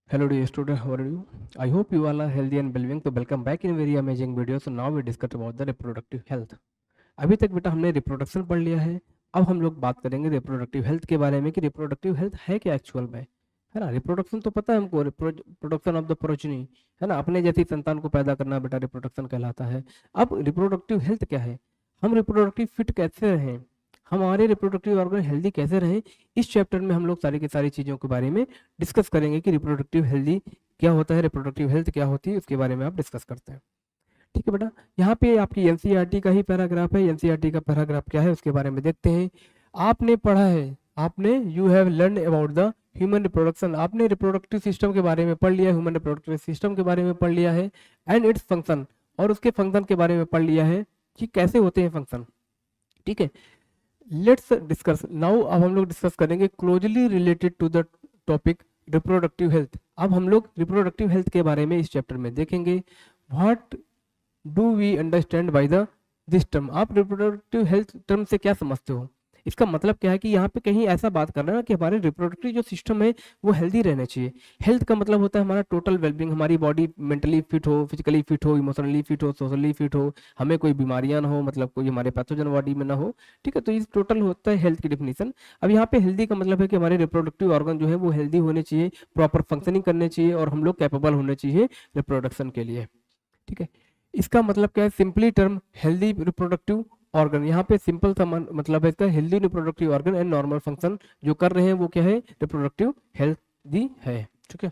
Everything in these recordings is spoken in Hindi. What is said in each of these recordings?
Hello dear student, how are you? I hope you all are healthy and well-being. तो welcome back in very amazing video. So now we discuss about the reproductive health. अभी तक बेटा हमने रिप्रोडक्शन पढ़ लिया है। अब हम लोग बात करेंगे रिप्रोडक्टिव हेल्थ के बारे में कि रिप्रोडक्टिव हेल्थ है क्या एक्चुअल में, है ना। रिप्रोडक्शन तो पता है हमको, रिप्रोडक्शन ऑफ द प्रोजेनी, है ना। अपने जैसी संतान को पैदा करना बेटा रिप्रोडक्शन कहलाता है। अब रिप्रोडक्टिव हेल्थ क्या है, हम रिप्रोडक्टिव फिट कैसे रहें, हमारे रिप्रोडक्टिव ऑर्गन हेल्दी कैसे रहें, इस चैप्टर में हम लोग सारी की सारी चीज़ों के बारे में डिस्कस करेंगे कि रिप्रोडक्टिव हेल्दी क्या होता है, रिप्रोडक्टिव हेल्थ क्या होती है, उसके बारे में आप डिस्कस करते हैं। ठीक है बेटा, यहाँ पे आपकी एनसीईआरटी का ही पैराग्राफ है। एनसीईआरटी का पैराग्राफ क्या है उसके बारे में देखते हैं। आपने पढ़ा है, आपने you have learn about the human reproduction, आपने रिप्रोडक्टिव सिस्टम के बारे में पढ़ लिया है, ह्यूमन रिप्रोडक्टिव सिस्टम के बारे में पढ़ लिया है, एंड इट्स फंक्शन, और उसके फंक्शन के बारे में पढ़ लिया है कि कैसे होते हैं फंक्शन। ठीक है, लेट्स डिस्कस नाउ। अब हम लोग डिस्कस करेंगे closely related to the topic reproductive health. अब हम लोग रिप्रोडक्टिव हेल्थ के बारे में इस चैप्टर में देखेंगे। What do we understand by the this term, आप रिप्रोडक्टिव हेल्थ टर्म से क्या समझते हो, इसका मतलब क्या है कि यहाँ पे कहीं ऐसा बात कर रहे हैं कि हमारे रिप्रोडक्टिव जो सिस्टम है वो हेल्दी रहना चाहिए। हेल्थ का मतलब होता है हमारा टोटल वेलबींग, हमारी बॉडी मेंटली फिट हो, फिजिकली फिट हो, इमोशनली फिट हो, सोशली फिट हो, हमें कोई बीमारियां ना हो, मतलब कोई हमारे पैथोजन बॉडी में ना हो। ठीक है, तो ये टोटल होता है हेल्थ की डिफिनीशन। अब यहाँ पे हेल्दी का मतलब है कि हमारे रिप्रोडक्टिव ऑर्गन जो है वो हेल्दी होने चाहिए, प्रॉपर फंक्शनिंग करने चाहिए, और हम लोग कैपेबल होने चाहिए रिप्रोडक्शन के लिए। ठीक है, इसका मतलब क्या है, simply term healthy reproductive organ, यहाँ पे सिंपल सा मतलब है इसका healthy reproductive organ and normal function जो कर रहे हैं वो क्या है, रिप्रोडक्टिव हेल्दी है। ठीक है,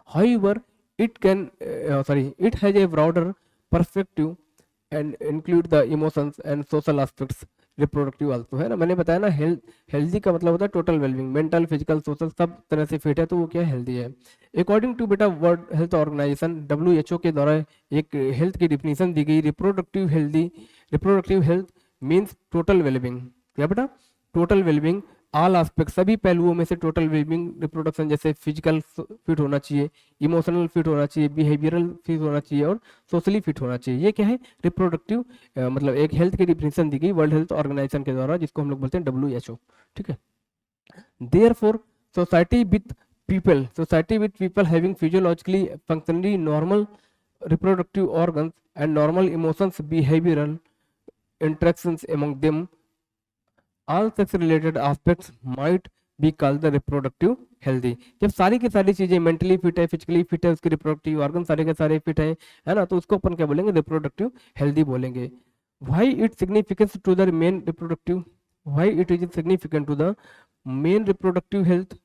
however it can sorry it has a broader perspective and include the emotions and social aspects reproductive also, है ना। मैंने बताया ना, हेल्दी का मतलब होता है total wellbeing, mental physical social सब तरह से फिट है, तो वो क्या हेल्दी है। अकॉर्डिंग टू बेटा वर्ल्ड हेल्थ ऑर्गेनाइजेशन WHO के द्वारा एक हेल्थ की डिफिनीशन दी गई, reproductive health means total wellbeing. क्या बेटा, टोटल वेलबिंग, ऑल एस्पेक्ट, सभी पहलुओं में से टोटल वेलबिंग रिप्रोडक्शन, जैसे फिजिकल फिट होना चाहिए, इमोशनल फिट होना चाहिए, बिहेवियरल फिट होना चाहिए, और सोशली फिट होना चाहिए। ये क्या है, रिप्रोडक्टिव मतलब एक हेल्थ की डिफिनीशन दी गई वर्ल्ड हेल्थ ऑर्गेनाइजेशन के द्वारा, जिसको हम लोग बोलते हैं WHO। ठीक है, therefore society with society with people having physiologically functionally normal reproductive organs and normal emotions, behavioral interactions among them, all sex related aspects might be called the reproductive healthy। जब सारी की सारी चीजें मेंटली फिट है, फिजिकली फिट है, उसके रिप्रोडक्टिव ऑर्गन सारे के सारे फिट है ना, तो उसको अपन क्या बोलेंगे, रिप्रोडक्टिव हेल्दी बोलेंगे। Why it significance to the main reproductive, why it is significant to the main reproductive health,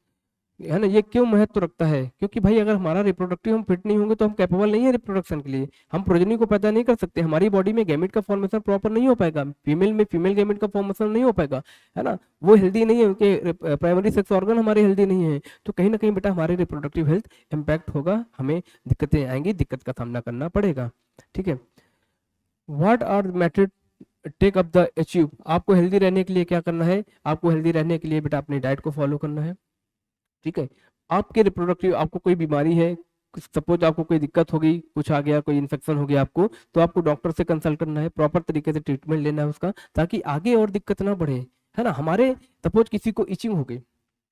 है ना। ये क्यों महत्व रखता है, क्योंकि भाई अगर हमारा रिप्रोडक्टिव हम फिट नहीं होंगे तो हम कैपेबल नहीं है रिप्रोडक्शन के लिए, हम प्रोजेनी को पैदा नहीं कर सकते, हमारी बॉडी में गैमेट का फॉर्मेशन प्रॉपर नहीं हो पाएगा, फीमेल में फीमेल गैमेट का फॉर्मेशन नहीं हो पाएगा, है ना। वो हेल्दी नहीं है, उनके प्राइमरी सेक्स ऑर्गन हमारे हेल्दी नहीं है, तो कहीं ना कहीं बेटा हमारे रिप्रोडक्टिव हेल्थ इम्पैक्ट होगा, हमें दिक्कतें आएंगी, दिक्कत का सामना करना पड़ेगा। ठीक है, what are method take up the achieve, आपको हेल्दी रहने के लिए क्या करना है, आपको हेल्दी रहने के लिए बेटा अपनी डाइट को फॉलो करना है। ठीक है, आपके रिप्रोडक्टिव, आपको कोई बीमारी है, सपोज आपको कोई दिक्कत होगी, कुछ आ गया, कोई इन्फेक्शन हो गया आपको, तो आपको डॉक्टर से कंसल्ट करना है, प्रॉपर तरीके से ट्रीटमेंट लेना है उसका, ताकि आगे और दिक्कत ना बढ़े, है ना। हमारे सपोज किसी को इचिंग हो गई, है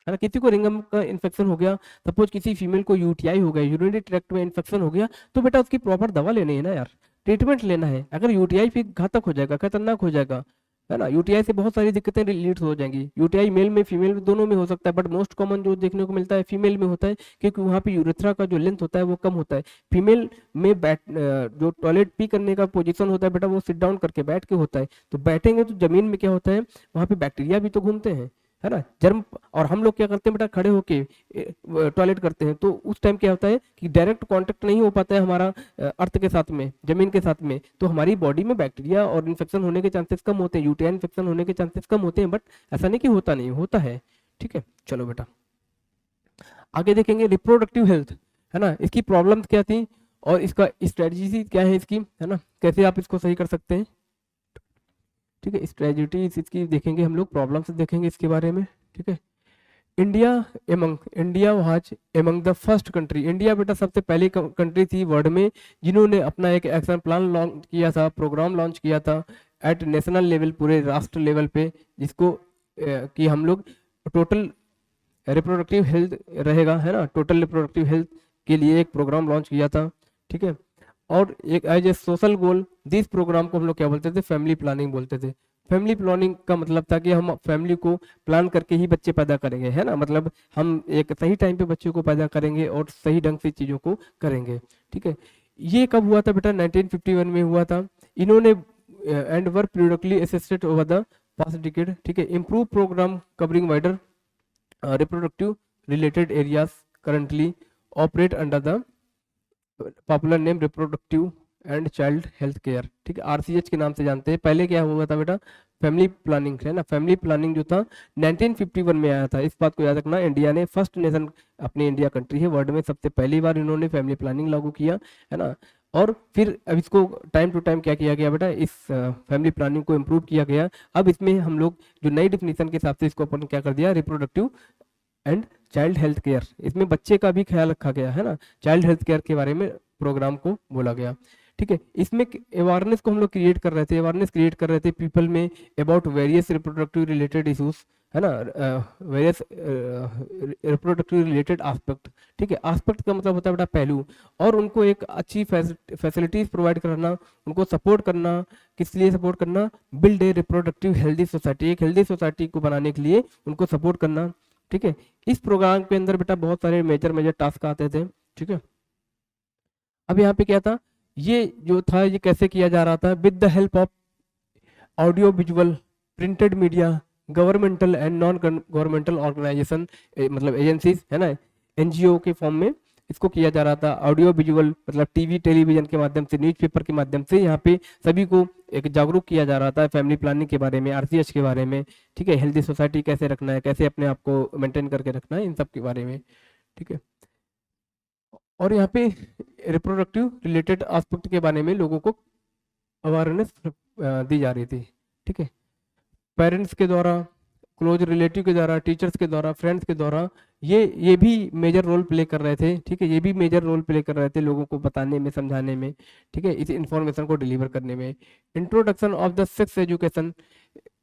ना, किसी को रिंगम का इन्फेक्शन हो गया, सपोज किसी फीमेल को यूटीआई हो गया, यूरिनरी ट्रैक्ट में इन्फेक्शन हो गया, तो बेटा उसकी प्रॉपर दवा लेनी है ना यार, ट्रीटमेंट लेना है। अगर यूटीआई फिर घातक हो जाएगा, खतरनाक हो जाएगा, है ना, यूटीआई से बहुत सारी दिक्कतें रिलेट हो जाएंगी। यूटीआई मेल में फीमेल में दोनों में हो सकता है, बट मोस्ट कॉमन जो देखने को मिलता है फीमेल में होता है, क्योंकि वहाँ पे यूरेथ्रा का जो लेंथ होता है वो कम होता है। फीमेल में जो टॉयलेट पी करने का पोजीशन होता है बेटा, वो सिट डाउन करके बैठ के होता है, तो बैठेंगे तो जमीन में क्या होता है, वहाँ पे बैक्टीरिया भी तो घूमते हैं, है ना, जर्म। और हम लोग क्या करते हैं बेटा, खड़े होके टॉयलेट करते हैं, तो उस टाइम क्या होता है कि डायरेक्ट कांटेक्ट नहीं हो पाता है हमारा अर्थ के साथ में, जमीन के साथ में, तो हमारी बॉडी में बैक्टीरिया और इन्फेक्शन होने के चांसेस कम होते हैं, यूटीआई इन्फेक्शन होने के चांसेस कम होते हैं, बट ऐसा नहीं कि होता नहीं, होता है। ठीक है, चलो बेटा आगे देखेंगे रिप्रोडक्टिव हेल्थ, है ना, इसकी प्रॉब्लम क्या थी और इसका स्ट्रेटजी क्या है इसकी, है ना, कैसे आप इसको सही कर सकते हैं। ठीक है, स्ट्रेटजीज इसकी देखेंगे हम लोग, प्रॉब्लम्स देखेंगे इसके बारे में। ठीक है, India India was among the first country, India बेटा सबसे पहली कंट्री थी वर्ल्ड में जिन्होंने अपना एक एक्शन प्लान लॉन्च किया था, प्रोग्राम लॉन्च किया था एट नेशनल लेवल, पूरे राष्ट्र लेवल पे, जिसको कि हम लोग टोटल रिप्रोडक्टिव हेल्थ रहेगा, है ना, टोटल रिप्रोडक्टिव हेल्थ के लिए एक प्रोग्राम लॉन्च किया था, ठीक है। और एक as a social goal this programme को हम लोग क्या बोलते थे, फैमिली प्लानिंग बोलते थे। फैमिली प्लानिंग का मतलब था कि हम फैमिली को प्लान करके ही बच्चे पैदा करेंगे, है ना, मतलब हम एक सही टाइम पे बच्चे को पैदा करेंगे और सही ढंग से चीज़ों को करेंगे, ठीक है। ये कब हुआ था बेटा, 1951 में हुआ था। इन्होंने and were periodically assisted over the past decade, ठीक है। Improve programme covering wider reproductive related areas currently operate under the popular name reproductive and child health care, ठीक है, आरसीएच के नाम से जानते हैं। पहले क्या हुआ था बेटा, फैमिली प्लानिंग, है ना। फैमिली प्लानिंग जो था 1951 में आया था, इस बात को याद रखना। इंडिया ने फर्स्ट नेशन, अपनी इंडिया कंट्री है, वर्ल्ड में सबसे पहली बार इन्होंने फैमिली प्लानिंग लागू किया, है ना। और फिर अब इसको टाइम टू टाइम क्या किया गया बेटा, इस फैमिली प्लानिंग को इम्प्रूव किया गया। अब इसमें हम लोग जो नई डिफिनीशन के हिसाब से इसको अपन क्या कर दिया, reproductive and child health care, इसमें बच्चे का भी ख्याल रखा गया, है ना। चाइल्ड हेल्थ केयर के बारे में प्रोग्राम को बोला गया, ठीक है। इसमें अवेयरनेस को हम लोग क्रिएट कर रहे थे, अवेयरनेस क्रिएट कर रहे थे पीपल में about various reproductive related issues, है ना, वेरियस रिप्रोडक्टिव रिलेटेड आस्पेक्ट, ठीक है। आस्पेक्ट का मतलब होता है बेटा पहलू, और उनको एक अच्छी फैसिलिटीज प्रोवाइड कराना, उनको सपोर्ट करना। किस लिए सपोर्ट करना, build a reproductive healthy society, एक हेल्दी सोसाइटी को बनाने के लिए उनको सपोर्ट करना, ठीक है। इस प्रोग्राम के अंदर बेटा बहुत सारे मेजर मेजर टास्क आते थे, ठीक है। अब यहाँ पे क्या था, ये जो था ये कैसे किया जा रहा था, with the help of audio visual printed media governmental and non governmental organisation, मतलब एजेंसीज, है ना, एनजीओ के फॉर्म में इसको किया जा रहा था। ऑडियो विजुअल मतलब टीवी टेलीविजन के माध्यम से, न्यूज़पेपर के माध्यम से यहाँ पे सभी को एक जागरूक किया जा रहा था फैमिली प्लानिंग के बारे में, आरसीएच के बारे में, ठीक है। हेल्दी सोसाइटी कैसे रखना है, कैसे अपने आप को मेंटेन करके रखना है, इन सब के बारे में, ठीक है। और यहाँ पे रिप्रोडक्टिव रिलेटेड एस्पेक्ट के बारे में लोगों को अवेयरनेस दी जा रही थी, ठीक है। पेरेंट्स के द्वारा, क्लोज रिलेटिव के द्वारा, टीचर्स के द्वारा, फ्रेंड्स के द्वारा, ये भी मेजर रोल प्ले कर रहे थे, ठीक है। ये भी मेजर रोल प्ले कर रहे थे लोगों को बताने में, समझाने में, ठीक है, इस इंफॉर्मेशन को डिलीवर करने में। Introduction of the sex education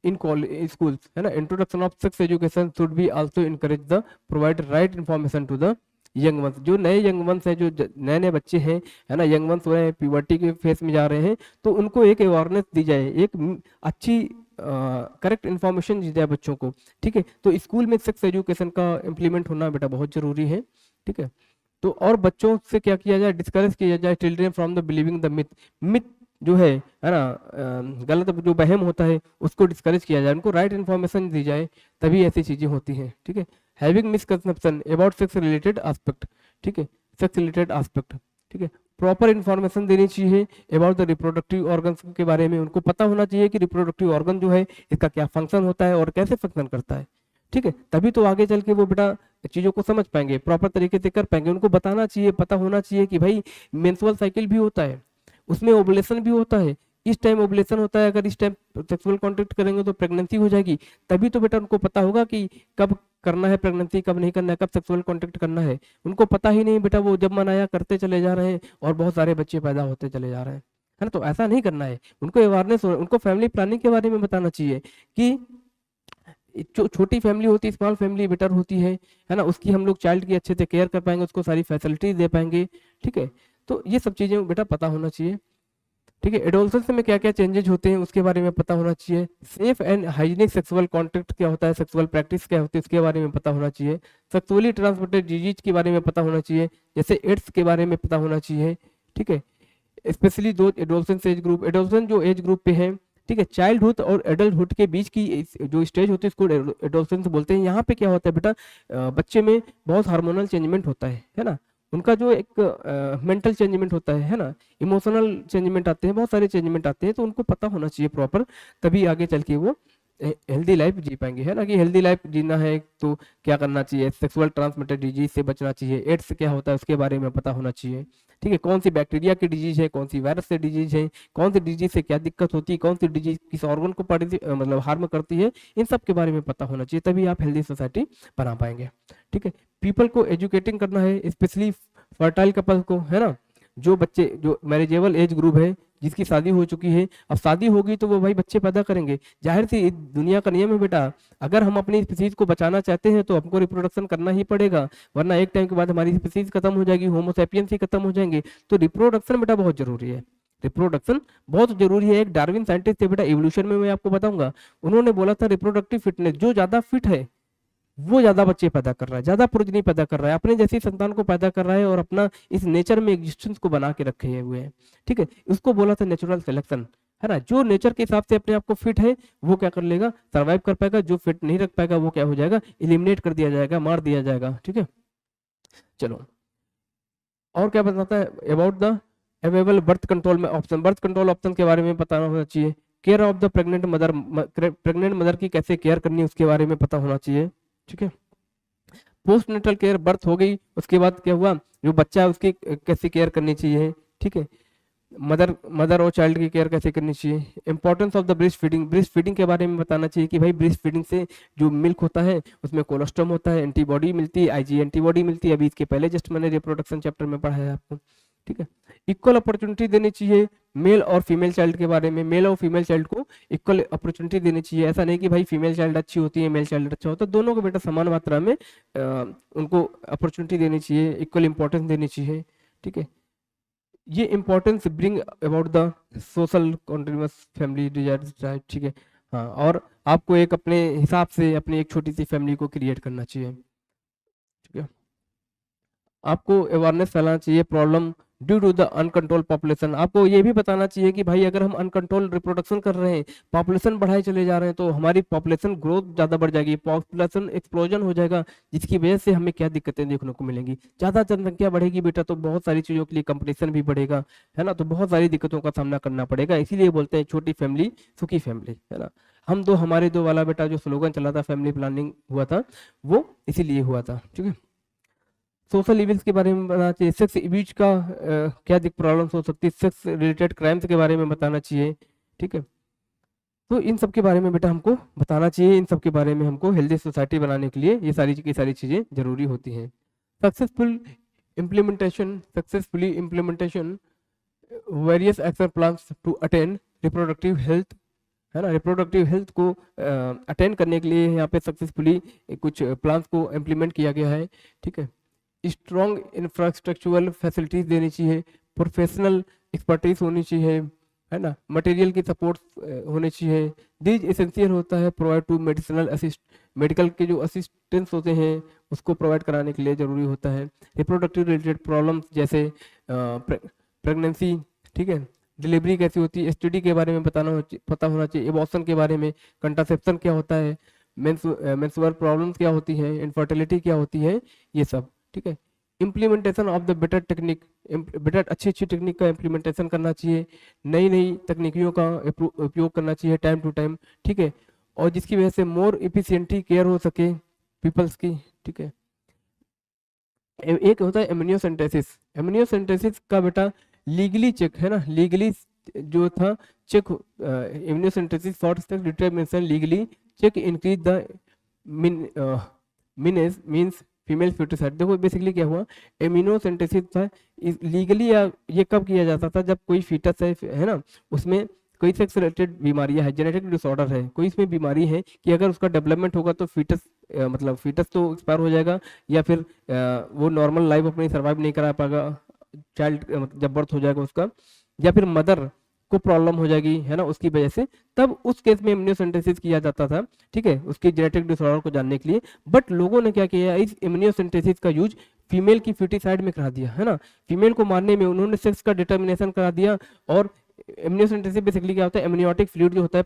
in college schools, है ना, introduction of sex education should be also encourage the provide right information to the young ones, जो नए यंग वंस हैं, जो नए नए बच्चे हैं, है ना, यंग वंस हो रहे हैं, प्यूबर्टी के फेस में जा रहे हैं, तो उनको एक अवेयरनेस दी जाए, एक अच्छी करेक्ट इन्फॉर्मेशन दी जाए बच्चों को, ठीक है। तो स्कूल में सेक्स एजुकेशन का इम्प्लीमेंट होना बेटा बहुत जरूरी है, ठीक है। तो और बच्चों से क्या किया जाए, डिस्करेज किया जाए children from the believing the myth, myth जो है ना, गलत जो वहम होता है उसको डिस्करेज किया जाए, उनको राइट इन्फॉर्मेशन दी जाए, तभी ऐसी चीजें होती हैं, ठीक है। Having misconception about sex related aspect, ठीक है, सेक्स रिलेटेड एस्पेक्ट, ठीक है। प्रॉपर इन्फॉर्मेशन देनी चाहिए अबाउट द रिप्रोडक्टिव ऑर्गन्स के बारे में, उनको पता होना चाहिए कि रिप्रोडक्टिव ऑर्गन जो है इसका क्या फंक्शन होता है और कैसे फंक्शन करता है, ठीक है। तभी तो आगे चल के वो बेटा चीजों को समझ पाएंगे, प्रॉपर तरीके से कर पाएंगे। उनको बताना चाहिए, पता होना चाहिए कि भाई मेंस्ट्रुअल साइकिल भी होता है, उसमें ओवुलेशन भी होता है, इस टाइम ओवुलेशन होता है, अगर इस टाइम सेक्सुअल कॉन्टेक्ट करेंगे तो प्रेगनेंसी हो जाएगी। तभी तो बेटा उनको पता होगा कि कब करना है प्रेगनेंसी, कब नहीं करना है, कब सेक्सुअल कॉन्टेक्ट करना है। उनको पता ही नहीं बेटा, वो जब मन आया करते चले जा रहे हैं और बहुत सारे बच्चे पैदा होते चले जा रहे हैं, है ना। तो ऐसा नहीं करना है, उनको अवेयरनेस, उनको फैमिली प्लानिंग के बारे में बताना चाहिए कि जो छोटी फैमिली होती है, स्मॉल फैमिली बेटर होती है ना, उसकी हम लोग चाइल्ड की अच्छे से केयर कर पाएंगे, उसको सारी फैसिलिटीज दे पाएंगे, ठीक है। तो ये सब चीजें बेटा पता होना चाहिए, ठीक है। एडोलसेंस में क्या क्या चेंजेस होते हैं उसके बारे में पता होना चाहिए। Safe and hygienic sexual contact क्या होता है, सेक्सुअल प्रैक्टिस क्या होती है, उसके बारे में पता होना चाहिए। सेक्सुअली ट्रांसमिटेड डिजीज के बारे में पता होना चाहिए, जैसे एड्स के बारे में पता होना चाहिए, ठीक है। स्पेशली दो एडोलसेंस एज ग्रुप, एडोलसेंस जो एज ग्रुप पे है, ठीक है, चाइल्डहुड और एडल्टहुड के बीच की जो स्टेज होती है इसको एडोलसेंस बोलते हैं। यहाँ पे क्या होता है बेटा, बच्चे में बहुत हार्मोनल चेंजमेंट होता है ना, उनका जो एक मेंटल चेंजमेंट होता है ना, इमोशनल चेंजमेंट आते हैं, बहुत सारे चेंजमेंट आते हैं, तो उनको पता होना चाहिए प्रॉपर, तभी आगे चल के वो हेल्दी लाइफ जी पाएंगे, है ना। कि हेल्दी लाइफ जीना है तो क्या करना चाहिए, सेक्सुअल ट्रांसमिटेड डिजीज से बचना चाहिए, एड्स क्या होता है उसके बारे में पता होना चाहिए, ठीक है। कौन सी बैक्टीरिया की डिजीज है, कौन सी वायरस से डिजीज है, कौन सी डिजीज से क्या दिक्कत होती है, कौन सी डिजीज किस ऑर्गन को मतलब हार्म करती है, इन सब के बारे में पता होना चाहिए, तभी आप हेल्दी सोसाइटी बना पाएंगे, ठीक है। पीपल को एजुकेटिंग करना है, स्पेशली फर्टाइल कपल को, है ना, जो बच्चे जो मैरिजेबल एज ग्रुप है, जिसकी शादी हो चुकी है, अब शादी होगी तो वो भाई बच्चे पैदा करेंगे, जाहिर सी दुनिया का नियम है बेटा। अगर हम अपनी स्पीसीज को बचाना चाहते हैं तो हमको रिप्रोडक्शन करना ही पड़ेगा, वरना एक टाइम के बाद हमारी स्पीसीज खत्म हो जाएगी, होमोसेपियंस ही खत्म हो जाएंगे। तो रिप्रोडक्शन बेटा बहुत जरूरी है, रिप्रोडक्शन बहुत जरूरी है। एक डार्विन साइंटिस्ट थे बेटा, इवोल्यूशन में मैं आपको बताऊंगा, उन्होंने बोला था रिप्रोडक्टिव फिटनेस, जो ज्यादा फिट है वो ज्यादा बच्चे पैदा कर रहा है, ज्यादा प्रोजनी पैदा कर रहा है, अपने जैसी संतान को पैदा कर रहा है और अपना इस नेचर में एग्जिस्टेंस को बना के रखे हुए हैं। ठीक है, उसको बोला था नेचुरल सिलेक्शन, है ना। जो नेचर के हिसाब से अपने आप को फिट है वो क्या कर लेगा, सर्वाइव कर पाएगा। जो फिट नहीं रख पाएगा वो क्या हो जाएगा, इलिमिनेट कर दिया जाएगा, मार दिया जाएगा। ठीक है, चलो और क्या बताता है about the available birth control में ऑप्शन, बर्थ कंट्रोल ऑप्शन के बारे में बताना होना चाहिए। Care of the pregnant mother, pregnant mother की कैसे केयर करनी है उसके बारे में पता होना चाहिए। ठीक है, पोस्ट नेटल केयर, बर्थ हो गई उसके बाद क्या हुआ, जो बच्चा है उसकी कैसे केयर करनी चाहिए। ठीक है, मदर मदर और चाइल्ड की केयर कैसे करनी चाहिए। Importance of the breast feeding, breast feeding के बारे में बताना चाहिए कि भाई ब्रेस्ट फीडिंग से जो मिल्क होता है उसमें कोलेस्ट्रॉम होता है, एंटीबॉडी मिलती है, आईजी एंटीबॉडी मिलती है, अभी इसके पहले जस्ट मैंने रिप्रोडक्शन चैप्टर में पढ़ा है आपको। ठीक है, इक्वल अपॉर्चुनिटी देनी चाहिए मेल और फीमेल चाइल्ड के बारे में, मेल और फीमेल चाइल्ड को इक्वल अपॉर्चुनिटी देनी चाहिए। ऐसा नहीं कि भाई फीमेल चाइल्ड अच्छी होती है मेल चाइल्ड अच्छा होता है, दोनों को बेटा समान मात्रा में उनको अपॉर्चुनिटी देनी चाहिए, इक्वल इंपॉर्टेंस देनी चाहिए। ठीक है, ये importance bring about the social continuous family desire. ठीक है, हाँ, और आपको एक अपने हिसाब से अपनी एक छोटी सी फैमिली को क्रिएट करना चाहिए। ठीक है, आपको अवेयरनेस फैलाना चाहिए problem due to the uncontrol population. आपको ये भी बताना चाहिए कि भाई अगर हम अनकंट्रोल रिप्रोडक्शन कर रहे हैं, पॉपुलेशन बढ़ाए चले जा रहे हैं, तो हमारी पॉपुलेशन ग्रोथ ज़्यादा बढ़ जाएगी, पॉपुलेशन एक्सप्लोजन हो जाएगा, जिसकी वजह से हमें क्या दिक्कतें देखने को मिलेंगी। ज़्यादा जनसंख्या बढ़ेगी बेटा तो बहुत सारी चीज़ों के लिए कंपटीशन भी बढ़ेगा, है ना, तो बहुत सारी दिक्कतों का सामना करना पड़ेगा। इसीलिए बोलते हैं छोटी फैमिली सुखी फैमिली, है ना। हम दो हमारे दो वाला बेटा जो स्लोगन चला था, फैमिली प्लानिंग हुआ था, वो इसीलिए हुआ था। ठीक है, सोशल इविल्स के बारे में बताना चाहिए, सेक्स इब्यूज का क्या प्रॉब्लम्स हो सकती है, सेक्स रिलेटेड क्राइम्स के बारे में बताना चाहिए। ठीक है, तो इन सब के बारे में बेटा हमको बताना चाहिए, इन सब के बारे में हमको हेल्दी सोसाइटी बनाने के लिए ये सारी की सारी चीज़ें जरूरी होती हैं। Successfully implementation various action plans to attain reproductive health, है ना। रिप्रोडक्टिव हेल्थ को अटेन करने के लिए यहाँ पे सक्सेसफुली कुछ प्लान्स को इम्प्लीमेंट किया गया है। ठीक है, स्ट्रॉन्ग इंफ्रास्ट्रक्चरल फैसिलिटीज देनी चाहिए, प्रोफेशनल एक्सपर्टीज होनी चाहिए, है ना, मटेरियल की सपोर्ट होनी चाहिए। दीज एसेंशियल होता है provide to medicinal assist, medical के जो असिस्टेंस होते हैं उसको प्रोवाइड कराने के लिए ज़रूरी होता है। रिप्रोडक्टिव रिलेटेड प्रॉब्लम्स जैसे प्रेगनेंसी, ठीक है, डिलीवरी कैसी होती है, एसटीडी के बारे में पता होना चाहिए, एबॉर्शन के बारे में, कंट्रासेप्शन क्या होता है, मेंस्ट्रुअल प्रॉब्लम्स क्या होती हैं, इनफर्टिलिटी क्या होती है, ये सब। ठीक है, implementation of the better technique, better अच्छी अच्छी टेक्निक का इम्प्लीमेंटेशन करना चाहिए, नई नई तकनीकियों का उपयोग करना चाहिए टाइम टू टाइम। ठीक है, और जिसकी वजह से मोर इफिशियंटली केयर हो सके पीपल्स की। ठीक है, एक होता है एमनियोसेंटेसिस, एमनियोसेंटेसिस का बेटा लीगली चेक, है ना, लीगली जो था check, amniocentesis for determination legally check increase the means female foeticide. देखो बेसिकली क्या हुआ, एमिनोसेंटेसिस था लीगली, या ये कब किया जाता था, जब कोई फीटस है ना, उसमें कोई सेक्स रिलेटेड बीमारियां है, जेनेटिक डिसऑर्डर है, कोई इसमें बीमारी है कि अगर उसका डेवलपमेंट होगा तो फीटस मतलब फीटस तो एक्सपायर हो जाएगा, या फिर वो नॉर्मल लाइफ अपनी सर्वाइव नहीं करा पाएगा, चाइल्ड जब बर्थ हो जाएगा उसका, या फिर मदर को प्रॉब्लम हो जाएगी, है ना, उसकी वजह से, तब उस केस में इम्यूनोसेंटेसिस किया जाता था। ठीक है, उसकी जेनेटिक डिसऑर्डर को जानने के लिए। बट लोगों ने क्या किया, इस इम्यूनोसेंटेसिस का यूज फीमेल की फ्यूटिसाइड में करा दिया, है ना, फीमेल को मारने में उन्होंने सेक्स का डिटर्मिनेशन करा दिया। और इम्यूनोसेंटेसिस बेसिकली क्या होता है, एमनियोटिक फ्लूइड जो होता है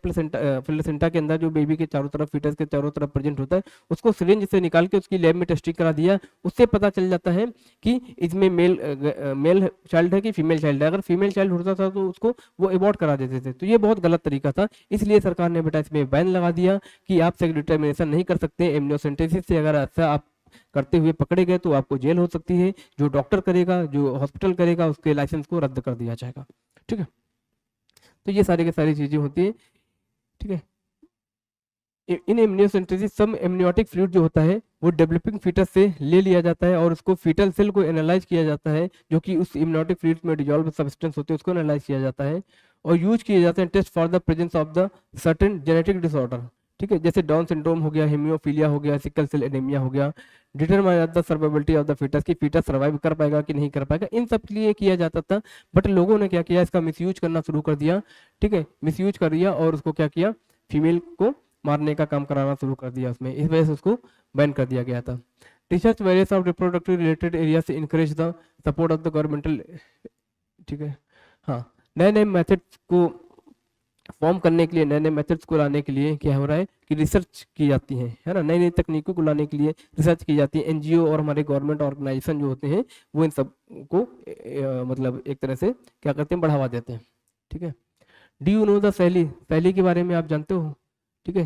प्लेसेंटा के अंदर, जो बेबी के चारों तरफ, फीटस के चारों तरफ प्रेजेंट होता है, उसको सिरिंज से निकाल के उसकी लैब में टेस्टिंग करा दिया। उससे पता चल जाता है कि इसमें मेल चाइल्ड है कि फीमेल चाइल्ड है। अगर फीमेल चाइल्ड होता था तो उसको वो अबॉर्ट करा देते थे, तो ये बहुत गलत तरीका था। इसलिए सरकार ने बेटा इसमें बैन लगा दिया कि आप सेक्स डिटर्मिनेशन नहीं कर सकते एमनियोसेंटेसिस से। अगर ऐसा आप करते हुए पकड़े गए तो आपको जेल हो सकती है, जो डॉक्टर करेगा, जो हॉस्पिटल करेगा, उसके लाइसेंस को रद्द कर दिया जाएगा। ठीक है, तो ये सारी की सारी चीजें होती है। ठीक है, इन एमनियोसेंटेसिस सब एमनियोटिक फ्लूइड जो होता है वो डेवलपिंग फीटस से ले लिया जाता है और उसको फीटल सेल को एनालाइज किया जाता है, जो कि उस एमनियोटिक फ्लूइड में डिजॉल्व सब्सटेंस होते हैं उसको एनालाइज किया जाता है और यूज किए जाते हैं test for the presence of the certain genetic disorder. ठीक है, जैसे डाउन सिंड्रोम हो गया, हेमियोफीलिया हो गया, सिकल सेल एनीमिया हो गया, determine the survivability of the foetus की फीटस सर्वाइव कर पाएगा कि नहीं कर पाएगा, इन सब के लिए किया जाता था। बट लोगों ने क्या किया, इसका मिसयूज करना शुरू कर दिया। ठीक है, मिसयूज कर दिया और उसको क्या किया, फीमेल को मारने का काम कराना शुरू कर दिया उसमें, इस वजह से उसको बैन कर दिया गया था। Research various of reproductive related area से encourage the support of the governmental. ठीक है, हाँ, नए नए मेथड्स को फॉर्म करने के लिए, नए नए मेथड्स को लाने के लिए क्या हो रहा है कि रिसर्च की जाती है ना, नई नई तकनीकों को लाने के लिए रिसर्च की जाती है। एनजीओ और हमारे गवर्नमेंट ऑर्गेनाइजेशन जो होते हैं वो इन सब को मतलब एक तरह से क्या करते हैं, बढ़ावा देते हैं। ठीक है, डू यू नो द सैली, सैली के बारे में आप जानते हो? ठीक है,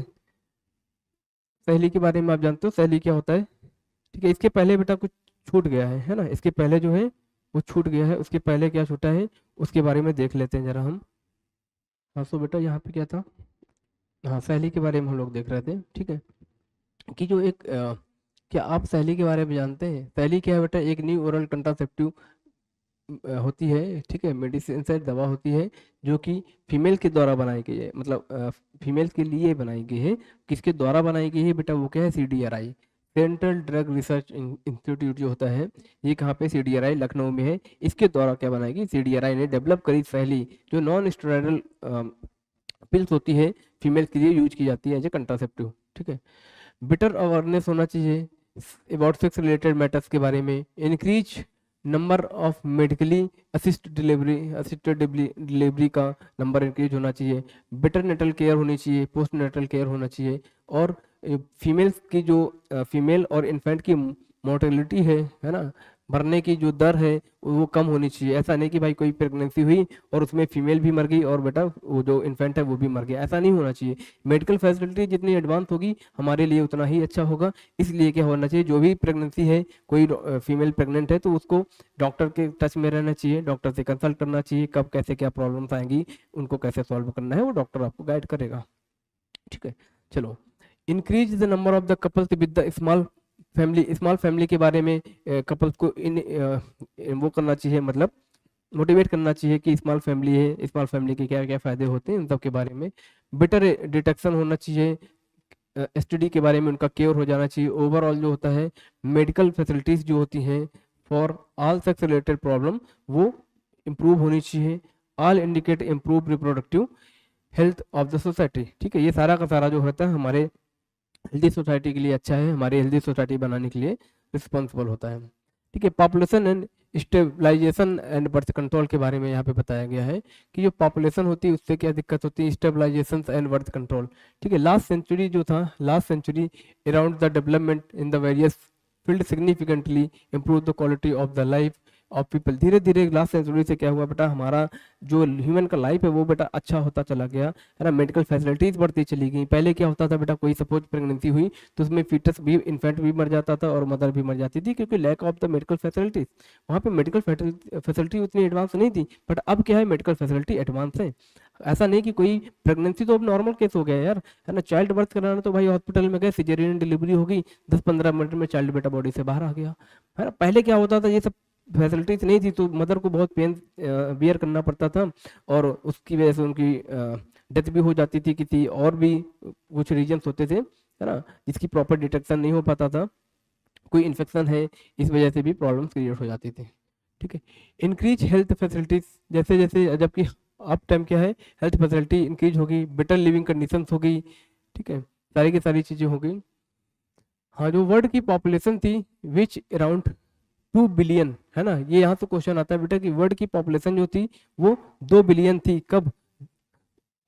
सैली के बारे में आप जानते हो, सैली क्या होता है? ठीक है, इसके पहले बेटा कुछ छूट गया है ना, इसके पहले जो है वो छूट गया है, उसके पहले क्या छूटा है उसके बारे में देख लेते हैं जरा हम। हाँ, सो बेटा यहाँ पे क्या था, हाँ सैली के बारे में हम लोग देख रहे थे। ठीक है, कि जो एक क्या आप सैली के बारे में जानते हैं? सैली क्या है बेटा, एक न्यू ओरल कंट्रासेप्टिव होती है। ठीक है, मेडिसिन से दवा होती है जो कि फीमेल के द्वारा बनाई गई है, मतलब फीमेल के लिए बनाई गई है। किसके द्वारा बनाई गई है बेटा, वो क्या है, CDRI, central drug research institute जो होता है, ये कहाँ पे, CDRI लखनऊ में है। इसके द्वारा क्या बनाई गई, CDRI ने डेवलप करी पहली जो नॉन स्टेरॉयडल पिल्स होती है, फीमेल के लिए यूज की जाती है एज ए कंट्रासेप्टिव। ठीक है, बेटर अवेयरनेस होना चाहिए अबाउट सेक्स रिलेटेड मैटर्स के बारे में। Increase number of medically assisted delivery का नंबर इंक्रीज होना चाहिए। बेटर नेटल केयर होनी चाहिए, पोस्ट नेटल केयर होना चाहिए। और फीमेल्स की जो फीमेल और इन्फेंट की मोर्टेलिटी है ना, मरने की जो दर है वो कम होनी चाहिए। ऐसा नहीं कि भाई कोई प्रेगनेंसी हुई और उसमें फीमेल भी मर गई और बेटा वो जो इन्फेंट है वो भी मर गया, ऐसा नहीं होना चाहिए। मेडिकल फैसिलिटी जितनी एडवांस होगी हमारे लिए उतना ही अच्छा होगा। इसलिए क्या होना चाहिए, जो भी प्रेगनेंसी है, कोई फीमेल प्रेग्नेंट है तो उसको डॉक्टर के टच में रहना चाहिए, डॉक्टर से कंसल्ट करना चाहिए, कब कैसे क्या प्रॉब्लम्स आएंगी उनको कैसे सॉल्व करना है वो डॉक्टर आपको गाइड करेगा। ठीक है, चलो, increase the number of the couples with the small family के बारे में कपल्स को वो करना चाहिए, मतलब मोटिवेट करना चाहिए कि स्मॉल फैमिली है, स्मॉल फैमिली के क्या क्या फायदे होते हैं, उन सब के बारे में। बेटर डिटेक्शन होना चाहिए, STD के बारे में उनका केयर हो जाना चाहिए। ओवरऑल जो होता है मेडिकल फैसिलिटीज जो होती हैं for all sex related problem वो इम्प्रूव होनी चाहिए। All indicate improve reproductive health of the society. ठीक है, ये सारा का सारा जो होता है हमारे हेल्दी सोसाइटी के लिए अच्छा है, हमारी हेल्दी सोसाइटी बनाने के लिए रिस्पॉन्सिबल होता है। ठीक है, population and stabilisation and birth control के बारे में यहाँ पे बताया गया है कि जो पॉपुलेशन होती है उससे क्या दिक्कत होती है, स्टेबलाइजेशन एंड बर्थ कंट्रोल। ठीक है, लास्ट सेंचुरी जो था, last century around the development in the various field significantly improve the quality of the life of people. धीरे धीरे लास्ट सेंचुरी से क्या हुआ बेटा, हमारा जो ह्यूमन का लाइफ है वो बेटा अच्छा होता चला गया है ना, मेडिकल फैसिलिटीज बढ़ती चली गई। पहले क्या होता था बेटा, कोई सपोज प्रेगनेंसी हुई तो उसमें फीटस भी, इन्फेंट भी मर जाता था और मदर भी मर जाती थी, क्योंकि lack of the medical facilities. वहाँ पे मेडिकल फैसिलिटी उतनी एडवांस नहीं थी, बट अब क्या है, मेडिकल फैसिलिटी एडवांस है। ऐसा नहीं कि कोई प्रेगनेंसी तो अब नॉर्मल केस हो गया यार, है ना, चाइल्ड बर्थ कराना तो भाई हॉस्पिटल में गए, सिजेरियन डिलीवरी हो गई, 10-15 मिनट में चाइल्ड बेटा बॉडी से बाहर आ गया, है ना। पहले क्या होता था, ये सब फैसिलिटीज नहीं थी तो मदर को बहुत पेन बियर करना पड़ता था और उसकी वजह से उनकी डेथ भी हो जाती थी। किसी और भी कुछ रीजन्स होते थे, है ना, जिसकी प्रॉपर डिटेक्शन नहीं हो पाता था, कोई इन्फेक्शन है इस वजह से भी प्रॉब्लम्स क्रिएट हो जाती थी। ठीक है, इंक्रीज हेल्थ फैसिलिटीज, जैसे जैसे जबकि अब टाइम क्या है, हेल्थ फैसिलिटी इंक्रीज होगी, बेटर लिविंग कंडीशंस हो गई। ठीक है, सारी की सारी चीज़ें हो गई। हाँ, जो वर्ल्ड की पॉपुलेशन थी विच अराउंड 2 बिलियन, है ना, ये यहाँ से क्वेश्चन आता है बेटा कि वर्ल्ड की पॉपुलेशन जो थी वो 2 बिलियन थी, कब?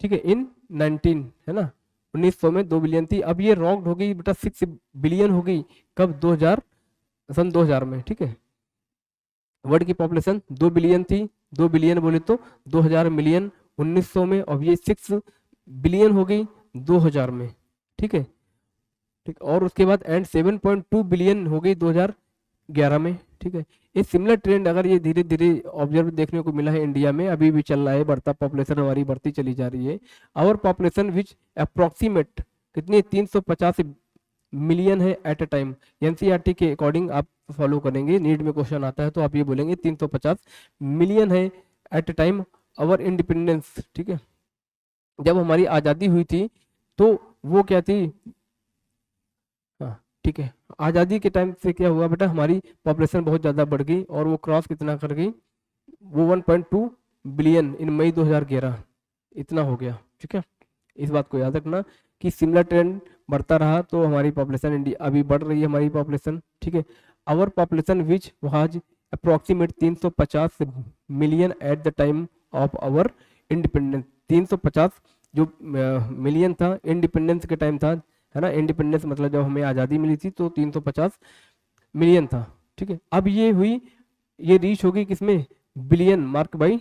ठीक है, इन 19, है ना, 1900 में 2 बिलियन थी। अब ये रॉक्ड हो गई बेटा 6 बिलियन हो गई, कब? 2000, सन 2000 में। ठीक है, वर्ल्ड की पॉपुलेशन 2 बिलियन थी, 2 बिलियन बोले तो 2000 मिलियन 1900 में, अब ये 6 बिलियन हो गई 2000 में। ठीक है, ठीक, और उसके बाद एंड 7.2 बिलियन हो गई 2011 में। ठीक है, ये सिमिलर ट्रेंड अगर ये धीरे धीरे ऑब्जर्व देखने को मिला है इंडिया में, अभी भी चल रहा है, बढ़ता पॉपुलेशन हमारी बढ़ती चली जा रही है। आवर पॉपुलेशन विच अप्रोक्सीमेट कितनी 350 मिलियन है एट अ टाइम। एनसीईआरटी के अकॉर्डिंग आप फॉलो करेंगे, नीट में क्वेश्चन आता है तो आप ये बोलेंगे 350 मिलियन है at a time our independence. ठीक है, जब हमारी आज़ादी हुई थी तो वो क्या थी, हाँ ठीक है, आज़ादी के टाइम से क्या हुआ बेटा, हमारी पॉपुलेशन बहुत ज़्यादा बढ़ गई और वो क्रॉस कितना कर गई, वो 1.2 बिलियन इन मई 2011 इतना हो गया। ठीक है, इस बात को याद रखना कि सिमिलर ट्रेंड बढ़ता रहा तो हमारी पॉपुलेशन इंडिया अभी बढ़ रही है हमारी पॉपुलेशन। ठीक है, our population which was approximate 350 million at the time of our independence. 350 जो मिलियन था इंडिपेंडेंस के टाइम था, है ना, इंडिपेंडेंस मतलब जब हमें आज़ादी मिली थी तो 350 मिलियन था। ठीक है, अब ये हुई, ये रीच हो गई किसमें, बिलियन मार्क बाई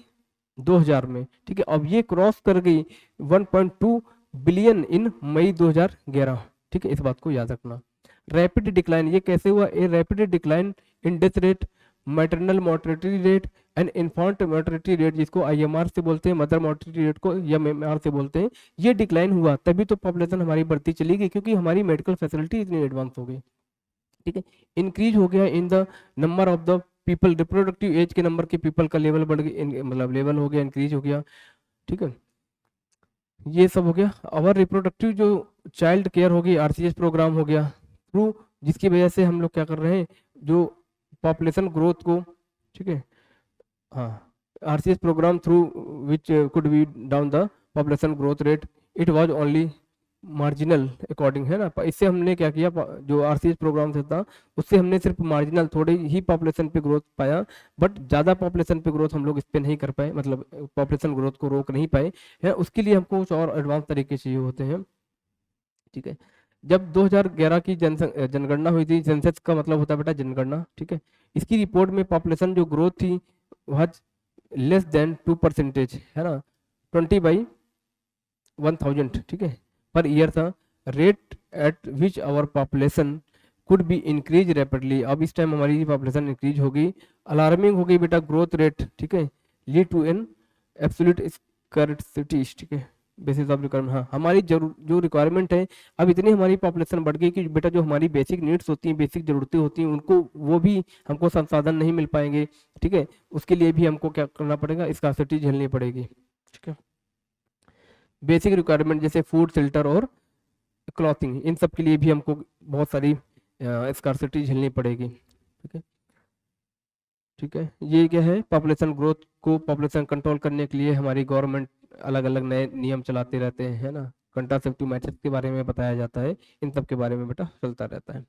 2000 में। ठीक है, अब ये क्रॉस कर गई 1.2 बिलियन इन मई 2011। ठीक है, इस बात को याद रखना। रैपिड डिक्लाइन ये कैसे हुआ, a rapid decline in death rate, maternal mortality rate and infant mortality rate, जिसको आईएमआर से बोलते हैं, मदर मोर्टेलिटी रेट को एमएमआर से बोलते हैं, ये डिक्लाइन हुआ तभी तो पॉपुलेशन हमारी बढ़ती चली गई, क्योंकि हमारी मेडिकल फैसिलिटी इतनी एडवांस हो गई। ठीक है, इंक्रीज हो गया in the number of the people, reproductive age के नंबर के पीपल का लेवल बढ़ गया, मतलब लेवल हो गया, इंक्रीज हो गया। ठीक है, ये सब हो गया। और रिप्रोडक्टिव जो चाइल्ड केयर हो गई, आरसीएस प्रोग्राम हो गया थ्रू, जिसकी वजह से हम लोग क्या कर रहे हैं, जो पॉपुलेशन ग्रोथ को, ठीक है, हाँ, RCS programme through which could be down the population growth rate, it was only marginal according, है ना। इससे हमने क्या किया, जो आरसीएस प्रोग्राम से था उससे हमने सिर्फ मार्जिनल थोड़ी ही पॉपुलेशन पे ग्रोथ पाया, बट ज़्यादा पॉपुलेशन पे ग्रोथ हम लोग इस पे नहीं कर पाए, मतलब पॉपुलेशन ग्रोथ को रोक नहीं पाए है। उसके लिए हमको कुछ और एडवांस तरीके चाहिए होते हैं। ठीक है, जब 2011 की जनगणना हुई थी, सेंसस का मतलब होता है बेटा जनगणना। ठीक है, इसकी रिपोर्ट में पॉपुलेशन जो ग्रोथ थी वह लेस देन 2%, है ना, 20/1000, ठीक है, पर ईयर था। Rate at which our population could be increase rapidly, अब इस टाइम हमारी पॉपुलेशन इंक्रीज हो गई, अलार्मिंग हो गई बेटा ग्रोथ रेट। ठीक है, lead to an absolute scarcity. ठीक है, बेसिस ऑफ रिक्वायरमेंट, हाँ, हमारी जो रिक्वायरमेंट है, अब इतनी हमारी पॉपुलेशन बढ़ गई कि बेटा जो हमारी बेसिक नीड्स होती हैं, बेसिक जरूरतें होती हैं, उनको वो भी हमको संसाधन नहीं मिल पाएंगे। ठीक है, उसके लिए भी हमको क्या करना पड़ेगा, स्कार्सिटी झेलनी पड़ेगी। ठीक है, बेसिक रिक्वायरमेंट जैसे फूड, शेल्टर और क्लॉथिंग, इन सब के लिए भी हमको बहुत सारी स्कार्सिटी झेलनी पड़ेगी। ठीक है, ठीक है, ये क्या है, पॉपुलेशन ग्रोथ को, पॉपुलेशन कंट्रोल करने के लिए हमारी गवर्नमेंट अलग अलग नए नियम चलाते रहते हैं, है ना। कंट्रासेप्टिव मेथड्स के बारे में बताया जाता है, इन सब के बारे में बेटा चलता रहता है।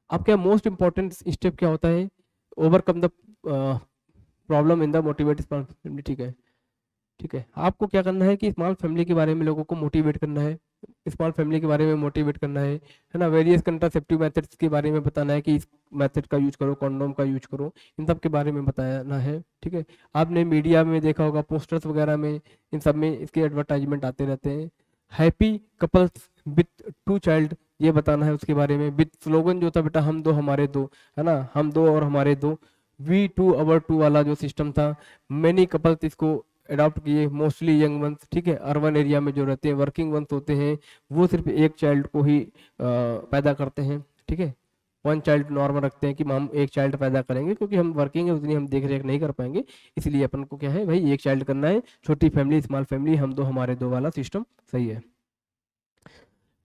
अब क्या मोस्ट इंपॉर्टेंट स्टेप क्या होता है, overcome the problem in the motivate. ठीक है, ठीक है, आपको क्या करना है कि स्मॉल फैमिली के बारे में लोगों को मोटिवेट करना है, स्मॉल फैमिली के बारे में मोटिवेट करना है ना। वेरियस कंट्रासेप्टिव मेथड्स के बारे में बताना है कि इस मेथड का यूज करो, कॉन्डोम का यूज करो, इन सब के बारे में बताना है। ठीक है, आपने मीडिया में देखा होगा, पोस्टर्स वगैरह में, इन सब में इसके एडवर्टाइजमेंट आते रहते हैं। हैप्पी कपल्स विथ 2 चाइल्ड, ये बताना है उसके बारे में, विथ स्लोगन जो था बेटा, हम दो हमारे दो, है ना, हम दो और हमारे दो, वी टू अवर टू वाला जो सिस्टम था, मैनी कपल्स इसको अडॉप्ट किए, मोस्टली यंग वंस। ठीक है, अर्बन एरिया में जो रहते हैं, वर्किंग वंस होते हैं, वो सिर्फ एक चाइल्ड को ही पैदा करते हैं। ठीक है, 1 चाइल्ड नॉर्मल रखते हैं कि हम एक चाइल्ड पैदा करेंगे, क्योंकि हम वर्किंग है, उतनी हम देख रेख नहीं कर पाएंगे, इसलिए अपन को क्या है भाई, एक चाइल्ड करना है, छोटी फैमिली, स्मॉल फैमिली, हम दो हमारे दो वाला सिस्टम सही है।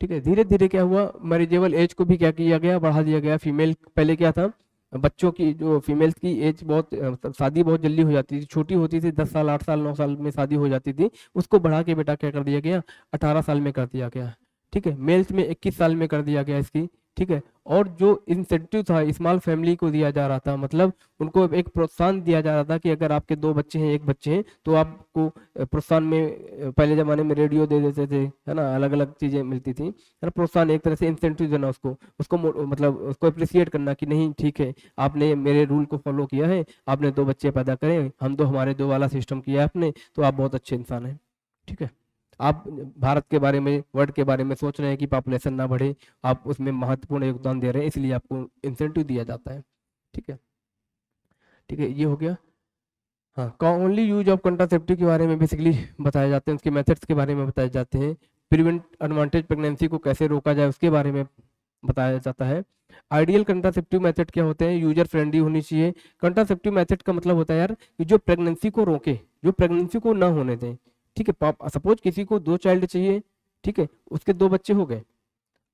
ठीक है, धीरे धीरे क्या हुआ, मैरिजेबल एज को भी क्या किया गया, बढ़ा दिया गया। फीमेल पहले क्या था, बच्चों की जो फीमेल्स की एज बहुत शादी बहुत जल्दी हो जाती थी, छोटी होती थी, 10 साल 8 साल 9 साल में शादी हो जाती थी, उसको बढ़ा के बेटा क्या कर दिया गया, 18 साल में कर दिया गया। ठीक है, मेल्स में 21 साल में कर दिया गया इसकी। ठीक है, और जो इंसेंटिव था स्मॉल फैमिली को दिया जा रहा था, मतलब उनको एक प्रोत्साहन दिया जा रहा था कि अगर आपके 2 बच्चे हैं, 1 बच्चे हैं, तो आपको प्रोत्साहन में, पहले जमाने में रेडियो दे देते थे, है ना, अलग अलग चीजें मिलती थी, है ना, प्रोत्साहन एक तरह से इंसेंटिव देना उसको, मतलब उसको अप्रिसिएट करना कि नहीं ठीक है, आपने मेरे रूल को फॉलो किया है, आपने 2 बच्चे पैदा करे, हम दो हमारे दो वाला सिस्टम किया आपने, तो आप बहुत अच्छे इंसान हैं। ठीक है, आप भारत के बारे में, वर्ल्ड के बारे में सोच रहे हैं कि पॉपुलेशन ना बढ़े, आप उसमें महत्वपूर्ण योगदान दे रहे हैं, इसलिए आपको इंसेंटिव दिया जाता है। ठीक है, ठीक है, ये हो गया। हाँ, कॉमनली यूज ऑफ कंट्रासेप्टिव के बारे में बेसिकली बताए जाते हैं, उसके मेथड्स के बारे में बताए जाते हैं। प्रिवेंट एडवांटेज प्रेगनेंसी को कैसे रोका जाए उसके बारे में बताया जाता है। आइडियल कंट्रासेप्टिव मेथड क्या होते हैं, यूजर फ्रेंडली होनी चाहिए। कंट्रासेप्टिव मेथड का मतलब होता है यार कि जो प्रेगनेंसी को रोके, जो प्रेगनेंसी को ना होने दें, ठीक है। सपोज किसी को 2 चाइल्ड चाहिए, ठीक है, उसके 2 बच्चे हो गए।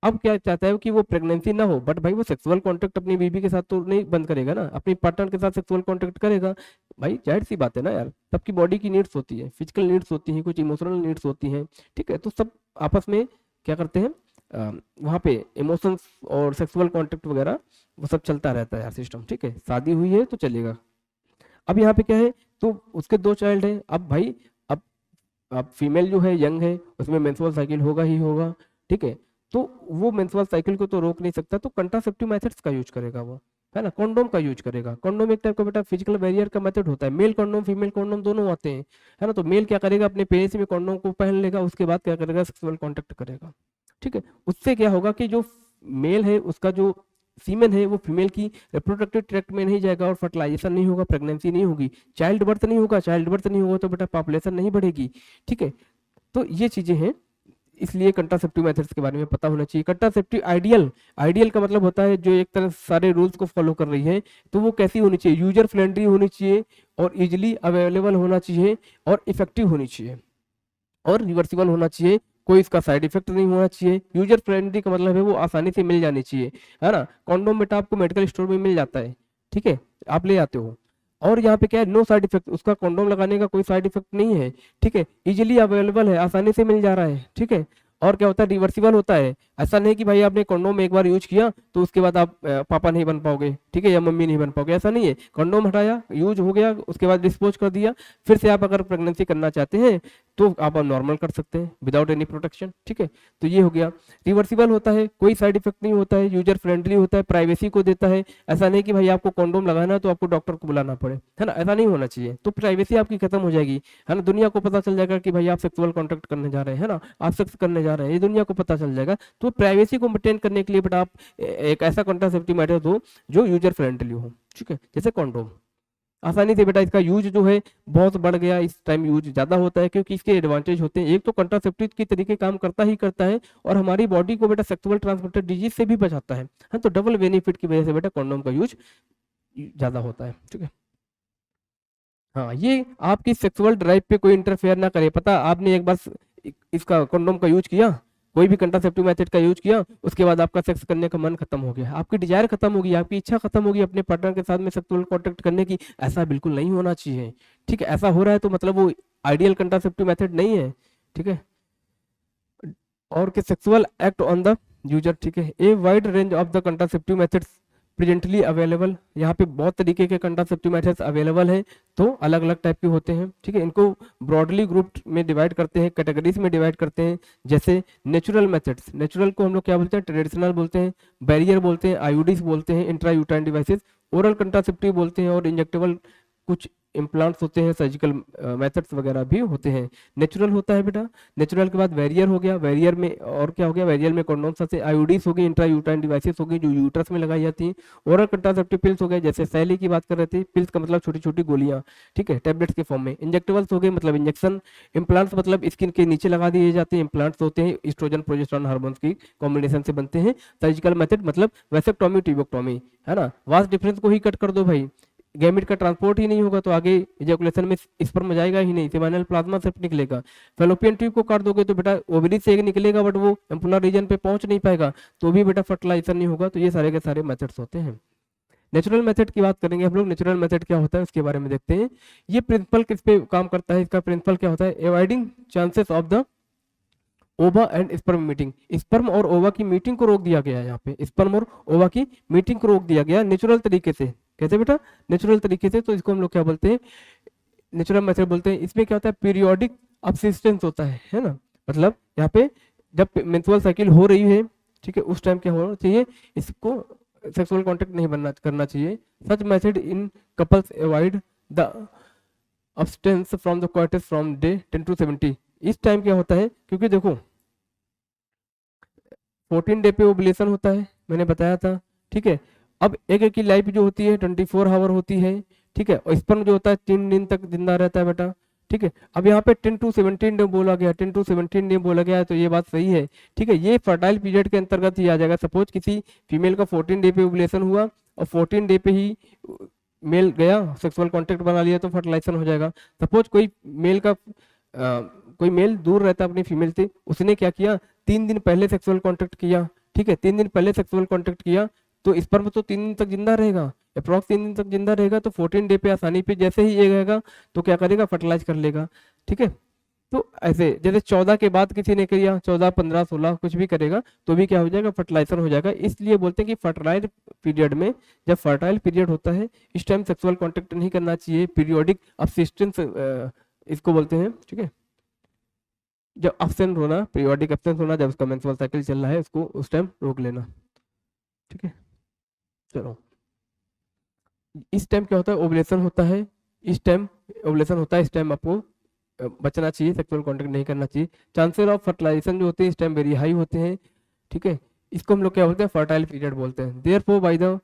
अब क्या चाहता है कि वो प्रेगनेंसी ना हो, बट भाई वो सेक्सुअल कांटेक्ट अपनी बीवी के साथ तो नहीं बंद करेगा ना, अपनी पार्टनर के साथ सेक्सुअल कांटेक्ट करेगा। भाई जाहिर सी बात है ना यार, सबकी बॉडी की नीड्स होती है, फिजिकल नीड्स होती हैं, कुछ इमोशनल नीड्स होती हैं, ठीक है। तो सब आपस में क्या करते हैं, वहाँ पे इमोशंस और सेक्सुअल कांटेक्ट वगैरह वो सब चलता रहता है यार सिस्टम, ठीक है। शादी हुई है तो चलेगा। अब यहाँ पे क्या है, तो उसके 2 चाइल्ड है। अब भाई अब फीमेल जो है यंग है, उसमें मेंस्ट्रुअल साइकिल होगा ही होगा, ठीक है। तो वो मेंस्ट्रुअल साइकिल को तो रोक नहीं सकता, तो कंट्रासेप्टिव मेथड्स का यूज करेगा वो, है ना, कॉन्डोम का यूज करेगा। कॉन्डोम एक टाइप का बेटा फिजिकल बैरियर का मेथड होता है। मेल कॉन्डोम फीमेल कॉन्डोम दोनों आते हैं, है ना। तो मेल क्या करेगा, अपने पेनिस में कॉन्डोम को पहन लेगा, उसके बाद क्या करेगा, सेक्सुअल कॉन्टेक्ट करेगा, ठीक है। उससे क्या होगा कि जो मेल है उसका जो सीमेन है वो फीमेल की रिप्रोडक्टिव ट्रैक्ट में नहीं जाएगा और फर्टिलाइजेशन नहीं होगा, प्रेगनेंसी नहीं होगी, चाइल्ड बर्थ नहीं होगा। चाइल्ड बर्थ नहीं होगा तो बेटा पॉपुलेशन नहीं बढ़ेगी, ठीक है। तो ये चीजें हैं, इसलिए कंट्रासेप्टिव मेथड्स के बारे में पता होना चाहिए। कंट्रासेप्टिव आइडियल, आइडियल का मतलब होता है जो एक तरह से सारे रूल्स को फॉलो कर रही है, तो वो कैसी होनी चाहिए, यूजर फ्रेंडली होनी चाहिए और इजिली अवेलेबल होना चाहिए और इफेक्टिव होनी चाहिए और रिवर्सिबल होना चाहिए। कोई इसका साइड इफेक्ट नहीं होना चाहिए। यूजर फ्रेंडली का मतलब है वो आसानी से मिल जानी चाहिए, है ना। कॉन्डोम बेटा आपको मेडिकल स्टोर में मिल जाता है, ठीक है, आप ले आते हो। और यहाँ पे क्या है, नो साइड इफेक्ट, उसका कॉन्डोम लगाने का कोई साइड इफेक्ट नहीं है, ठीक है। इजिली अवेलेबल है, आसानी से मिल जा रहा है, ठीक है। और क्या होता है, रिवर्सिबल होता है। ऐसा नहीं कि भाई आपने कॉन्डोम एक बार यूज किया तो उसके बाद आप पापा नहीं बन पाओगे, ठीक है, या मम्मी नहीं बन पाओगे, ऐसा नहीं है। कॉन्डोम हटाया, यूज हो गया, उसके बाद डिस्पोज कर दिया, फिर से आप अगर प्रेगनेंसी करना चाहते हैं तो आप नॉर्मल कर सकते हैं विदाउट एनी प्रोटेक्शन, ठीक है। तो ये हो गया, रिवर्सिबल होता है, कोई साइड इफेक्ट नहीं होता है, यूजर फ्रेंडली होता है, प्राइवेसी को देता है। ऐसा नहीं कि भाई आपको कॉन्डोम लगाना है तो आपको डॉक्टर को बुलाना पड़े, है ना, ऐसा नहीं होना चाहिए। तो प्राइवेसी आपकी खत्म हो जाएगी, है ना। दुनिया को पता चल जाएगा कि भाई आप सेक्सुअल कॉन्टेक्ट करने जा रहे हैं, है ना, आप सेक्स करने जा रहे हैं, ये दुनिया को पता चल जाएगा। तो प्राइवेसी को मेंटेन करने के लिए बेटा आप एक ऐसा कंट्रासेप्टिव मेथड दो जो यूजर फ्रेंडली हो, ठीक है, जैसे कॉन्डोम। आसानी से बेटा इसका यूज जो है बहुत बढ़ गया, इस टाइम यूज ज्यादा होता है क्योंकि इसके एडवांटेज होते हैं। एक तो कंट्रासेप्टिव की तरीके काम करता ही करता है और हमारी बॉडी को बेटा सेक्सुअल ट्रांसमिटेड डिजीज से भी बचाता है, हाँ। तो डबल बेनिफिट की वजह से बेटा कॉन्डोम का यूज ज्यादा होता है, ठीक है। हाँ, ये आपकी सेक्सुअल ड्राइव पे कोई इंटरफेयर ना करे। पता आपने एक बार इसका कॉन्डोम का यूज किया, कोई भी कंट्रासेप्टिव मेथड का यूज किया, उसके बाद आपका सेक्स करने का मन खत्म हो गया, आपकी डिजायर खत्म होगी, आपकी इच्छा खत्म होगी अपने पार्टनर के साथ में सेक्सुअल कॉन्टेक्ट करने की। ऐसा बिल्कुल नहीं होना चाहिए, ठीक है। ऐसा हो रहा है तो मतलब वो आइडियल कंट्रासेप्टिव मेथड नहीं है, ठीक है। और के sexual act on the user, ठीक है। A wide range of the contraceptive methods presently available, यहाँ पे बहुत तरीके के कंट्रासेप्टिव मेथड्स अवेलेबल हैं, तो अलग अलग टाइप के होते हैं, ठीक है। इनको ब्रॉडली ग्रुप में डिवाइड करते हैं, कैटेगरीज में डिवाइड करते हैं। जैसे नेचुरल मेथड्स, नेचुरल को हम लोग क्या बोलते हैं, ट्रेडिशनल बोलते हैं, बैरियर बोलते हैं, आईयूडीज बोलते हैं, इंट्रा यूटाइन डिवाइसेस, ओरल कंट्रासेप्टिव बोलते हैं, और इंजेक्टेबल कुछ इम्प्लांट्स होते हैं, सर्जिकल मेथड्स वगैरह भी होते हैं। नेचुरल होता है बेटा, नेचुरल के बाद वेरियर हो गया, वेरियर में और क्या हो गया, वेरियर में कॉन्डोम से आईयूडीज हो गई, इंट्रा यूटाइन डिवाइसेस हो गई जो यूट्रस में लगाई जाती हैं। ओरल कंट्रासेप्टिव पिल्स हो गए, जैसे सैली की बात कर रहे थे, पिल्स का मतलब छोटी छोटी गोलियां, ठीक है, टैबलेट्स के फॉर्म में। इंजेक्टेबल्स हो गए मतलब इंजेक्शन, इम्प्लांट्स मतलब स्किन के नीचे लगा दिए जाते हैं, इम्प्लांट्स होते हैं, एस्ट्रोजन प्रोजेस्टेरोन हार्मोन्स की कॉम्बिनेशन से बनते हैं। सर्जिकल मेथड मतलब वैसेक्टोमी ट्यूबोक्टोमी, है ना। वास्ट डिफरेंस को ही कट कर दो भाई, गैमेट का ट्रांसपोर्ट ही नहीं होगा तो आगे इजैकुलेशन में स्पर्म जाएगा ही नहीं, सेमिनल प्लाज्मा सिर्फ निकलेगा। फेलोपियन ट्यूब को काट दोगे तो बेटा ओवरी से एक निकलेगा, बट वो एम्पुलर रीजन पे पहुंच नहीं पाएगा, तो भी बेटा फर्टिलाइजेशन नहीं होगा। तो ये सारे के सारे मेथड्स होते हैं। नेचुरल मेथड की बात करेंगे हम लोग। नेचुरल मेथड क्या होता है उसके बारे में देखते हैं। ये प्रिंसिपल किस पे काम करता है, इसका प्रिंसिपल क्या होता है, अवॉइडिंग चांसेस ऑफ द ओवा एंड स्पर्म मीटिंग। स्पर्म और ओवा की मीटिंग को रोक दिया गया है, यहाँ पे स्पर्म और ओवा की मीटिंग को रोक दिया गया नेचुरल तरीके से। कैसे बेटा, नेचुरल तरीके से। तो इसको हम लोग क्या बोलते हैं, नेचुरल मेथड बोलते हैं। इसमें क्या होता है, पीरियोडिक अब्सिस्टेंस होता है ना। मतलब यहाँ पे जब मेंस्ट्रुअल साइकिल हो रही है, ठीक है, उस टाइम क्या होना चाहिए, इसको सेक्सुअल कांटेक्ट नहीं बनना करना चाहिए। Such method in couples avoid the abstinence from the quarters from day 10 to 70। इस टाइम क्या होता है, क्योंकि देखो 14 डे पे ओवुलेशन होता है, मैंने बताया था, ठीक है। अब एक एक की लाइफ जो होती है 24 आवर होती है, ठीक है। और स्पर्म जो होता है 3 दिन तक जिंदा रहता है बेटा, ठीक है। अब यहाँ पे 10 to 17 डे बोला गया, 10 to 17 डे बोला गया है, तो ये बात सही है, ठीक है। ये फर्टाइल पीरियड के अंतर्गत ही आ जाएगा। सपोज किसी फीमेल का 14 डे पे ओवुलेशन हुआ और 14 डे पे ही मेल गया सेक्सुअल कांटेक्ट बना लिया तो फर्टिलाइजेशन हो जाएगा। सपोज कोई मेल का कोई मेल दूर रहता है अपनी फीमेल से, उसने क्या किया, 3 दिन पहले सेक्सुअल कांटेक्ट किया, ठीक है, 3 दिन पहले सेक्सुअल कांटेक्ट किया, तो स्पर्म तो 3 दिन तक जिंदा रहेगा, अप्रॉक्स 3 दिन तक जिंदा रहेगा। तो 14 डे पे आसानी पे जैसे ही ये रहेगा तो क्या करेगा, फर्टिलाइज कर लेगा, ठीक है। तो ऐसे जैसे 14 के बाद किसी ने किया, 14, 15, 16 कुछ भी करेगा तो भी क्या हो जाएगा, फर्टिलाइजेशन हो जाएगा। इसलिए बोलते हैं कि फर्टाइल पीरियड में, जब फर्टाइल पीरियड होता है इस टाइम सेक्सुअल कांटेक्ट नहीं करना चाहिए। पीरियोडिक अब्सिस्टेंस इसको बोलते हैं, ठीक है। जब अब्सेंट होना, पीरियोडिक एब्सेंस होना, जब उसका मेंस्ट्रुअल साइकिल चल रहा है, उसको उस टाइम रोक लेना, ठीक है। चलो, इस टाइम क्या होता है, ओवुलेशन होता है, इस टाइम ओवुलेशन होता है, इस टाइम आपको बचना चाहिए, सेक्सुअल कांटेक्ट नहीं करना चाहिए। चांसेस ऑफ फर्टिलाइजेशन जो होते हैं इस टाइम वेरी हाई होते हैं, ठीक है। इसको हम लोग क्या बोलते हैं, फर्टाइल पीरियड बोलते हैं। Therefore by the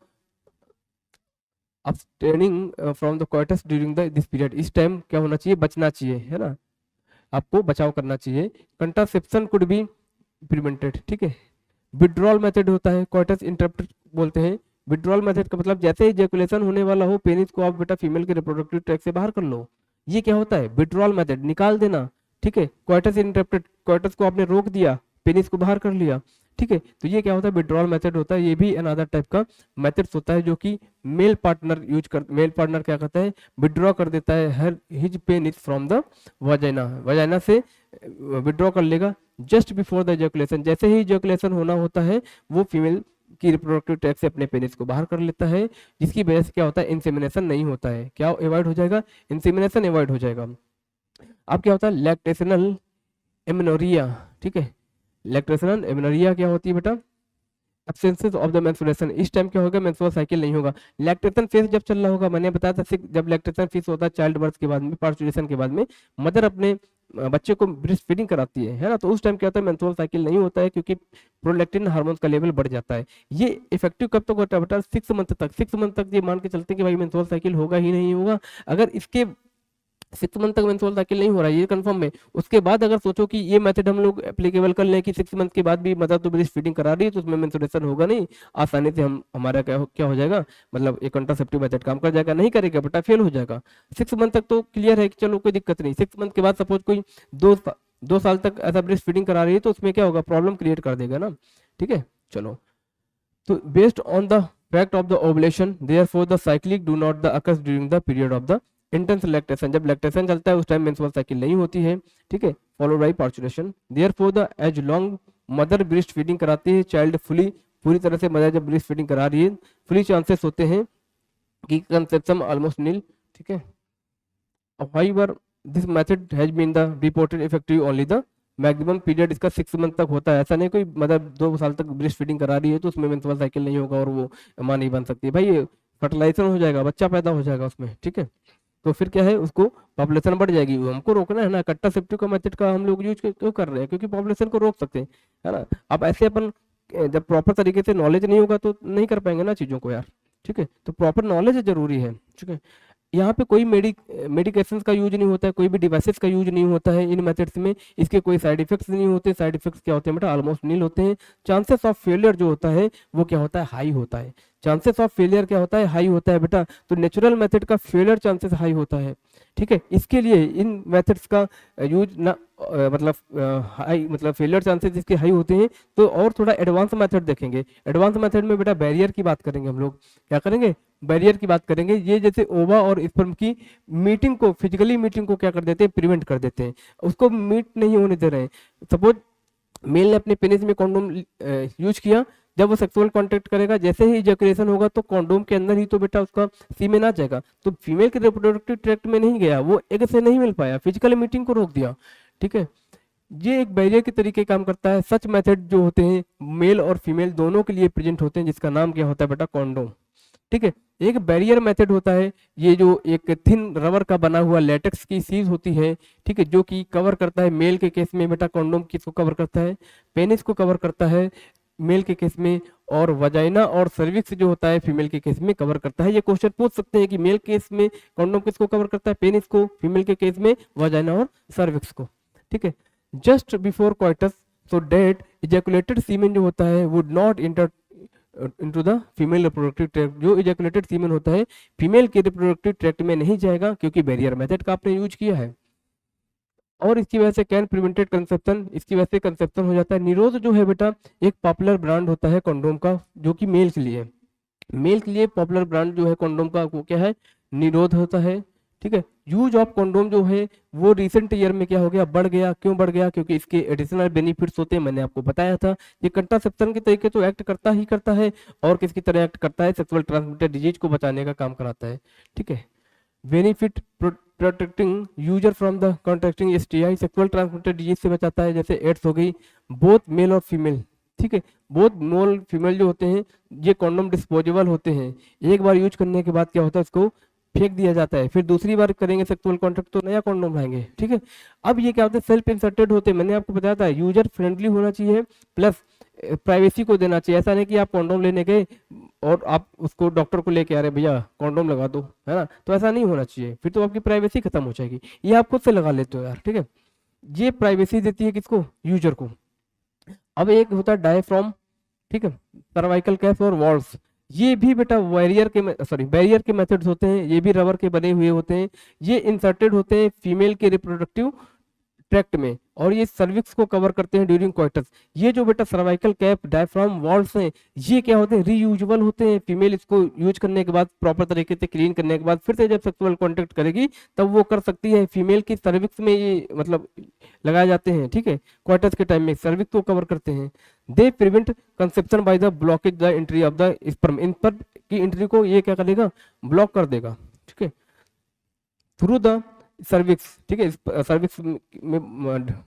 abstaining from the coitus during the this period, इस टाइम क्या होना चाहिए, बचना चाहिए, है ना, आपको बचाव करना चाहिए। कंट्रासेप्शन कुड बी प्रिवेंटेड, ठीक है। विड्रॉल मेथड होता है, कोइटस इंटरप्ट बोलते हैं। विड्रॉल मेथड का मतलब जैसे ही इजैकुलेशन होने वाला हो, पेनिस को आप बेटा फीमेल के रिप्रोडक्टिव ट्रैक्ट से बाहर कर लो, ये क्या होता है, विड्रॉल मेथड, निकाल देना, ठीक है। कोइटस इंटरप्टेड, कोइटस को आपने रोक दिया, पेनिस को बाहर कर लिया, ठीक है। तो ये क्या होता है, विड्रॉल मेथड होता है। ये भी अनदर टाइप का मेथड्स होता है जो कि मेल पार्टनर क्या करता है, विड्रॉ कर देता है her his penis from the vagina, vagina से विड्रॉ कर लेगा जस्ट बिफोर द इजैकुलेशन। जैसे ही इजैकुलेशन होना होता है वो फीमेल की रिप्रोडक्टिव ट्रैक्ट से अपने पेनिस को बाहर कर लेता है, जिसकी वजह से क्या होता है, इंसेमिनेशन नहीं होता है। क्या अवॉइड हो जाएगा, इंसेमिनेशन अवॉइड हो जाएगा। अब क्या होता है, लैक्टेशनल एमेनोरिया, ठीक है। लैक्टेशनल एमेनोरिया क्या होती है बेटा, एब्सेंसेस ऑफ द मेंस्ट्रुएशन, इस टाइम क्या होगा, मेंस्ट्रुअल साइकिल नहीं होगा। लैक्टेशन फेज जब चल रहा होगा, मैंने बताया था जब लैक्टेशन फेज होता है चाइल्ड बर्थ के बाद में, पार्चुरेशन के बाद में, मदर अपने बच्चे को ब्रेस्ट फीडिंग कराती है ना, तो उस टाइम क्या होता है, मेंस्ट्रुअल साइकिल नहीं होता है, क्योंकि प्रोलैक्टिन हार्मोन का लेवल बढ़ जाता है। ये इफेक्टिव कब तक होता है बेटा, 6 मंथ तक। 6 मंथ तक ये मान के चलते हैं कि भाई मेंस्ट्रुअल साइकिल होगा ही नहीं होगा। अगर इसके 6 मंथ तक मेंस्ट्रुअल साइकिल नहीं हो रहा है, ये कंफर्म है, उसके बाद अगर सोचो कि ये मेथड हम लोग एप्लीकेबल कर लें कि 6 मंथ के बाद भी मदर तो ब्रेस्ट फीडिंग करा रही है, तो उसमें मेंस्ट्रुएशन होगा नहीं, आसानी से हम हमारा क्या हो जाएगा, मतलब एक कंट्रासेप्टिव मेथड काम कर जाएगा, नहीं करेगा बेटा फेल हो जाएगा। 6 मंथ तक तो क्लियर है कि चलो कोई दिक्कत नहीं। 6 मंथ के बाद सपोज कोई 2 साल तक ऐसा ब्रेस्ट फीडिंग करा रही है, तो उसमें क्या होगा, प्रॉब्लम क्रिएट कर देगा ना, ठीक है। चलो, तो based on the fact of the ovulation therefore the cyclic do not the occurs during the period of the intense lactation, जब लैक्टेशन चलता है उस टाइम मेंस्ट्रुअल साइकिल नहीं होती है, ठीक है, followed by parturition. Therefore the as long mother breast feeding कराती है, चाइल्ड पूरी तरह से मदर जब ब्रेस्ट फीडिंग करा रही है, फुली चांसेस होते हैं कि कंसेप्शन ऑलमोस्ट नील, ठीक है। However this method has been the reported effective only the maximum period इसका 6 मंथ तक होता है। ऐसा नहीं कोई मतलब 2 साल तक ब्रेस्ट फीडिंग करा रही है तो उसमें मेंस्ट्रुअल साइकिल नहीं होगा और वो मां नहीं बन सकती, भाई फर्टिलाइजेशन हो जाएगा, बच्चा पैदा हो जाएगा उसमें, ठीक है। तो फिर क्या है, उसको पॉपुलेशन बढ़ जाएगी, हमको रोकना है ना। कंट्रासेप्टिव का मेथड का हम लोग यूज क्यों कर रहे हैं, क्योंकि पॉपुलेशन को रोक सकते हैं, है ना। अब ऐसे अपन जब प्रॉपर तरीके से नॉलेज नहीं होगा तो नहीं कर पाएंगे ना चीजों को यार, ठीक है। तो प्रॉपर नॉलेज जरूरी है, ठीक है। यहाँ पे कोई मेडिकेशंस का यूज नहीं होता है, कोई भी डिवाइसेस का यूज नहीं होता है इन मेथड्स में, इसके कोई साइड इफेक्ट्स नहीं होते। साइड इफेक्ट्स क्या होते हैं बेटा, ऑलमोस्ट नील होते हैं। चांसेस ऑफ फेलियर जो होता है वो क्या होता है, हाई होता है। चांसेस ऑफ फेलियर क्या होता है, हाई होता है बेटा। तो नेचुरल मेथड का फेलियर चांसेस हाई होता है, ठीक है। इसके लिए इन मेथड्स का यूज ना मतलब हाई, मतलब फेलियर चांसेस इसके हाई होते हैं। तो और थोड़ा एडवांस मेथड देखेंगे। एडवांस मेथड में बेटा बैरियर की बात करेंगे हम लोग, क्या करेंगे, बैरियर की बात करेंगे। ये जैसे ओवा और स्पर्म की मीटिंग को, फिजिकली मीटिंग को क्या कर देते हैं, प्रिवेंट कर देते हैं, उसको मीट नहीं होने दे रहे हैं। सपोज मेल ने अपने पेनिस में कॉन्डोम यूज किया, जब वो सेक्सुअल कांटेक्ट करेगा, जैसे ही इजैकुलेशन होगा तो कॉन्डोम के अंदर ही तो बेटा उसका सीमेन आ जाएगा, तो फीमेल के रिप्रोडक्टिव ट्रैक्ट में नहीं गया, वो एग से नहीं मिल पाया, फिजिकल मीटिंग को रोक दिया, ठीक है। ये एक बैरियर के तरीके काम करता है। सच मेथड जो होते हैं मेल और फीमेल दोनों के लिए प्रेजेंट होते हैं, जिसका नाम क्या होता है बेटा, कॉन्डोम, ठीक है। एक बैरियर मेथड होता है, ये जो एक थिन रबर का बना हुआ लेटेक्स की सीज होती है, ठीक है, जो कि कवर करता है, मेल के केस में बेटा कॉन्डोम किसको कवर करता है, पेनिस को कवर करता है मेल के केस में, और वजाइना और सर्विक्स जो होता है फीमेल के केस में कवर करता है। ये क्वेश्चन पूछ सकते हैं कि मेल केस में कॉन्डोम किसको कवर करता है, पेनिस को, फीमेल के केस में वजाइना और सर्विक्स को। ठीक है, जस्ट बिफोर क्वाइटस सो डेट इजैकुलेटेड सीमेन जो होता है would not inter into the female reproductive tract. जो इजैकुलेटेड सीमेन होता है फीमेल के रिप्रोडक्टिव ट्रैक्ट में नहीं जाएगा क्योंकि बैरियर मेथड का आपने यूज किया है, और इसकी वजह से कैन प्रिवेंटेड कंसेप्शन, इसकी वजह से कंसेप्शन हो जाता है। निरोध जो है बेटा एक पॉपुलर ब्रांड होता है कॉन्डोम का जो कि मेल के लिए, मेल के लिए पॉपुलर ब्रांड जो है कॉन्डोम का वो क्या है, निरोध होता है। ठीक है, यूज ऑफ कॉन्डोम जो है वो रिसेंट ईयर में क्या हो गया, बढ़ गया। क्यों बढ़ गया, क्योंकि इसके एडिशनल बेनिफिट्स होते हैं, मैंने आपको बताया था। ये कंट्रासेप्शन के तरीके तो एक्ट करता ही करता है, और किसकी तरह एक्ट करता है, सेक्सुअल ट्रांसमिटेड डिजीज को बचाने का काम कराता है। ठीक है, benefit protecting user from the contracting STI, sexual transmitted disease से बचाता है, जैसे एड्स हो गई, बोथ मेल और फीमेल। ठीक है, बोथ मेल फीमेल जो होते हैं ये कॉन्डोम डिस्पोजेबल होते हैं, एक बार यूज करने के बाद क्या होता है उसको फेंक दिया जाता है, फिर दूसरी बार करेंगे सेक्सुअल कॉन्टैक्ट तो नया कॉन्डोम लाएंगे। ठीक है, अब ये क्या होता है, सेल्फ इंसर्टेड होते हैं, मैंने आपको बताया था यूजर फ्रेंडली होना चाहिए, प्लस प्राइवेसी को देना चाहिए। ऐसा नहीं कि आप कॉन्डोम लेने गए और आप उसको डॉक्टर को लेके आ रहे भैया कॉन्डोम लगा दो, है ना, तो ऐसा नहीं होना चाहिए, फिर तो आपकी प्राइवेसी खत्म हो जाएगी। ये आप खुद से लगा लेते हो यार। ठीक है, ये प्राइवेसी देती है किसको, यूजर को। अब एक होता है डायफ्राम, ठीक है, सर्वाइकल कैप और वॉल्स, ये भी बेटा बैरियर के मेथड्स होते हैं, ये भी रबर के बने हुए होते हैं, ये इंसर्टेड होते हैं फीमेल के रिप्रोडक्टिव ट्रैक्ट में, और ये सर्विक्स को कवर करते हैं ड्यूरिंग क्वार्टर्स। ये जो बेटा सर्वाइकल कैप डायफ्राम वॉल्स हैं ये क्या होते हैं, रीयूजेबल होते हैं। फीमेल इसको यूज करने के बाद प्रॉपर तरीके से क्लीन करने के बाद फिर से जब सेक्सुअल कॉन्टेक्ट करेगी तब वो कर सकती है। फीमेल की सर्विक्स में ये मतलब लगाए जाते हैं। ठीक है, क्वार्टर्स के टाइम में सर्विक्स को कवर करते हैं। They prevent conception by the blockage the entry of the sperm, इन पर की एंट्री को ये क्या करेगा, ब्लॉक कर देगा। ठीक है, थ्रू द सर्विक्स, ठीक है, सर्विक्स में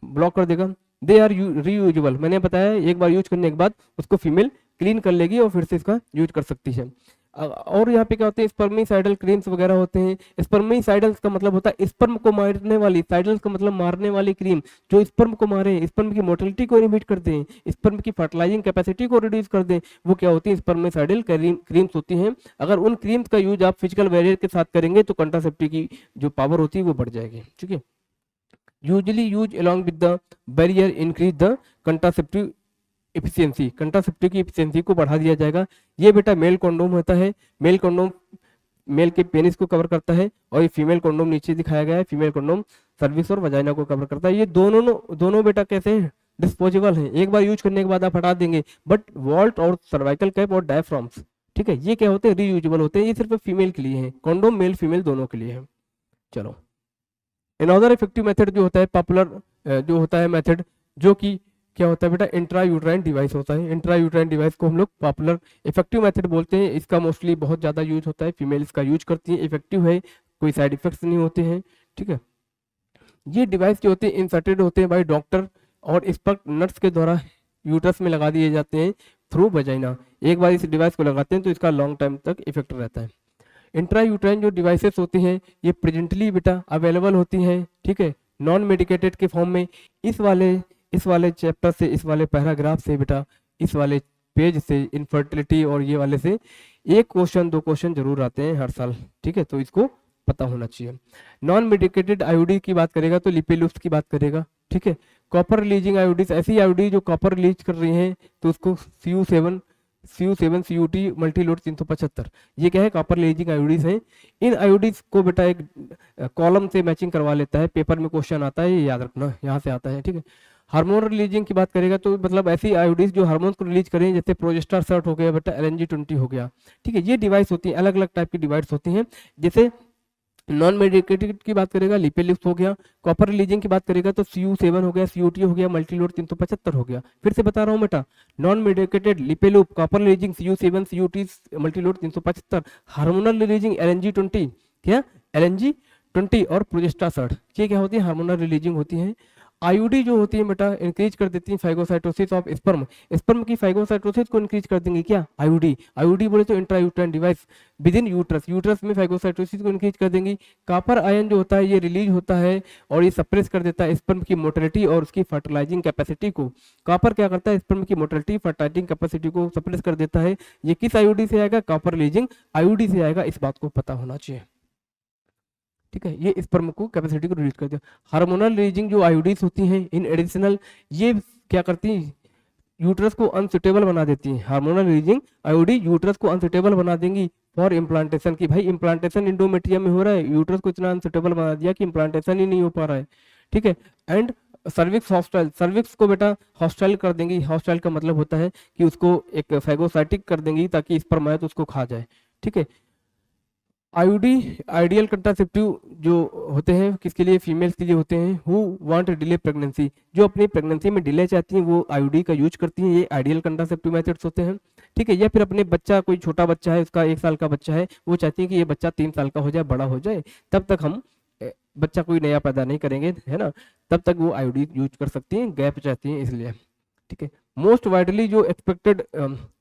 ब्लॉक कर देगा। दे आर रीयूजेबल, मैंने बताया एक बार यूज करने के बाद उसको फीमेल क्लीन कर लेगी और फिर से इसका यूज कर सकती है। और यहाँ पे क्या होते हैं, स्पर्मिसाइडल क्रीम्स वगैरह होते हैं। स्पर्मिसाइडल्स का मतलब होता है स्पर्म को मारने वाली, साइडल्स का मतलब मारने वाली क्रीम, जो स्पर्म को मारे, स्पर्म की मोटिलिटी को इनहिबिट कर दें, स्पर्म की फर्टिलाइजिंग कैपेसिटी को रिड्यूस कर दें, वो क्या होती है, स्पर्मिसाइडल क्रीम्स होती हैं। अगर उन क्रीम्स का यूज आप फिजिकल बैरियर के साथ करेंगे तो कंट्रासेप्टिव की जो पावर होती है वो बढ़ जाएगी। ठीक है, usually use along with the barrier increase the contraceptive efficiency, contraceptive की एफिशिएंसी को बढ़ा दिया जाएगा। ये बेटा मेल कॉन्डोम होता है, मेल कॉन्डोम मेल के पेनिस को कवर करता है, और ये फीमेल कॉन्डोम नीचे दिखाया गया है, फीमेल कॉन्डोम सर्विक्स और वजाइना को कवर करता है। ये दोनों बेटा कैसे हैं, डिस्पोजेबल हैं, एक बार यूज करने के बाद आप हटा देंगे। बट वॉल्ट और सर्वाइकल कैप और डायफ्राम्स, ठीक है, ये क्या होते हैं, रीयूजेबल होते हैं, ये सिर्फ फीमेल के लिए है, कॉन्डोम मेल फीमेल दोनों के लिए है। चलो, अनदर इफेक्टिव मेथड जो होता है पॉपुलर जो होता है मेथड, जो कि क्या होता है बेटा, इंट्रा यूट्राइन डिवाइस होता है। इंट्रा यूट्राइन डिवाइस को हम लोग पॉपुलर इफेक्टिव मेथड बोलते हैं। इसका मोस्टली बहुत ज़्यादा यूज होता है, फीमेल इसका यूज करती है, इफेक्टिव है, कोई साइड इफेक्ट्स नहीं होते हैं। ठीक है, ये डिवाइस जो होते हैं इंसर्टेड होते हैं बाई डॉक्टर, और इस पर नर्स के द्वारा यूट्रस में लगा दिए जाते हैं थ्रू वजाइना। एक बार इस डिवाइस को लगाते हैं तो इसका लॉन्ग टाइम तक इफेक्ट रहता है। इंट्रा यूट्राइन जो डिवाइसेस होती हैं ये प्रेजेंटली बेटा अवेलेबल होती हैं, ठीक है, नॉन मेडिकेटेड के फॉर्म में। इस वाले चैप्टर से, इस वाले पैराग्राफ से बेटा, इस वाले पेज से, इनफर्टिलिटी और ये वाले से एक क्वेश्चन 2 क्वेश्चन जरूर आते हैं हर साल। ठीक है, तो इसको पता होना चाहिए। नॉन मेडिकेटेड आईओडी की बात करेगा तो लिपेलुप्स की बात करेगा। ठीक है, कॉपर रिलीजिंग आईओडीज, ऐसी आईओडी जो कॉपर रिलीज कर रही हैं तो उसको CU7 CUT मल्टीलोड 375, ये क्या है, कॉपर रिलीजिंग आईओडीज हैं। इन आईओडीज को बेटा एक कॉलम से मैचिंग करवा लेता है, पेपर में क्वेश्चन आता है, ये याद रखना, यहाँ से आता है। ठीक है, हार्मोन रिलीजिंग की बात करेगा तो मतलब ऐसी आईओडीज जो हार्मोन्स को रिलीज करें, जैसे प्रोजेस्टर सर्ट हो गया बेटा, LNG-20 हो गया। ठीक है, ये डिवाइस होती है, अलग अलग टाइप की डिवाइस होती हैं। जैसे नॉन मेडिकेटेड की बात करेगा लिपेलिप्स हो गया, कॉपर रिलीजिंग की बात करेगा तो CU7 हो गया, CUT हो गया, मल्टीलोड 375 हो गया। फिर से बता रहा हूँ बेटा, non medicated Lippes loop, copper releasing CU7 CUT multiload 375, hormonal releasing LNG-20, क्या LNG-20 और प्रोजेस्टा सर्ट, ये क्या होती है, हार्मोनल रिलीजिंग होती है। आईयूडी जो होती है बेटा इंक्रीज कर देती है फाइगोसाइटोसिस ऑफ स्पर्म, स्पर्म की फाइगोसाइटोसिस को इंक्रीज कर देंगी क्या आईयूडी, आईयूडी बोले तो intrauterine device with in uterus, uterus में फाइगोसाइटोसिस को इंक्रीज कर देंगी। कॉपर आयन जो होता है ये रिलीज होता है और ये सप्रेस कर देता है स्पर्म की मोटिलिटी और उसकी फर्टिलाइजिंग कैपेसिटी को। कॉपर क्या करता है स्पर्म की मोटिलिटी फर्टिलाइजिंग कैपेसिटी को सप्रेस कर देता है। ये किस आईयूडी से आएगा, कॉपर रिलीजिंग आईयूडी से आएगा, इस बात को पता होना चाहिए। ठीक है, ये स्पर्म को कैपेसिटी को रिलीज करती है। हार्मोनल रिलीजिंग जो आईयूडीज होती हैं इन एडिशनल, ये क्या करती हैं यूट्रस को अनसुटेबल बना देती हैं। हार्मोनल रिलीजिंग आईयूडी यूट्रस को अनसुटेबल बना देंगी फॉर इम्प्लांटेशन की, भाई इम्प्लांटेशन इंडोमेट्रियम में हो रहा है, यूट्रस को इतना अनसुटेबल बना दिया कि इम्प्लांटेशन ही नहीं हो पा रहा है। ठीक है, एंड सर्विक्स हॉस्टाइल, सर्विक्स को बेटा हॉस्टाइल कर देंगी। हॉस्टाइल का मतलब होता है कि उसको एक फैगोसाइटिक कर देंगी ताकि स्पर्म आए तो उसको खा जाए। ठीक है, आईयूडी आइडियल कंट्रासेप्टिव जो होते हैं किसके लिए, फीमेल्स के लिए होते हैं हु वांट डिले प्रेगनेंसी, जो अपनी प्रेगनेंसी में डिले चाहती हैं वो आईयूडी का यूज करती हैं, ये आइडियल कंट्रासेप्टिव मेथड्स होते हैं। ठीक है, या फिर अपने बच्चा, कोई छोटा बच्चा है उसका 1 साल का बच्चा है, वो चाहती है कि ये बच्चा 3 साल का हो जाए, बड़ा हो जाए, तब तक हम बच्चा कोई नया पैदा नहीं करेंगे, है ना, तब तक वो आईयूडी यूज कर सकती हैं, गैप चाहती हैं इसलिए। ठीक है, मोस्ट वाइडली जो एक्सपेक्टेड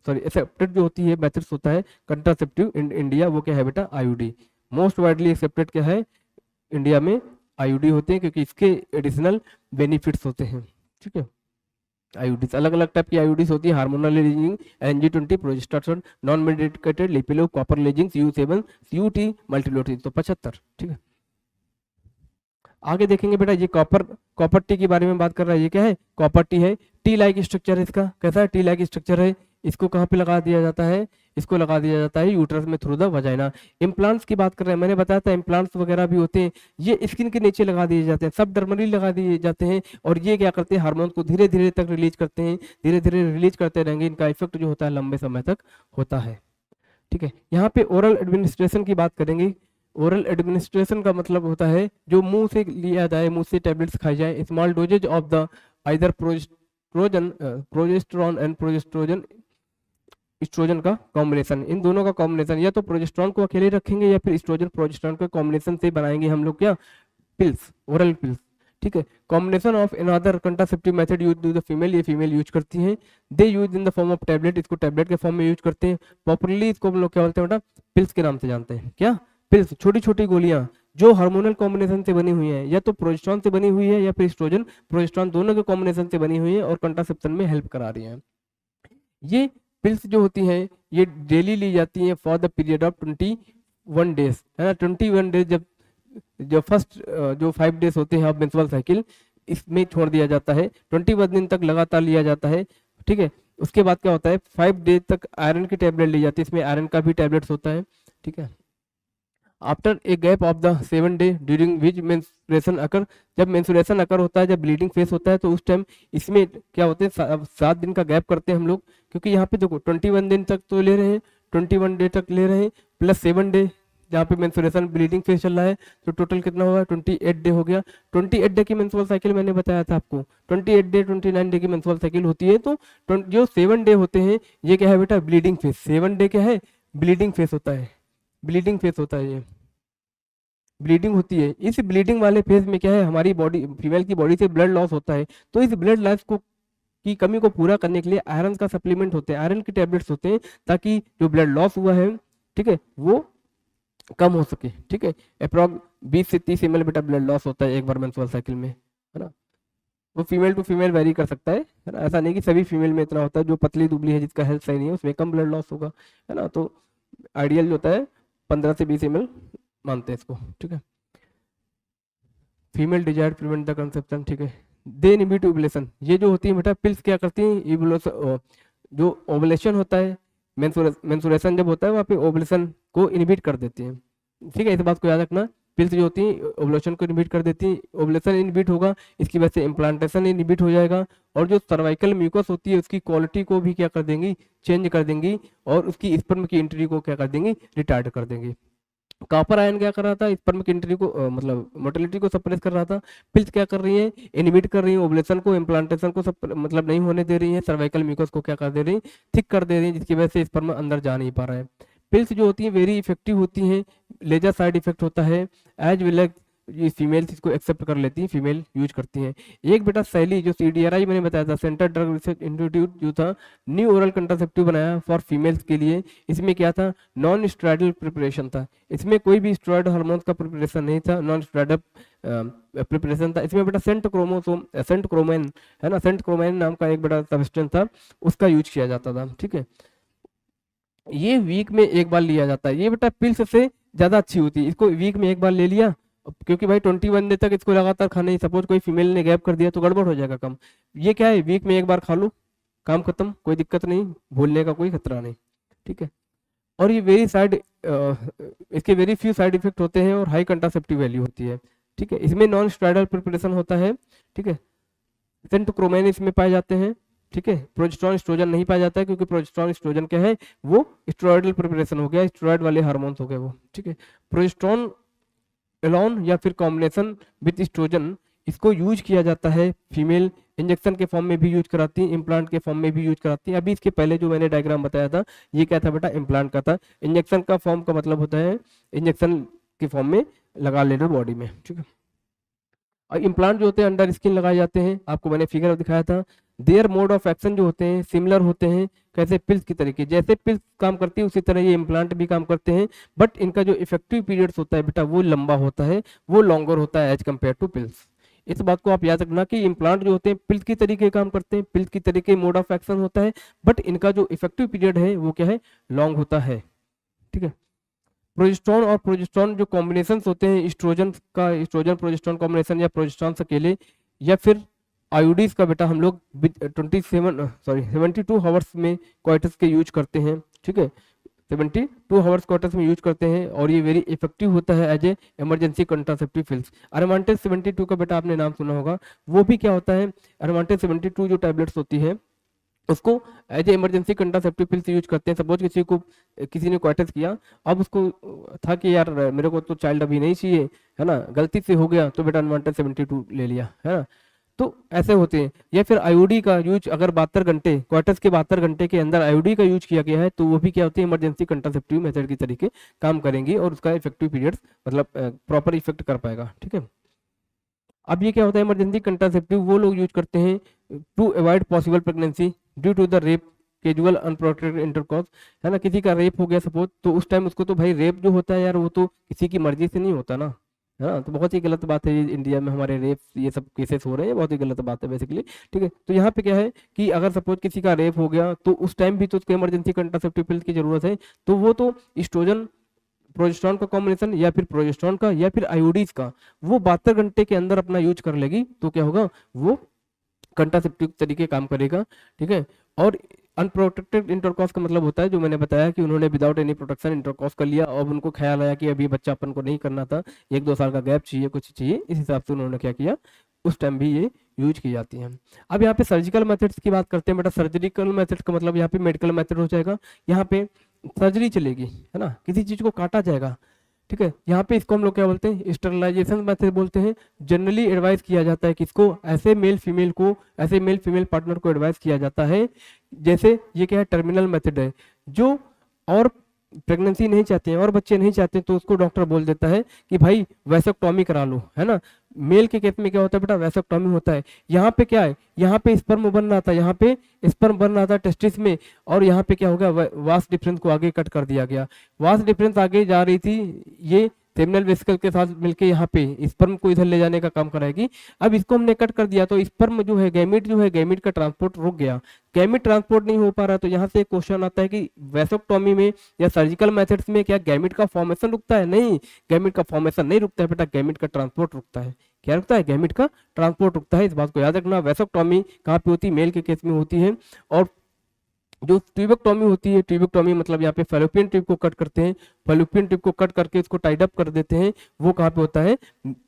एक्सेप्टेड जो होती है मेथड्स होता है कंट्रासेप्टिव इन इंडिया, वो क्या है बेटा आईयूडी। मोस्ट वाइडली एक्सेप्टेड क्या है इंडिया में, आईयूडी होते हैं क्योंकि इसके एडिशनल बेनिफिट्स होते हैं। ठीक है, आईयूडीज अलग अलग टाइप की आईयूडीज होती है, hormonal releasing NG20 progesterone, non medicated Lippes loop, copper releasing CU7 CUT multiload, तो 75। ठीक है, आगे देखेंगे बेटा ये कॉपर टी के बारे में बात कर रहा है, ये क्या है कॉपर टी है, टी लाइक स्ट्रक्चर है इसका, कैसा है टी लाइक स्ट्रक्चर है, इसको कहाँ पे लगा दिया जाता है, इसको लगा दिया जाता है यूट्रस में थ्रू द वजाइना। इम्प्लांट्स की बात कर रहे हैं, मैंने बताया था इम्प्लांट्स वगैरह भी होते हैं, ये स्किन के नीचे लगा दिए जाते हैं, सब डर्मली लगा दिए जाते हैं, और ये क्या करते हैं हार्मोन को धीरे धीरे तक रिलीज करते हैं, धीरे धीरे रिलीज करते रहेंगे, इनका इफेक्ट जो होता है लंबे समय तक होता है। ठीक है, यहाँ पे ओरल एडमिनिस्ट्रेशन की बात करेंगे। ओरल एडमिनिस्ट्रेशन का मतलब होता है जो मुंह से लिया जाए, मुंह से टैबलेट्स खाई जाए, small doses of the either progesterone and progestogen oestrogen का कॉम्बिनेशन, इन दोनों का कॉम्बिनेशन, या तो प्रोजेस्टेरॉन को अकेले रखेंगे या फिर एस्ट्रोजन प्रोजेस्टेरॉन के कॉम्बिनेशन से बनाएंगे हम लोग क्या पिल्स, ओरल पिल्स। ठीक है, combination of another contraceptive method use to the female, ये फीमेल यूज करती हैं, they use in the form of tablet, इसको टैबलेट के फॉर्म में यूज करते हैं। पॉपुलरली इसको हम लोग क्या बोलते हैं बेटा पिल्स के नाम से जानते हैं, क्या पिल्स, छोटी छोटी गोलियां जो हार्मोनल कॉम्बिनेशन से बनी हुई है, या तो प्रोजेस्टेरॉन से बनी हुई है या फिर एस्ट्रोजन प्रोजेस्टेरॉन दोनों के कॉम्बिनेशन से बनी हुई है और कंट्रासेप्शन में हेल्प करा रही है। ये पिल्स जो होती हैं ये डेली ली जाती हैं for the period of 21 days, है ना, 21 डेज, जब जो फर्स्ट जो 5 डेज होते हैं ऑफ मेंस्ट्रुअल साइकिल, इसमें छोड़ दिया जाता है, 21 दिन तक लगातार लिया जाता है। ठीक है, उसके बाद क्या होता है 5 डेज तक आयरन की टैबलेट ली जाती है, इसमें आयरन का भी टैबलेट्स होता है। ठीक है, after a gap of the 7 day during which menstruation occur, जब मेंस्ट्रुएशन अकर होता है, जब ब्लीडिंग फेस होता है, तो उस टाइम इसमें क्या होते हैं 7 दिन का गैप करते हैं हम लोग, क्योंकि यहाँ पे देखो 21 दिन तक तो ले रहे हैं, 21 डे तक ले रहे हैं, प्लस 7 डे जहाँ पे मेंस्ट्रुएशन ब्लीडिंग फेस चल रहा है, तो टोटल कितना होगा 28 डे हो गया। 28 डे की मेंस्ट्रुअल साइकिल मैंने बताया था आपको, 28 डे 29 डे की मेंस्ट्रुअल साइकिल होती है, तो जो 7 डे होते हैं ये क्या है बेटा ब्लीडिंग फेस, 7 डे क्या है ब्लीडिंग फेस होता है, ब्लीडिंग फेस होता है, ये ब्लीडिंग होती है। इस ब्लीडिंग वाले फेज में क्या है हमारी बॉडी, फीमेल की बॉडी से ब्लड लॉस होता है, तो इस ब्लड लॉस को की कमी को पूरा करने के लिए आयरन का सप्लीमेंट होते हैं, आयरन के टैबलेट्स होते हैं, ताकि जो ब्लड लॉस हुआ है ठीक है वो कम हो सके। ठीक है, अप्रॉक्स 20 से 30 ml बेटा ब्लड लॉस होता है एक बार मेंस्ट्रुअल साइकिल में, है ना, वो फीमेल टू फीमेल वेरी कर सकता है ना, ऐसा नहीं कि सभी फीमेल में इतना होता है, जो पतली दुबली है जिसका हेल्थ सही नहीं है उसमें कम ब्लड लॉस होगा, है ना, तो आइडियल जो होता है 15 से 20 ml मानते हैं इसको। ठीक है, female desire prevent the conception. ठीक है, दे इनहिबिट ओवुलेशन, ये जो होती है बेटा पिल्स क्या करती हैं, जो ओवुलेशन होता है मेंस्ट्रुएशन जब होता है वहाँ पे ओवुलेशन को इनहिबिट कर देती हैं। ठीक है, इस बात को याद रखना, पिल्स जो होती हैं ओवुलेशन को इनहिबिट कर देती हैं, ओवुलेशन इनहिबिट होगा इसकी वजह से इम्प्लांटेशन इनहिबिट हो जाएगा, और जो सर्वाइकल म्यूकस होती है उसकी क्वालिटी को भी क्या कर देंगी चेंज कर देंगी, और उसकी स्पर्म की एंट्री को क्या कर देंगी रिटार्ड कर देंगी। कॉपर आयन क्या कर रहा था स्पर्म की एंट्री को मतलब मोटिलिटी को सप्रेस कर रहा था, पिल्स क्या कर रही है इनहिबिट कर रही है ओवुलेशन को, इम्प्लांटेशन को मतलब नहीं होने दे रही है, सर्वाइकल म्यूकस को क्या कर दे रही है थिक कर दे रही है, जिसकी वजह से स्पर्म अंदर जा नहीं पा रहा है। पिल्स जो होती हैं वेरी इफेक्टिव होती हैं, लेजर साइड इफेक्ट होता है, एज वेल एज ये फीमेल्स इसको एक्सेप्ट कर लेती हैं, फीमेल यूज करती हैं। एक बेटा सैली जो CDRI मैंने बताया था, सेंटर ड्रग रिसर्च इंस्टीट्यूट जो था, न्यू ओरल कंट्रासेप्टिव बनाया फॉर फीमेल्स के लिए। इसमें क्या था, नॉन स्टेरॉयडल प्रिपरेशन था, इसमें कोई भी स्टेरॉयड हार्मोन्स का प्रिपरेशन नहीं था, नॉन स्टेरॉयडल प्रिपरेशन था। इसमें बेटा सेंट क्रोमोसोम, सेंट क्रोमैन है ना, सेंट क्रोमैन नाम का एक बड़ा सब्सटेंस था, उसका यूज किया जाता था। ठीक है, ये वीक में एक बार लिया जाता है। ये बेटा पिल्स से ज्यादा अच्छी होती है, इसको वीक में एक बार ले लिया, क्योंकि भाई 21 दिन तक इसको लगातार खाना ही, सपोज कोई फीमेल ने गैप कर दिया तो गड़बड़ हो जाएगा काम। ये क्या है, वीक में एक बार खा लो, काम खत्म, कोई दिक्कत नहीं, भूलने का कोई खतरा नहीं। ठीक है, और ये इसके वेरी फ्यू साइड इफेक्ट होते हैं और हाई कंट्रासेप्टिव वैल्यू होती है। ठीक है, इसमें नॉन स्टेरॉयडल प्रिपरेशन होता है। ठीक है, सेंट क्रोमैन इसमें पाए जाते हैं। ठीक है, प्रोजेस्टेरॉन एस्ट्रोजन नहीं पाया जाता है, क्योंकि प्रोजेस्टेरॉन एस्ट्रोजन क्या है, वो स्टेरॉयडल प्रिपरेशन हो गया, स्टेरॉयड वाले हार्मोन्स हो गए वो। ठीक है, प्रोजेस्टेरॉन एलोन या फिर कॉम्बिनेशन विथ एस्ट्रोजन, इसको यूज किया जाता है, फीमेल इंजेक्शन के फॉर्म में भी यूज कराती है, इम्प्लांट के फॉर्म में भी यूज कराती है। अभी इसके पहले जो मैंने डायग्राम बताया था, ये क्या था बेटा, इम्प्लांट का था। इंजेक्शन का फॉर्म का मतलब होता है इंजेक्शन के फॉर्म में लगा लेना बॉडी में। ठीक है, और इम्प्लांट जो होते हैं अंडर स्किन लगाए जाते हैं, आपको मैंने फिगर दिखाया था। देयर मोड ऑफ एक्शन जो होते हैं सिमिलर होते हैं, कैसे, पिल्स की तरीके, जैसे पिल्स काम करती है उसी तरह ये इम्प्लांट भी काम करते हैं, बट इनका जो इफेक्टिव पीरियड्स होता है बेटा वो लंबा होता है, वो लॉन्गर होता है एज कम्पेयर टू पिल्स। इस बात को आप याद रखना कि इम्प्लांट जो होते हैं पिल्स की तरीके काम करते हैं, पिल्स की तरीके मोड ऑफ एक्शन होता है, बट इनका जो इफेक्टिव पीरियड है वो क्या है, लॉन्ग होता है। ठीक है, प्रोजेस्टेरॉन और प्रोजेस्टेरॉन जो कॉम्बिनेशन होते हैं, एस्ट्रोजन का, एस्ट्रोजन प्रोजेस्टेरॉन कॉम्बिनेशन, या प्रोजेस्टेरॉन अकेले, या फिर आयोडीज का बेटा हम लोग 72 हावर्स में क्वार्टर्स के यूज करते हैं। ठीक है, 72 हावर्स क्वार्टर्स में यूज करते हैं, और ये वेरी इफेक्टिव होता है as a emergency contraceptive pills. अरमांटेज 72 का बेटा आपने नाम सुना होगा, वो भी क्या होता है, अरमांटेज 72 जो टैबलेट्स होती है उसको as a emergency contraceptive pills use करते हैं। सपोज किसी ने क्वार्टर्स किया, अब उसको था कि यार मेरे को तो चाइल्ड अभी नहीं चाहिए, है ना, गलती से हो गया, तो बेटा अनवांटेड 72 ले लिया, है ना। तो ऐसे होते हैं। या फिर आईओडी का यूज अगर 72 घंटे, क्वार्टर्स के 72 घंटे के अंदर आईओडी का यूज किया गया है, तो वो भी क्या होती है, इमरजेंसी कंट्रासेप्टिव मेथड की तरीके काम करेंगी, और उसका इफेक्टिव पीरियड मतलब प्रॉपर इफेक्ट कर पाएगा। ठीक है, अब ये क्या होता है, इमरजेंसी कंट्रासेप्टिव वो लोग यूज करते हैं to avoid possible pregnancy due to the rape, casual unprotected intercourse, है ना, किसी का रेप हो गया सपोज, तो उस टाइम उसको, तो भाई रेप जो होता है यार वो तो किसी की मर्जी से नहीं होता ना, है ना, तो बहुत ही गलत बात है, ये इंडिया में हमारे रेप ये सब केसेस हो रहे हैं, बहुत ही गलत बात है बेसिकली। ठीक है, तो यहाँ पे क्या है कि अगर सपोज किसी का रेप हो गया, तो उस टाइम भी तो उसको इमरजेंसी कंट्रासेप्टिव पिल्स की जरूरत है, तो वो तो एस्ट्रोजन प्रोजेस्टेरॉन का कॉम्बिनेशन, या फिर प्रोजेस्टेरॉन का, या फिर आयोडीज का, वो 72 घंटे के अंदर अपना यूज कर लेगी, तो क्या होगा, वो कंट्रासेप्टिव तरीके काम करेगा। ठीक है, और अनप्रोटेक्टेड इंटरकॉर्स का मतलब होता है, जो मैंने बताया कि उन्होंने विदाउट एनी प्रोटेक्शन इंटरकॉर्स कर लिया, और उनको ख्याल आया कि अभी बच्चा अपन को नहीं करना था, 1-2 साल का गैप चाहिए, कुछ चाहिए, इस हिसाब से उन्होंने क्या किया, उस टाइम भी ये यूज की जाती हैं। अब यहाँ पे सर्जिकल मेथड्स की बात करते हैं बेटा। सर्जिकल मेथड्स का मतलब यहाँ पे मेडिकल मेथड हो जाएगा, यहाँ पे सर्जरी चलेगी, है ना, किसी चीज को काटा जाएगा। ठीक है, यहाँ पे इसको हम लोग क्या बोलते हैं, स्टरलाइजेशन मेथड बोलते हैं। जनरली एडवाइस किया जाता है कि इसको ऐसे मेल फीमेल पार्टनर को एडवाइस किया जाता है, जैसे ये क्या है, टर्मिनल मेथड है, जो और प्रेगनेंसी नहीं चाहते हैं और बच्चे नहीं चाहते, तो उसको डॉक्टर बोल देता है कि भाई वैसेक्टॉमी करा लो, है ना। मेल के केस में क्या होता है बेटा, वैसेक्टॉमी होता है। यहाँ पे क्या है, यहाँ पे स्पर्म बन रहा था, यहाँ पे स्पर्म बन रहा था टेस्टिस में, और यहाँ पे क्या हो गया, वास डिफरेंस को आगे कट कर दिया गया। वास डिफरेंस आगे जा रही थी, ये सेमिनल वेसिकल के साथ मिलके यहाँ पे स्पर्म को इधर ले जाने का काम कराएगी। अब इसको हमने कट कर दिया, तो स्पर्म जो है, गैमीट का ट्रांसपोर्ट रुक गया, गैमीट ट्रांसपोर्ट नहीं हो पा रहा। तो यहाँ से एक क्वेश्चन आता है कि वैसेक्टॉमी में या सर्जिकल मेथड्स में क्या गैमीट का फॉर्मेशन रुकता है? नहीं, गैमीट का फॉर्मेशन नहीं रुकता है बेटा, गैमीट का ट्रांसपोर्ट रुकता है। क्या रुकता है? गैमीट का ट्रांसपोर्ट रुकता है। इस बात को याद रखना। वैसेक्टॉमी कहाँ पे होती है? मेल के केस में होती है। और जो ट्यूबेक्टॉमी होती है, ट्यूबेक्टॉमी मतलब यहाँ पे फैलोपियन ट्यूब को कट करते हैं, फैलोपियन ट्यूब को कट करके उसको टाइड अप कर देते हैं, वो कहाँ पे होता है?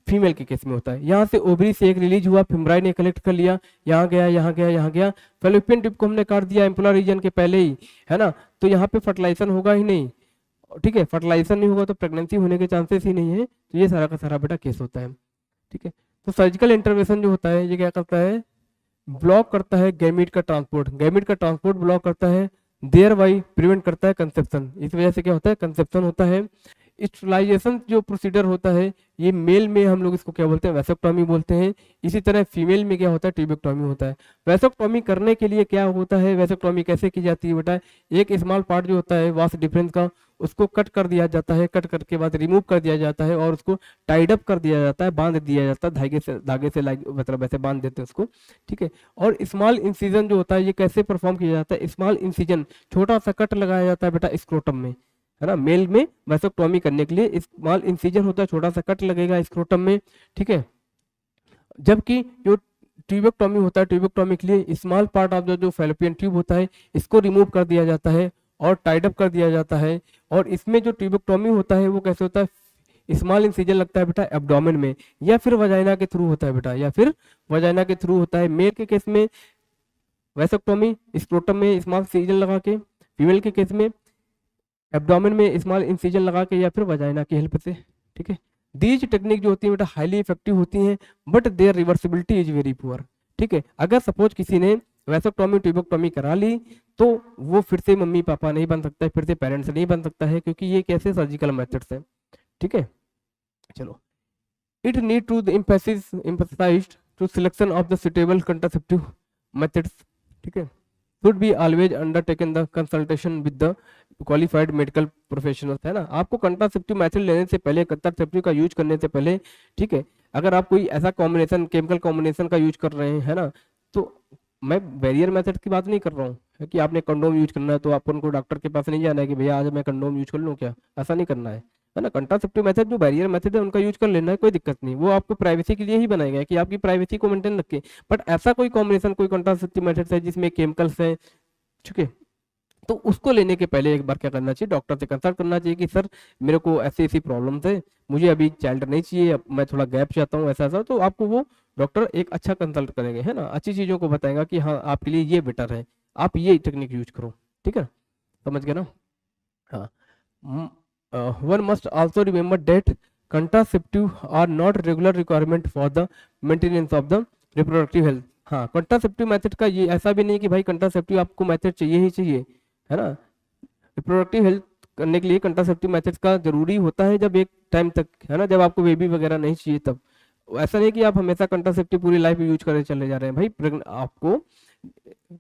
फीमेल के केस में होता है। यहाँ से ओवरी से एक रिलीज हुआ, फिमराई ने कलेक्ट कर लिया, यहाँ गया, यहाँ गया, यहाँ गया, फैलोपियन ट्यूब को हमने काट दिया एम्पुलर रीजन के पहले ही, है ना। तो यहाँ पे फर्टिलाइजेशन होगा ही नहीं, ठीक है। फर्टिलाइजेशन नहीं होगा तो प्रेगनेंसी होने के चांसेस ही नहीं है। तो ये सारा का सारा बेटा केस होता है, ठीक है। तो सर्जिकल इंटरवेंशन जो होता है, ये क्या करता है? ब्लॉक करता है गैमीट का ट्रांसपोर्ट, गैमीट का ट्रांसपोर्ट ब्लॉक करता है, देयर बाई प्रिवेंट करता है कंसेप्शन। इस वजह से क्या होता है? कंसेप्शन होता है। स्टरलाइजेशन जो प्रोसीजर होता है ये मेल में हम लोग इसको क्या बोलते हैं, वैसेक्टोमी बोलते हैं। इसी तरह फीमेल में क्या होता है, ट्यूबेक्टोमी होता है। वैसेक्टोमी करने के लिए क्या होता है, वैसेक्टोमी कैसे की जाती है बेटा, एक स्मॉल पार्ट जो होता है वास डिफरेंस का, उसको कट कर दिया जाता है, कट करके बाद रिमूव कर दिया जाता है और उसको टाइड अप कर दिया जाता है, बांध दिया जाता है धागे से मतलब ऐसे बांध देते हैं उसको, ठीक है। और स्मॉल इंसिजन जो होता है ये कैसे परफॉर्म किया जाता है, स्मॉल इंसिजन छोटा सा कट लगाया जाता है बेटा स्क्रोटम में, है ना। मेल में वैसेक्टोमी करने के लिए स्मॉल इंसिजन होता है, छोटा सा कट लगेगा स्क्रोटम में, ठीक है। जबकि जो ट्यूबेक्टोमी होता है, ट्यूबेक्टोमी के लिए स्मॉल पार्ट ऑफ जो फैलोपियन ट्यूब होता है इसको रिमूव कर दिया जाता है और टाइड अप कर दिया जाता है। और इसमें जो ट्यूबेक्टोमी होता है वो कैसे होता है, स्मॉल इंसिजन लगता है बेटा एब्डोमेन में या फिर वजाइना के थ्रू होता है बेटा, या फिर वजाइना के थ्रू होता है। मेल के केस में वैसेक्टोमी स्क्रोटम में स्मॉल इंसिजन लगा के, फीमेल के केस में एब्डोमेन में स्मॉल इंसिजन लगा के या फिर वजाइना की हेल्प से, ठीक है। दीज टेक्निक जो होती है बेटा हाईली इफेक्टिव होती हैं but their reversibility is very poor, ठीक है। अगर सपोज किसी ने वैसेक्टोमी ट्यूबेक्टोमी करा ली तो वो फिर से मम्मी पापा नहीं बन सकता है, फिर से पेरेंट्स नहीं बन सकता है, क्योंकि ये कैसे सर्जिकल मेथड्स है, ठीक है। चलो, it need to emphasized to selection of the suitable contraceptive methods, ठीक है, should be always undertaken the consultation with the qualified medical professionals, है ना। आपको कंट्रासेप्टिव मेथड लेने से पहले, कंट्रासेप्टिव का यूज करने से पहले, ठीक है, अगर आप कोई ऐसा कॉम्बिनेशन केमिकल कॉम्बिनेशन का यूज कर रहे हैं, है ना, तो मैं बैरियर मेथड की बात नहीं कर रहा हूँ कि आपने कंडोम यूज करना है तो आप उनको डॉक्टर के पास नहीं जाना है कि भैया आज मैं कंडोम यूज कर लूँ क्या, ऐसा नहीं करना है ना। कंट्रासेप्टिव मेथड जो बैरियर मेथड है उनका यूज कर लेना है, कोई दिक्कत नहीं, वो आपको प्राइवेसी के लिए ही बनाया गया है कि आपकी प्राइवेसी को मेंटेन रखें। बट ऐसा कोई कॉम्बिनेशन, कोई कंट्रासेप्टिव मेथड है जिसमें केमिकल्स है, ठीक है, तो उसको लेने के पहले एक बार क्या करना चाहिए, डॉक्टर से कंसल्ट करना चाहिए कि सर मेरे को ऐसी ऐसी प्रॉब्लम्स है, मुझे अभी चाइल्ड नहीं चाहिए, अब मैं थोड़ा गैप चाहता हूँ, ऐसा ऐसा, तो आपको वो डॉक्टर एक अच्छा कंसल्ट करेंगे, है ना, अच्छी चीज़ों को बताएगा कि हाँ आपके लिए ये बेटर है, आप ये टेक्निक यूज करो, ठीक है, समझ गए ना। हाँ, one must also remember that contraceptive are not regular requirement for the maintenance of the reproductive health। हाँ, कंट्रासेप्टिव मेथड का ये ऐसा भी नहीं कि भाई कंट्रासेप्टिव आपको मेथड चाहिए ही चाहिए, है ना। रिप्रोडक्टिव हेल्थ करने के लिए कंट्रासेप्टिव मेथड का जरूरी होता है जब एक टाइम तक, है ना, जब आपको बेबी वगैरह नहीं चाहिए तब। ऐसा नहीं कि आप हमेशा कंट्रासेप्टिव पूरी लाइफ यूज करे चले जा रहे हैं भाई, आपको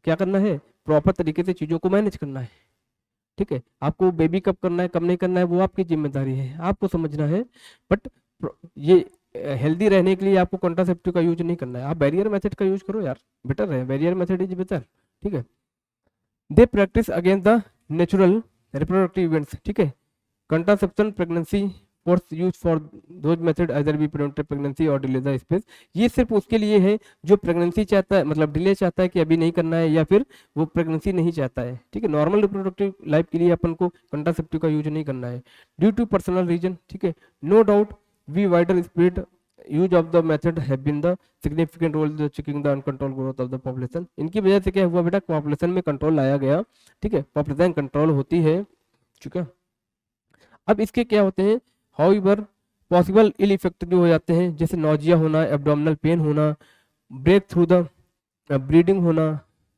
क्या करना है, प्रॉपर तरीके से चीज़ों को मैनेज करना है, ठीक है। आपको बेबी कब करना है कब नहीं करना है वो आपकी जिम्मेदारी है, आपको समझना है। बट ये हेल्दी रहने के लिए आपको कॉन्ट्रासेप्टिव का यूज नहीं करना है, आप बैरियर मेथड का यूज करो यार, बेटर है, बैरियर मेथड इज बेटर, ठीक है। They practice against the natural reproductive events, ठीक है। Contraception pregnancy for use for those method other be prevented pregnancy और डिले द स्पेस, ये सिर्फ उसके लिए है जो प्रेगनेंसी चाहता है, मतलब डिले चाहता है कि अभी नहीं करना है, या फिर वो प्रेगनेंसी नहीं चाहता है, ठीक है। नॉर्मल रिप्रोडक्टिव लाइफ के लिए अपन को कंट्रासेप्टिव का यूज नहीं करना है ड्यू टू पर्सनल रीजन, ठीक है। No doubt we wider spread use of the method have been the significant role in checking the uncontrol growth of the population. इनकी वजह से क्या हुआ बेटा, पॉपुलेशन में कंट्रोल लाया गया, ठीक है, पॉपुलेशन कंट्रोल होती है, ठीक है। अब इसके क्या होते हैं, हाउएवर पॉसिबल इल इफेक्ट जो हो जाते हैं, जैसे नोजिया होना, एब्डोमिनल पेन होना, ब्रेक थ्रू द ब्लीडिंग होना,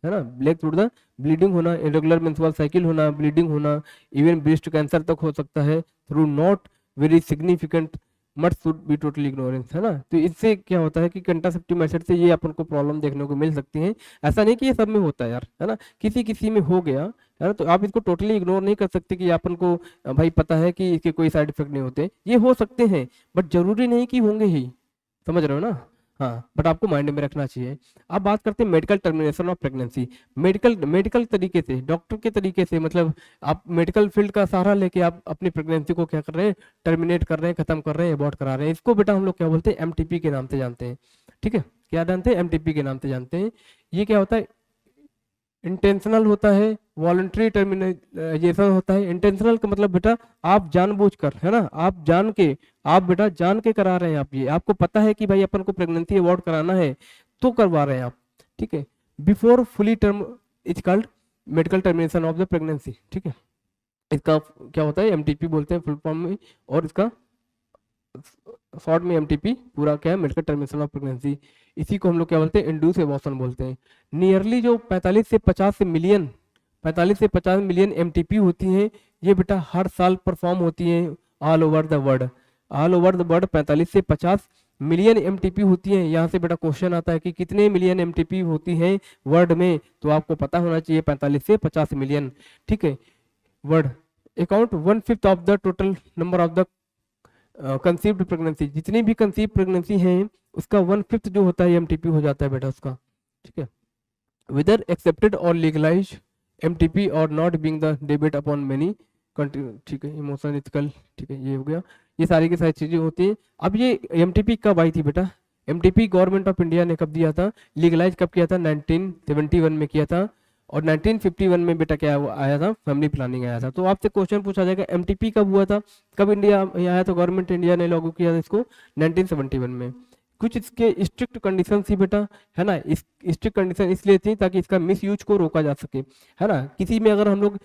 है ना, ब्रेक थ्रू द ब्लीडिंग होना, इरेगुलर मेंस्ट्रुअल साइकिल होना, ब्लीडिंग होना, इवन ब्रेस्ट कैंसर तक हो सकता है थ्रू नॉट वेरी सिग्निफिकेंट मट शुड बी टोटली इग्नोरेंस, है ना। तो इससे क्या होता है कि कंट्रासेप्टिव मेथड से ये अपन को प्रॉब्लम देखने को मिल सकती है। ऐसा नहीं कि ये सब में होता है यार, है ना, किसी किसी में हो गया, है ना, तो आप इसको टोटली इग्नोर नहीं कर सकते कि अपन को भाई पता है कि इसके कोई साइड इफेक्ट नहीं होते, ये हो सकते हैं बट जरूरी नहीं कि होंगे ही, समझ रहे हो ना। हाँ, बट आपको माइंड में रखना चाहिए। अब बात करते हैं medical termination of pregnancy. Medical तरीके से, डॉक्टर के तरीके से, मतलब आप मेडिकल फील्ड का सहारा लेके आप अपनी प्रेगनेंसी को क्या कर रहे हैं, टर्मिनेट कर रहे हैं, खत्म कर रहे हैं, अबॉर्ट करा रहे हैं। इसको बेटा हम लोग क्या बोलते हैं, एमटीपी के नाम से जानते हैं, ठीक है। क्या जानते हैं, एमटीपी के नाम से जानते हैं। ये क्या होता है, इंटेंशनल होता है, वॉलंटरी टर्मिनेशन होता है। इंटेंशनल का मतलब बेटा आप जानबूझकर, है ना, आप जान के, आप बेटा जान के करा रहे हैं, आप ये आपको पता है कि भाई अपन को प्रेगनेंसी अबॉर्ट कराना है तो करवा रहे हैं आप, ठीक है। Before fully term is called medical termination of the pregnancy, ठीक है। इसका क्या होता है, एमटीपी बोलते हैं फुल फॉर्म में, और इसका शॉर्ट में एमटीपी पूरा क्या है, मेडिकल टर्मिनेशन ऑफ प्रेगनेंसी। इसी को हम लोग क्या बोलते हैं, इंड्यूस एबॉर्शन बोलते हैं। नियरली जो 45 से 50 मिलियन एमटीपी होती हैं, ये बेटा हर साल परफॉर्म होती हैं all over the world, all over the world 45 से 50 मिलियन एमटीपी होती है। यहाँ से बेटा क्वेश्चन आता है कि कितने मिलियन एमटीपी होती है वर्ल्ड में, तो आपको पता होना चाहिए 45 से 50 मिलियन, ठीक है। World account 1/5 of the total number of the conceived pregnancy, जितनी भी कंसीव प्रेगनेंसी है उसका 1/5 जो होता है एमटीपी हो जाता है बेटा उसका, ठीक है। whether accepted or legalized MTP or not being the debate upon many country, ठीक है, इमोशन इथिकल, ठीक है, ये हो गया, ये सारी की सारी चीजें होती हैं। अब ये एमटीपी कब आई थी बेटा, एमटीपी गवर्नमेंट ऑफ इंडिया ने कब दिया था, लीगलाइज कब किया था, 1971 में किया था, और 1951 में बेटा क्या आया था, फैमिली प्लानिंग आया था। तो आपसे क्वेश्चन पूछा जाएगा एमटीपी कब हुआ था, कब इंडिया में आया था, गवर्नमेंट इंडिया ने लागू किया था इसको 1971 में। कुछ इसके स्ट्रिक्ट कंडीशन थी बेटा, है ना, इस स्ट्रिक्ट कंडीशन इसलिए थी ताकि इसका मिस यूज को रोका जा सके, है ना। किसी में अगर हम लोग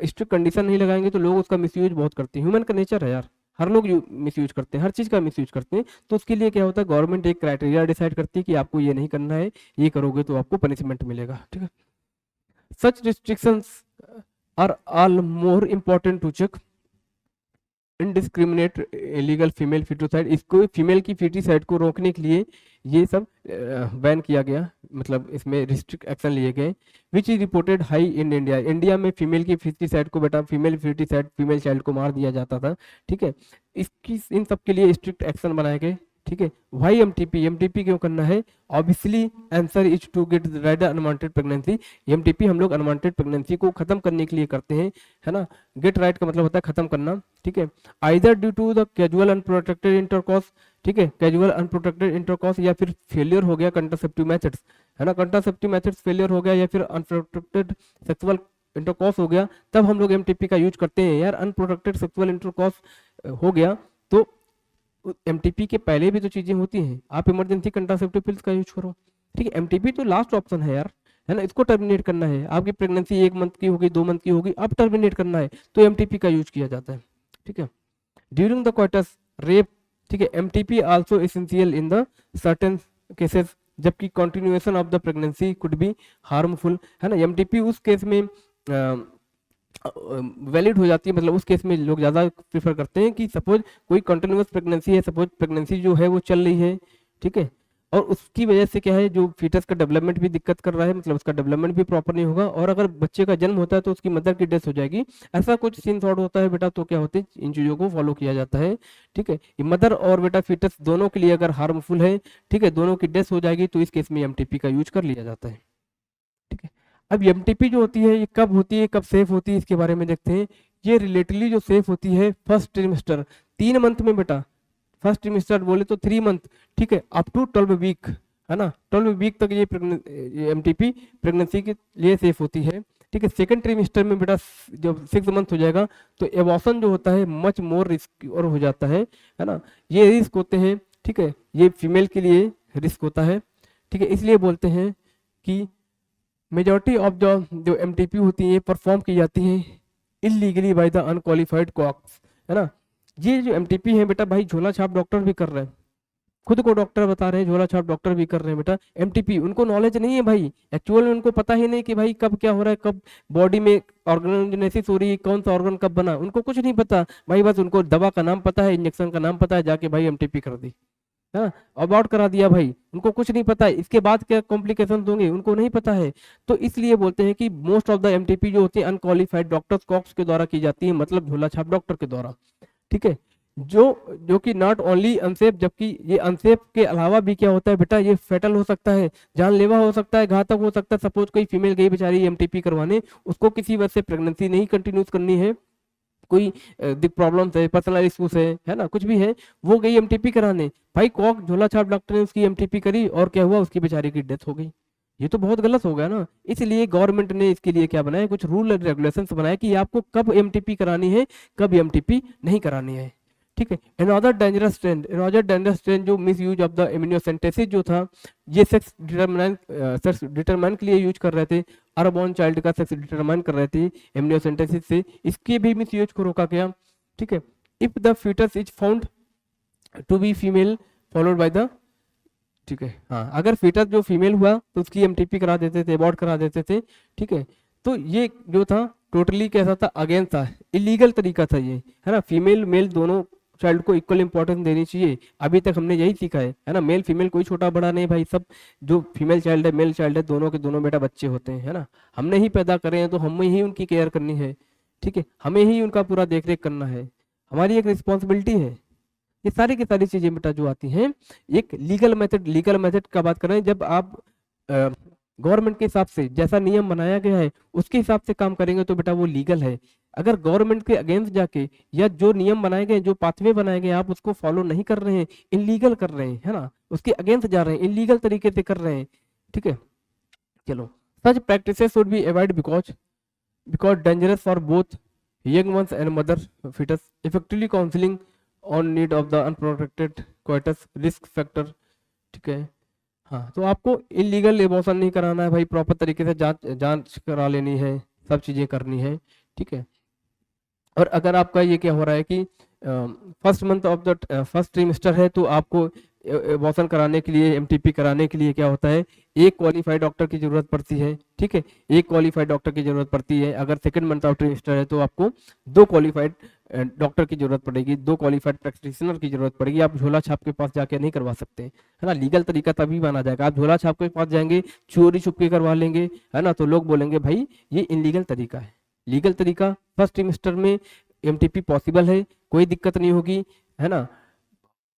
स्ट्रिक्ट कंडीशन नहीं लगाएंगे तो लोग उसका मिस यूज बहुत करते हैं, ह्यूमन का नेचर है यार, हर लोग मिस यूज करते हैं, हर चीज का मिस यूज करते हैं। तो उसके लिए क्या होता है, गवर्नमेंट एक क्राइटेरिया डिसाइड करती है कि आपको ये नहीं करना है, ये करोगे तो आपको पनिशमेंट मिलेगा, ठीक है। Such restrictions are all more important to check indiscriminate illegal female feticide, इसको फीमेल की फिटिसाइड को रोकने के लिए ये सब बैन किया गया, मतलब इसमें रिस्ट्रिक्ट एक्शन लिए गए। Which is reported high in India, India में फीमेल की फिटिसाइड को बेटा, फीमेल फिटिसाइड फीमेल चाइल्ड को मार दिया जाता था, ठीक है। इसकी इन सब के लिए स्ट्रिक्ट एक्शन बनाए गए, ठीक है। वाई एमटीपी, एमटीपी क्यों करना है, obviously answer is to get right unwanted pregnancy. MTP हम लोग अनवांटेड प्रेगनेंसी को खत्म करने के लिए करते हैं, है ना। गेट राइट का मतलब होता है खत्म करना, ठीक है। Either due to the casual unprotected intercourse, ठीक है, कैजुअल अनप्रोटेक्टेड इंटरकॉर्स, या फिर फेलियर हो गया कंट्रासेप्टिव मेथड्स, है ना, कंट्रासेप्टिव मेथड्स फेलियर हो गया, या फिर अनप्रोटेक्टेड सेक्सुअल इंटरकॉर्स हो गया, तब हम लोग एमटीपी का यूज करते हैं यार। अनप्रोटेक्टेड सेक्सुअल इंटरकॉर्स हो गया तो एमटीपी के पहले भी तो चीजें होती हैं, आप इमरजेंसी कंट्रासेप्टिव पिल्स का यूज करो, ठीक है। एमटीपी तो लास्ट ऑप्शन है यार, है ना, इसको टर्मिनेट करना है, आपकी प्रेगनेंसी 1 मंथ की होगी, 2 मंथ की होगी, अब टर्मिनेट करना है तो एमटीपी का यूज किया जाता है, ठीक है। ड्यूरिंग द क्वार्टस रेप, ठीक है, MTP also essential in the certain cases, जबकि continuation of the pregnancy could be harmful, है ना। एमटीपी उस केस में वैलिड हो जाती है, मतलब उस केस में लोग ज़्यादा प्रेफर करते हैं कि सपोज कोई कंटिन्यूअस प्रेगनेंसी है, सपोज प्रेगनेंसी जो है वो चल रही है, ठीक है, और उसकी वजह से क्या है, जो फीटस का डेवलपमेंट भी दिक्कत कर रहा है, मतलब उसका डेवलपमेंट भी प्रॉपर नहीं होगा, और अगर बच्चे का जन्म होता है तो उसकी मदर की डेथ हो जाएगी, ऐसा कुछ सीन थॉट होता है बेटा, तो क्या होते हैं इन चीज़ों को फॉलो किया जाता है, ठीक है। मदर और बेटा फीटस दोनों के लिए अगर हार्मफुल है, ठीक है, दोनों की डेथ हो जाएगी, तो इस केस में एमटीपी का यूज कर लिया जाता है, ठीक है। अब एमटीपी जो होती है ये कब होती है, कब सेफ होती है, इसके बारे में देखते हैं। ये रिलेटिवली जो सेफ होती है फर्स्ट ट्रिमेस्टर, 3 मंथ में बेटा, फर्स्ट ट्रिमेस्टर बोले तो 3 मंथ, ठीक है, अप टू 12 वीक, है ना, 12 वीक तक ये एमटीपी प्रेगनेंसी के लिए सेफ होती है, ठीक है। सेकंड ट्रिमेस्टर में बेटा जब 6 मंथ हो जाएगा तो एबॉर्शन जो होता है मच मोर रिस्क और हो जाता है ना, ये रिस्क होते हैं, ठीक है, ये फीमेल के लिए रिस्क होता है, ठीक है। इसलिए बोलते हैं कि मेजॉरिटी ऑफ जो एमटीपी होती है परफॉर्म की जाती हैं illegally by the unqualified quacks, है ना। ये जो एमटीपी है बेटा भाई झोला छाप डॉक्टर भी कर रहे हैं, खुद को डॉक्टर बता रहे हैं, झोला छाप डॉक्टर भी कर रहे हैं बेटा एमटीपी, उनको नॉलेज नहीं है भाई, एक्चुअल में उनको पता ही नहीं कि भाई कब क्या हो रहा है, कब बॉडी में ऑर्गेनोजेनेसिस हो रही है, कौन सा ऑर्गन कब बना, उनको कुछ नहीं पता भाई, बस उनको दवा का नाम पता है, इंजेक्शन का नाम पता है, जाके भाई एमटीपी कर दी, हाँ, अबॉर्ट करा दिया भाई, उनको कुछ नहीं पता है, इसके बाद क्या कॉम्प्लिकेशन होंगे उनको नहीं पता है। तो इसलिए बोलते हैं कि मोस्ट ऑफ द एमटीपी जो होती है अनक्वालिफाइड डॉक्टर्स कॉक्स के द्वारा की जाती है, मतलब झोला छाप डॉक्टर के द्वारा, ठीक है। जो कि नॉट ओनली अनसेफ, जबकि ये अनसेफ के अलावा भी क्या होता है बेटा, ये फेटल हो सकता है, जानलेवा हो सकता है, घातक हो सकता है। सपोज कोई फीमेल गई बेचारी एमटीपी करवाने, उसको किसी वजह से प्रेगनेंसी नहीं कंटिन्यूस करनी है, कोई प्रॉब्लम है, पर्सनल इश्यूज है ना, कुछ भी है, वो गई एमटीपी कराने, भाई कॉक झोला छाप डॉक्टर ने उसकी एमटीपी करी और क्या हुआ, उसकी बेचारी की डेथ हो गई, ये तो बहुत गलत हो गया ना। इसलिए गवर्नमेंट ने इसके लिए क्या बनाया, कुछ रूल एंड रेगुलेशंस बनाया कि आपको कब एमटीपी करानी है, कब एमटीपी नहीं करानी है, ठीक है। अनदर डेंजरस ट्रेंड जो मिस यूज ऑफ द इम्यूनोसेंटेसिस जो था, ये सेक्स डिटरमाइन के लिए यूज कर रहे थे, अनबॉर्न चाइल्ड का सेक्स डिटरमाइन कर रहे थे इम्यूनोसेंटेसिस से, इसके भी मिस यूज को रोका गया, ठीक है। If the foetus is found to be female followed by the, ठीक है, हाँ, अगर फीटस जो फीमेल हुआ तो उसकी एमटीपी करा देते थे, अबॉर्ट करा देते थे, ठीक है। तो ये जो था टोटली कैसा था, अगेंस्ट था, इलीगल तरीका था ये, है ना। फीमेल मेल दोनों चाइल्ड को इक्वल इंपॉर्टेंस देनी चाहिए। अभी तक हमने यही सीखा है ना। मेल फीमेल कोई छोटा बड़ा नहीं भाई, सब जो फीमेल चाइल्ड है मेल चाइल्ड है दोनों के दोनों बेटा बच्चे होते हैं, है ना। हमने ही पैदा करे हैं तो हमें ही उनकी केयर करनी है, ठीक है, हमें ही उनका पूरा देख रेख करना है, हमारी एक रिस्पॉन्सिबिलिटी है। ये सारी की सारी चीजें बेटा जो आती हैं एक लीगल मेथड का बात कर रहे हैं। जब आप गवर्नमेंट के हिसाब से जैसा नियम बनाया गया है उसके हिसाब से काम करेंगे तो बेटा वो लीगल है। अगर गवर्नमेंट के अगेंस्ट जाके या जो नियम बनाए गए जो पाथवे बनाए गए आप उसको फॉलो नहीं कर रहे हैं, इनलीगल कर रहे हैं, है ना, उसके अगेंस्ट जा रहे हैं, इनलीगल तरीके से कर रहे हैं, ठीक है। चलो, such practices should be avoid because dangerous for both young ones and mother fetus, effectively counseling on need of the unprotected coitus risk factor, ठीक है। हाँ, तो आपको इलीगल एबॉर्शन नहीं कराना है भाई, प्रॉपर तरीके से जांच करा लेनी है, सब चीजें करनी है, ठीक है। और अगर आपका ये क्या हो रहा है कि first month of the first trimester है तो आपको एबॉर्शन कराने के लिए एमटीपी कराने के लिए क्या होता है, एक क्वालिफाइड डॉक्टर की जरूरत पड़ती है, ठीक है, एक क्वालिफाइड डॉक्टर की जरूरत पड़ती है। अगर सेकंड मंथ ऑफ ट्रिमेस्टर है तो आपको दो क्वालिफाइड डॉक्टर की जरूरत पड़ेगी, दो क्वालिफाइड प्रैक्टिशनर की जरूरत पड़ेगी। आप झोला छाप के पास जाके नहीं करवा सकते, है ना। लीगल तरीका तभी माना जाएगा। आप झोला छाप के पास जाएंगे चोरी छुप के करवा लेंगे, है ना, तो लोग बोलेंगे भाई ये इनलीगल तरीका है। लीगल तरीका फर्स्ट ट्रिमेस्टर में एमटीपी पॉसिबल है, कोई दिक्कत नहीं होगी, है ना।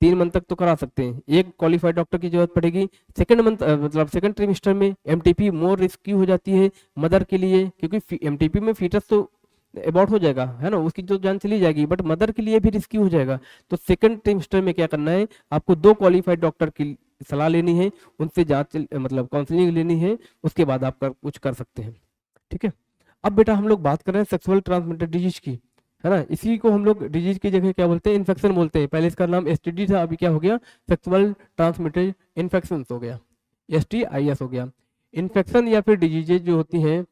3 मंथ तक तो करा सकते हैं, एक क्वालिफाइड डॉक्टर की जरूरत पड़ेगी। सेकंड मंथ मतलब सेकंड ट्रिमेस्टर में एमटीपी मोर रिस्की हो जाती है मदर के लिए, क्योंकि एमटीपी में फीटस तो अबॉर्ट हो जाएगा, है ना, उसकी जो जान चली जाएगी, बट मदर के लिए भी रिस्की हो जाएगा। तो सेकंड ट्रिमेस्टर में क्या करना है, आपको दो क्वालिफाइड डॉक्टर की सलाह लेनी है, उनसे जांच मतलब काउंसलिंग लेनी है, उसके बाद आप कुछ कर सकते हैं, ठीक है। अब बेटा हम लोग बात कर रहे हैं सेक्सुअल ट्रांसमिटेड डिजीज की, है ना। इसी को हम लोग डिजीज की जगह क्या बोलते हैं, इन्फेक्शन बोलते हैं। पहले इसका नाम एसटीडी था, अभी क्या हो गया, सेक्सुअल ट्रांसमिटेड इन्फेक्शन हो गया, STIs हो गया। इन्फेक्शन या फिर डिजीजेज जो होती हैं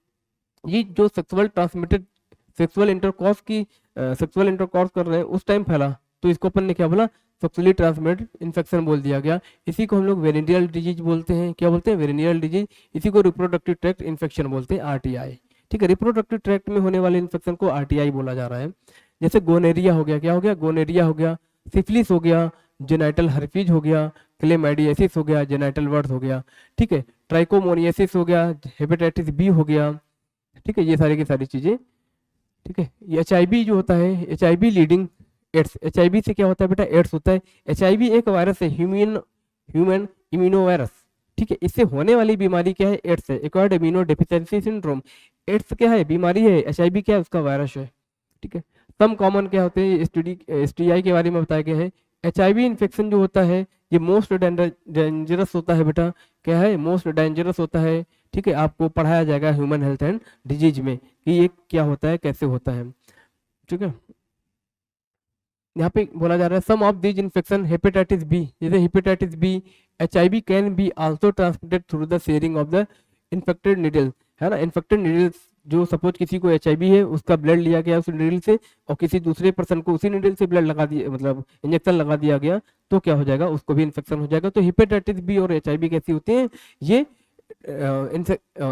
ये जो सेक्सुअल इंटरकॉर्स कर रहे हैं उस टाइम फैला, तो इसको अपन ने क्या बोला, सेक्सुअली ट्रांसमिटेड इन्फेक्शन बोल दिया गया। इसी को हम लोग वेरिनियल डिजीज बोलते हैं, क्या बोलते हैं, वेरिनियल डिजीज। इसी को रिप्रोडक्टिव ट्रैक्ट इन्फेक्शन बोलते हैं, RTI, ठीक है। रिप्रोडक्टिव ट्रैक्ट में होने वाले इन्फेक्शन को RTI बोला जा रहा है। जैसे गोनेरिया हो गया, क्या हो गया, गोनेरिया हो गया, सिफिलिस हो गया, जेनाइटल हर्पीज हो गया, क्लेमाइडियासिस हो गया, जेनाइटल वर्स हो गया, ठीक है, ट्राइकोमोनियासिस हो गया, हेपेटाइटिस बी हो गया, ठीक है, ये सारी की सारी चीजें, ठीक है। ये HIV जो होता है, HIV लीडिंग एड्स, HIV से क्या होता है बेटा, एड्स होता है। HIV एक वायरस है, ह्यूमन इम्यूनो वायरस, ठीक है। इससे होने वाली बीमारी क्या है, एड्स है, acquired immuno deficiency syndrome. AIDS क्या है, बीमारी है, HIV क्या है, उसका वायरस है, ठीक है। सम कॉमन क्या होते हैं, STI के बारे में बताया गया है। HIV इन्फेक्शन जो होता है ये मोस्ट डेंजरस होता है बेटा, क्या है, मोस्ट डेंजरस होता है, ठीक है। आपको पढ़ाया जाएगा ह्यूमन हेल्थ एंड डिजीज में कि ये क्या होता है, कैसे होता है, ठीक है। यहाँ पे बोला जा रहा है some of these infection hepatitis B, जैसे hepatitis B, HIV can be also transmitted through the sharing of the infected needle, है ना। इन्फेक्टेड नीडल्स जो सपोज किसी को HIV है, उसका ब्लड लिया गया उस नीडल से और किसी दूसरे पर्सन को उसी नीडल से ब्लड लगा दिया, मतलब इंजेक्शन लगा दिया गया, तो क्या हो जाएगा, उसको भी इन्फेक्शन हो जाएगा। तो हेपेटाइटिस बी और HIV कैसी होती है, ये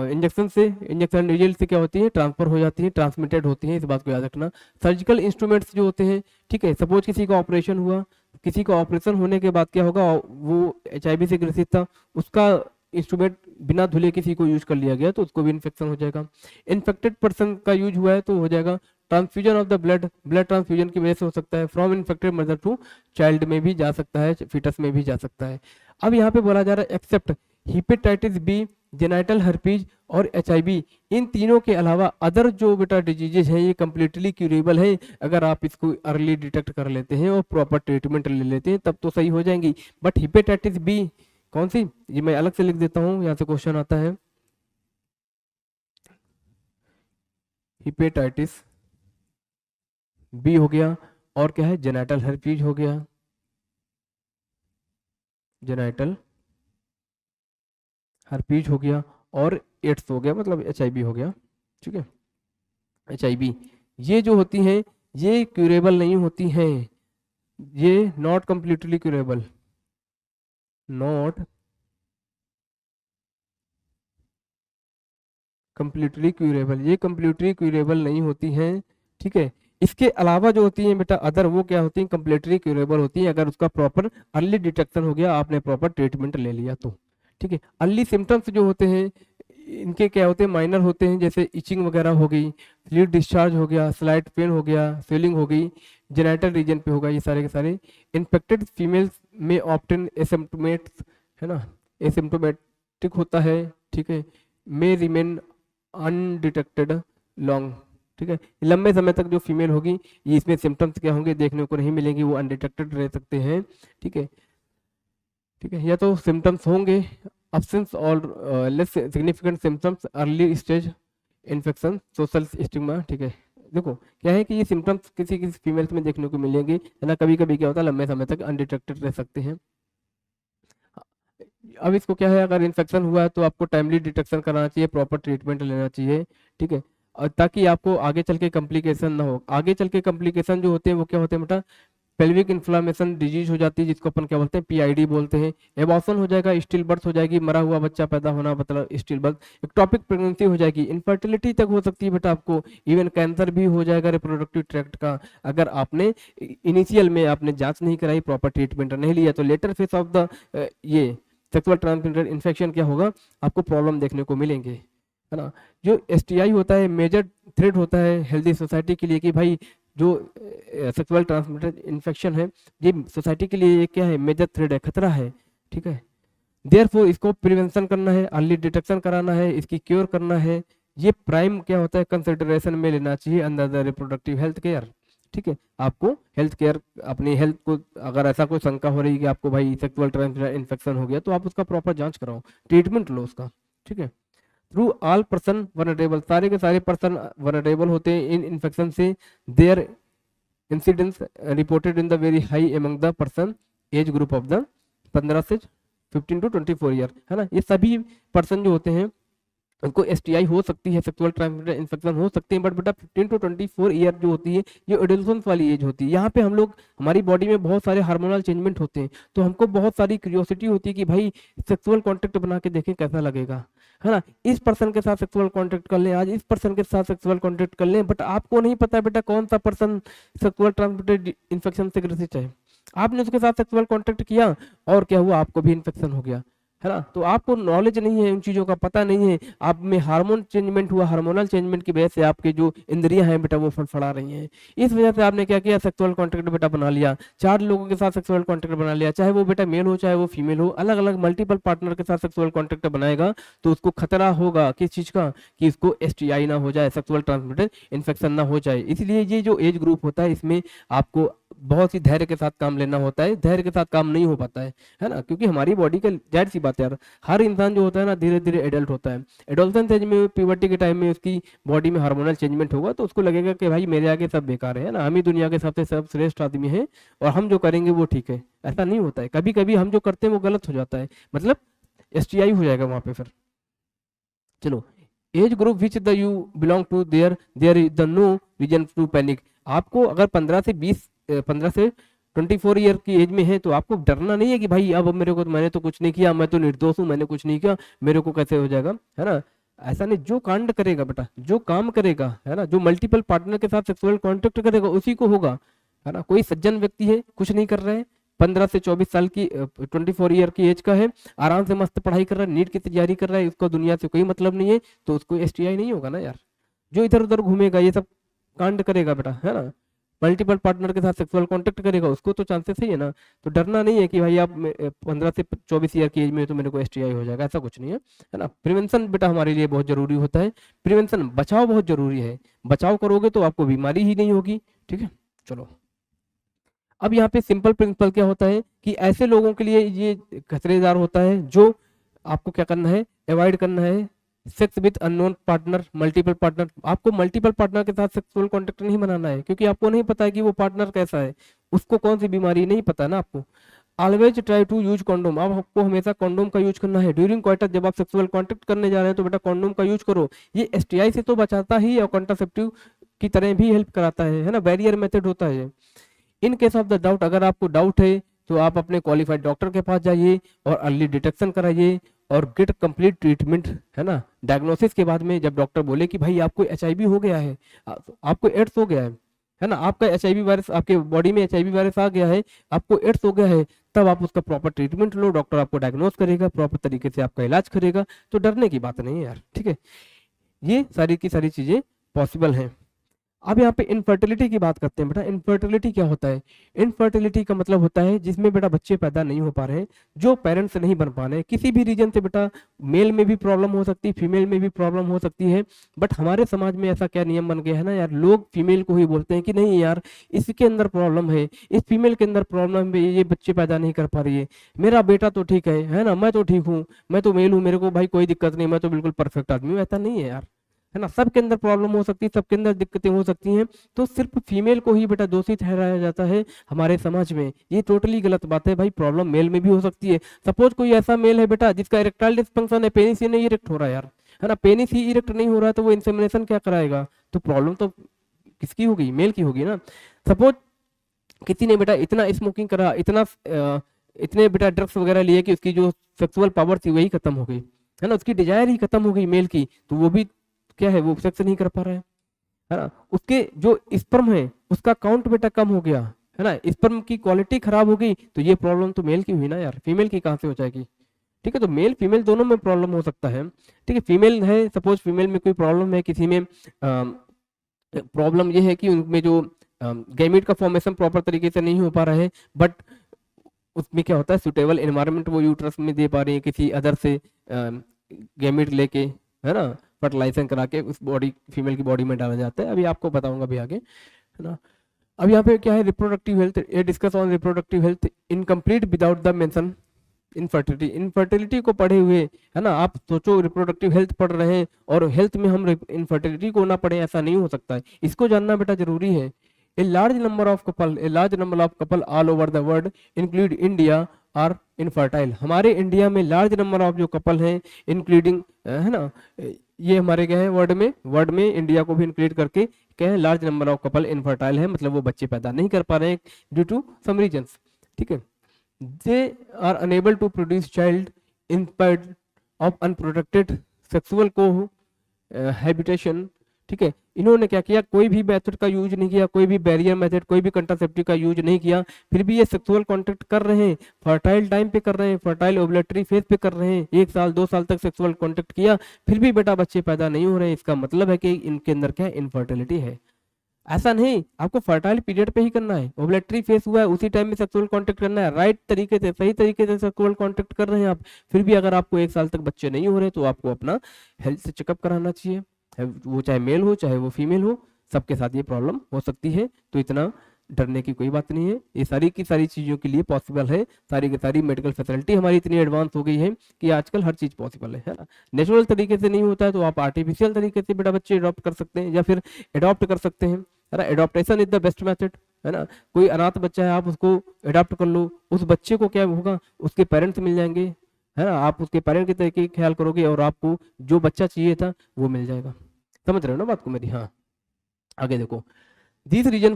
इंजेक्शन नीडल से क्या होती है, ट्रांसफर हो जाती है, ट्रांसमिटेड होती है, इस बात को याद रखना। सर्जिकल इंस्ट्रूमेंट्स जो होते हैं, ठीक है, सपोज किसी का ऑपरेशन हुआ, किसी का ऑपरेशन होने के बाद क्या होगा, वो HIV से ग्रसित था, उसका इंस्ट्रूमेंट बिना धुले किसी को यूज कर लिया गया तो उसको भी इन्फेक्शन हो जाएगा। इन्फेक्टेड पर्सन का यूज हुआ है तो हो जाएगा। Transfusion of the blood transfusion की वजह से हो सकता है, from infected mother to child में भी जा सकता है, फीटस में भी जा सकता है। अब यहाँ पे बोला जा रहा है except hepatitis B, genital herpes और HIV, इन तीनों के अलावा अदर जो बेटा डिजीजेज हैं ये कम्प्लीटली क्यूरेबल है, अगर आप इसको अर्ली डिटेक्ट कर लेते हैं और प्रॉपर ट्रीटमेंट ले लेते हैं तब तो सही हो जाएंगी। बट हेपेटाइटिस बी कौन सी, ये मैं अलग से लिख देता हूँ, यहाँ से क्वेश्चन आता है। हेपेटाइटिस बी हो गया और क्या है, जेनाइटल हर्पीज हो गया, जेनाइटल हर्पीज हो गया और एड्स हो गया, मतलब HIV हो गया, ठीक है। HIV ये जो होती हैं ये क्यूरेबल नहीं होती हैं, ये not completely curable, not completely curable, ये कंप्लीटली क्यूरेबल नहीं होती हैं, ठीक है। इसके अलावा जो होती हैं बेटा अदर, वो क्या होती हैं, कंप्लीटली क्यूरेबल होती हैं अगर उसका प्रॉपर अर्ली डिटेक्शन हो गया, आपने प्रॉपर ट्रीटमेंट ले लिया तो, ठीक है। अर्ली सिम्टम्स जो होते हैं इनके क्या होते हैं, माइनर होते हैं, जैसे इचिंग वगैरह हो गई, फ्लूइड डिस्चार्ज हो गया, स्लाइट पेन हो गया, स्वेलिंग हो गई, जेनिटल रीजन पे होगा, ये सारे के सारे। इन्फेक्टेड फीमेल्स में ऑप्टेन एसिम्प्टोमेट्स, है ना, एसिम्प्टोमेटिक होता है, ठीक है, मे रिमेन अनडिटेक्टेड लॉन्ग, ठीक है। लंबे समय तक जो फीमेल होगी ये इसमें सिम्टम्स क्या होंगे देखने को नहीं मिलेंगे, वो अनडिटेक्टेड रह सकते हैं, ठीक है, ठीक है। या तो सिम्टम्स होंगे absence और less significant symptoms, early stage infection, social stigma, ठीक है। देखो क्या है कि ये सिम्टम्स किसी किसी फीमेल्स में देखने को मिलेंगे, है ना, कभी कभी क्या होता है लंबे समय तक अनडिटेक्टेड रह सकते हैं। अब इसको क्या है, अगर इन्फेक्शन हुआ है तो आपको टाइमली डिटेक्शन कराना चाहिए, प्रॉपर ट्रीटमेंट लेना चाहिए, ठीक है, और ताकि आपको आगे चल के कॉम्प्लिकेशन ना हो। आगे चल के कॉम्प्लिकेशन जो होते हैं वो क्या होते हैं बेटा, पेल्विक इन्फ्लामेशन डिजीज हो जाती है, जिसको अपन क्या बोलते हैं, पीआईडी बोलते हैं। एबॉर्शन हो जाएगा, स्टिल बर्थ हो जाएगी, मरा हुआ बच्चा पैदा होना मतलब स्टिल बर्थ, एक्टोपिक प्रेगनेंसी हो जाएगी, इनफर्टिलिटी तक हो सकती है बेटा आपको, इवन कैंसर भी हो जाएगा रिप्रोडक्टिव ट्रैक्ट का, अगर आपने इनिशियल में आपने जांच नहीं कराई, प्रॉपर ट्रीटमेंट नहीं लिया, तो लेटर फेज ऑफ द ये सेक्सुअल ट्रांसमिटेड इन्फेक्शन क्या होगा, आपको प्रॉब्लम देखने को मिलेंगे, है ना। जो एसटीआई होता है मेजर थ्रेट होता है हेल्दी सोसाइटी के लिए, कि भाई जो सेक्सुअल ट्रांसमिटेड इन्फेक्शन है ये सोसाइटी के लिए क्या है, मेजर थ्रेट है, खतरा है, ठीक है। देयरफॉर इसको प्रिवेंशन करना है, अर्ली डिटेक्शन कराना है, इसकी क्योर करना है, ये प्राइम क्या होता है कंसिडरेशन में लेना चाहिए under the reproductive health care, ठीक है। आपको हेल्थ केयर अपनी हेल्थ को, अगर ऐसा कोई शंका हो रही है कि आपको भाई सेक्सुअल ट्रांसमिटेड इन्फेक्शन हो गया, तो आप उसका प्रॉपर जांच कराओ, ट्रीटमेंट लो उसका, ठीक है। थ्रू ऑल पर्सन वनरेबल, सारे के सारे पर्सन वनरेबल होते हैं इन इन्फेक्शन से, their incidence reported in the very high among the person age group of the 15 से 15 टू 24 ईयर, है ना। ये सभी पर्सन जो होते हैं उनको एसटीआई हो सकती है, सेक्सुअल ट्रांसमिटेड इन्फेक्शन हो सकते हैं, बट बेटा 15 टू 24 ईयर जो होती है ये एडोलेसेंस वाली एज होती है। यहाँ पे हम लोग, हमारी बॉडी में बहुत सारे हार्मोनल चेंजमेंट होते हैं, तो हमको बहुत सारी क्यूरियोसिटी होती है कि भाई सेक्सुअल कॉन्टेक्ट बना के देखें कैसा लगेगा, है ना। इस पर्सन के साथ सेक्सुअल कॉन्टेक्ट कर लें, आज इस पर्सन के साथ सेक्सुअल कॉन्टेक्ट कर लें, बट आपको नहीं पता बेटा कौन सा पर्सन सेक्सुअल ट्रांसमिटेड इन्फेक्शन से ग्रसित है। आपने उसके साथ सेक्सुअल कॉन्टेक्ट किया और क्या हुआ, आपको भी इन्फेक्शन हो गया, है ना। तो आपको नॉलेज नहीं है, उन चीजों का पता नहीं है, आप में हार्मोन चेंजमेंट हुआ, हार्मोनल चेंजमेंट की वजह से आपकी जो इंद्रियां हैं बेटा वो फड़फड़ा रही हैं, इस वजह से आपने क्या किया, सेक्सुअल कॉन्टेक्ट बेटा बना लिया, 4 लोगों के साथ सेक्सुअल कॉन्टेक्ट बना लिया, चाहे वो बेटा मेल हो चाहे वो फीमेल हो, अलग अलग मल्टीपल पार्टनर के साथ सेक्सुअल कॉन्टेक्ट बनाएगा, तो उसको खतरा होगा किस चीज का, कि इसको एसटीआई ना हो जाए, सेक्सुअल ट्रांसमिटेड इन्फेक्शन ना हो जाए। इसलिए ये जो एज ग्रुप होता है इसमें आपको बहुत ही धैर्य के साथ काम लेना होता है, धैर्य के साथ काम नहीं हो पाता है ना, क्योंकि हमारी बॉडी का जाहिर सी बात है यार, हर इंसान जो होता है ना धीरे धीरे एडल्ट होता है, एडोलसेंस एज में, प्यूबर्टी के टाइम में उसकी बॉडी में हार्मोनल चेंजमेंट होगा, तो उसको लगेगा कि भाई मेरे आगे सब बेकार है ना, हम ही दुनिया के सबसे सब श्रेष्ठ आदमी हैं और हम जो करेंगे वो ठीक है। ऐसा नहीं होता है, कभी कभी हम जो करते हैं वो गलत हो जाता है, मतलब एसटीआई हो जाएगा वहां पे फिर। चलो, age group which the you belong to, there there is the no reason to panic. आपको अगर 15 से 20 15 से 24 ईयर की एज में है तो आपको डरना नहीं है कि भाई अब मेरे को, मैंने तो कुछ नहीं किया, मैं तो निर्दोष हूँ, मैंने कुछ नहीं किया, मेरे को कैसे हो जाएगा, है ना। ऐसा नहीं, जो कांड करेगा बेटा, जो काम करेगा, है ना, जो मल्टीपल पार्टनर के साथ सेक्सुअल कॉन्टेक्ट करेगा उसी को होगा, है ना। कोई सज्जन व्यक्ति है, कुछ नहीं कर रहे हैं, 15 से 24 साल की 24 ईयर की एज का है, आराम से मस्त पढ़ाई कर रहा है, नीट की तैयारी कर रहा है, उसको दुनिया से कोई मतलब नहीं है, तो उसको एसटीआई नहीं होगा ना यार। जो इधर उधर घूमेगा, ये सब कांड करेगा बेटा, है ना, मल्टीपल पार्टनर के साथ सेक्सुअल कांटेक्ट करेगा, उसको तो चांसेस ही है ना। तो डरना नहीं है कि भाई आप 15 से 24 ईयर की एज में तो मेरे को एसटीआई हो जाएगा, ऐसा कुछ नहीं है ना। प्रिवेंशन बेटा हमारे लिए बहुत जरूरी होता है, प्रिवेंशन, बचाव बहुत जरूरी है, बचाव करोगे तो आपको बीमारी ही नहीं होगी, ठीक है। चलो, अब यहाँ पे सिंपल प्रिंसिपल क्या होता है कि ऐसे लोगों के लिए ये खतरेदार होता है जो आपको क्या करना है, अवॉइड करना है। Sex with unknown partner, multiple partner, आपको मल्टीपल पार्टनर के साथ सेक्सुअल कॉन्टेक्ट नहीं बनाना है, क्योंकि आपको नहीं पता है कि वो पार्टनर कैसा है, उसको कौन सी बीमारी नहीं पता ना आपको। Always try to use condom, अब आपको हमेशा कॉन्डोम का यूज करना है ड्यूरिंग क्वार्टर, जब आप सेक्सुअल कॉन्टेक्ट करने जा रहे हैं तो बेटा कॉन्डोम का यूज करो, ये एसटीआई से तो बचाता ही और कॉन्ट्रासेप्टिव की तरह भी हेल्प कराता है ना, बैरियर मेथड होता है। In case of the doubt, अगर आपको डाउट है तो आप अपने क्वालिफाइड डॉक्टर के पास जाइए और अर्ली डिटेक्शन कराइए और गेट कंप्लीट ट्रीटमेंट, है ना। डायग्नोसिस के बाद में जब डॉक्टर बोले कि भाई आपको एचआईवी हो गया है, आपको एड्स हो गया है ना, आपका एचआईवी वायरस आपके बॉडी में एचआईवी वायरस आ गया है, आपको एड्स हो गया है, तब आप उसका प्रॉपर ट्रीटमेंट लो, डॉक्टर आपको डायग्नोस करेगा, प्रॉपर तरीके से आपका इलाज करेगा। तो डरने की बात नहीं है यार, ठीक है। ये सारी की सारी चीजें पॉसिबल हैं। अब यहाँ पे इनफर्टिलिटी की बात करते हैं बेटा। इनफर्टिलिटी क्या होता है? इनफर्टिलिटी का मतलब होता है जिसमें बेटा बच्चे पैदा नहीं हो पा रहे हैं, जो पेरेंट्स नहीं बन पा रहे हैं, किसी भी रीजन से बेटा। मेल में भी प्रॉब्लम हो सकती है, फीमेल में भी प्रॉब्लम हो सकती है, बट हमारे समाज में ऐसा क्या नियम बन गया है ना यार, लोग फीमेल को ही बोलते हैं कि नहीं यार इसके अंदर प्रॉब्लम है, इस फीमेल के अंदर प्रॉब्लम है, ये बच्चे पैदा नहीं कर पा रही है, मेरा बेटा तो ठीक है ना, मैं तो ठीक हूँ, मैं तो मेल हूँ, मेरे को भाई कोई दिक्कत नहीं, मैं तो बिल्कुल परफेक्ट आदमी हूँ। ऐसा नहीं है यार, है ना। सबके अंदर प्रॉब्लम हो सकती है, सबके अंदर दिक्कतें हो सकती हैं। तो सिर्फ फीमेल को ही बेटा दोषी ठहराया जाता है हमारे समाज में, ये टोटली गलत बात है भाई। प्रॉब्लम मेल में भी हो सकती है। सपोज कोई ऐसा मेल है बेटा जिसका इरेक्टाइल डिस्फंक्शन है, पेनिस ही नहीं इरेक्ट हो रहा है यार, है ना, पेनिस ही इरेक्ट नहीं हो रहा है, तो वो इंसेमिनेशन क्या कराएगा? तो प्रॉब्लम तो किसकी होगी? मेल की होगी ना। सपोज किसी ने बेटा इतना स्मोकिंग करा, इतने बेटा ड्रग्स वगैरह लिए कि उसकी जो सेक्सुअल पावर थी वही खत्म हो गई, है ना, उसकी डिजायर ही खत्म हो गई मेल की, तो वो भी क्या है, वो सेक्स नहीं कर पा रहा है ना। उसके जो स्पर्म है उसका काउंट बेटा कम हो गया, है ना, स्पर्म की क्वालिटी खराब हो गई, तो ये प्रॉब्लम तो मेल की हुई ना यार, फीमेल की कहाँ से हो जाएगी? ठीक है, तो मेल फीमेल दोनों में प्रॉब्लम हो सकता है। ठीक है, फीमेल है, सपोज फीमेल में कोई प्रॉब्लम है, किसी में प्रॉब्लम ये है कि उनमें जो गैमेट का फॉर्मेशन प्रॉपर तरीके से नहीं हो पा रहा है, बट उसमें क्या होता है, सुटेबल एनवायरनमेंट वो यूट्रस में दे पा रही है किसी अदर से गैमेट लेके, है ना, फर्टिलाइजेशन करा के उस बॉडी फीमेल की बॉडी में डाला जाता है। अभी आपको बताऊंगा अभी आगे, है ना। अब यहाँ पे क्या है, रिप्रोडक्टिव हेल्थ, ये discuss on reproductive health incomplete without the mention infertility. Infertility को पढ़े हुए, है ना, आप सोचो रिप्रोडक्टिव हेल्थ पढ़ रहे हैं और हेल्थ में हम इनफर्टिलिटी को ना पढ़े, ऐसा नहीं हो सकता है। इसको जानना बेटा जरूरी है। A large number of couple all over the world, include India, are infertile। हमारे इंडिया में लार्ज नंबर ऑफ जो कपल हैं, इंक्लूडिंग, है ना, ये हमारे क्या है, वर्ड में इंडिया को भी इंक्लूड करके क्या है, large number of couple infertile है, मतलब वो बच्चे पैदा नहीं कर पा रहे हैं ड्यू टू सम रीजंस। ठीक है, they are unable to produce child in spite of unprotected sexual cohabitation. ठीक है, इन्होंने क्या किया, कोई भी मेथड का यूज नहीं किया, कोई भी बैरियर मेथड, कोई भी कंट्रासेप्टिव का यूज नहीं किया, फिर भी ये सेक्सुअल कांटेक्ट कर रहे हैं, फर्टाइल टाइम पे कर रहे हैं, फर्टाइल ओवुलेटरी फेज पे कर रहे हैं, 1 साल 2 साल तक सेक्सुअल कांटेक्ट किया, फिर भी बेटा बच्चे पैदा नहीं हो रहे हैं। इसका मतलब है कि इनके अंदर क्या है, इनफर्टिलिटी है। ऐसा नहीं, आपको फर्टाइल पीरियड पे ही करना है, ओवुलेटरी फेज हुआ है उसी टाइम में सेक्सुअल कांटेक्ट करना है, राइट तरीके से, सही तरीके से सेक्सुअल कांटेक्ट कर रहे हैं आप, फिर भी अगर आपको 1 साल तक बच्चे नहीं हो रहे, तो आपको अपना हेल्थ चेकअप कराना चाहिए, वो चाहे मेल हो चाहे वो फीमेल हो, सबके साथ ये प्रॉब्लम हो सकती है। तो इतना डरने की कोई बात नहीं है, ये सारी की सारी चीज़ों के लिए पॉसिबल है। सारी की सारी मेडिकल फैसिलिटी हमारी इतनी एडवांस हो गई है कि आजकल हर चीज़ पॉसिबल है ना। नेचुरल तरीके से नहीं होता है तो आप आर्टिफिशियल तरीके से बेटा बच्चे अडॉप्ट कर सकते हैं या फिर अडॉप्ट कर सकते हैं, है ना। Adaptation is the best method, है ना। कोई अनाथ बच्चा है, आप उसको अडॉप्ट कर लो, उस बच्चे को क्या होगा, उसके पेरेंट्स मिल जाएंगे, है ना, आप उसके पेरेंट के तरीके ख्याल करोगे और आपको जो बच्चा चाहिए था वो मिल जाएगा। समझ रहे हो ना बात को मेरी? हाँ, आगे देखो, this reason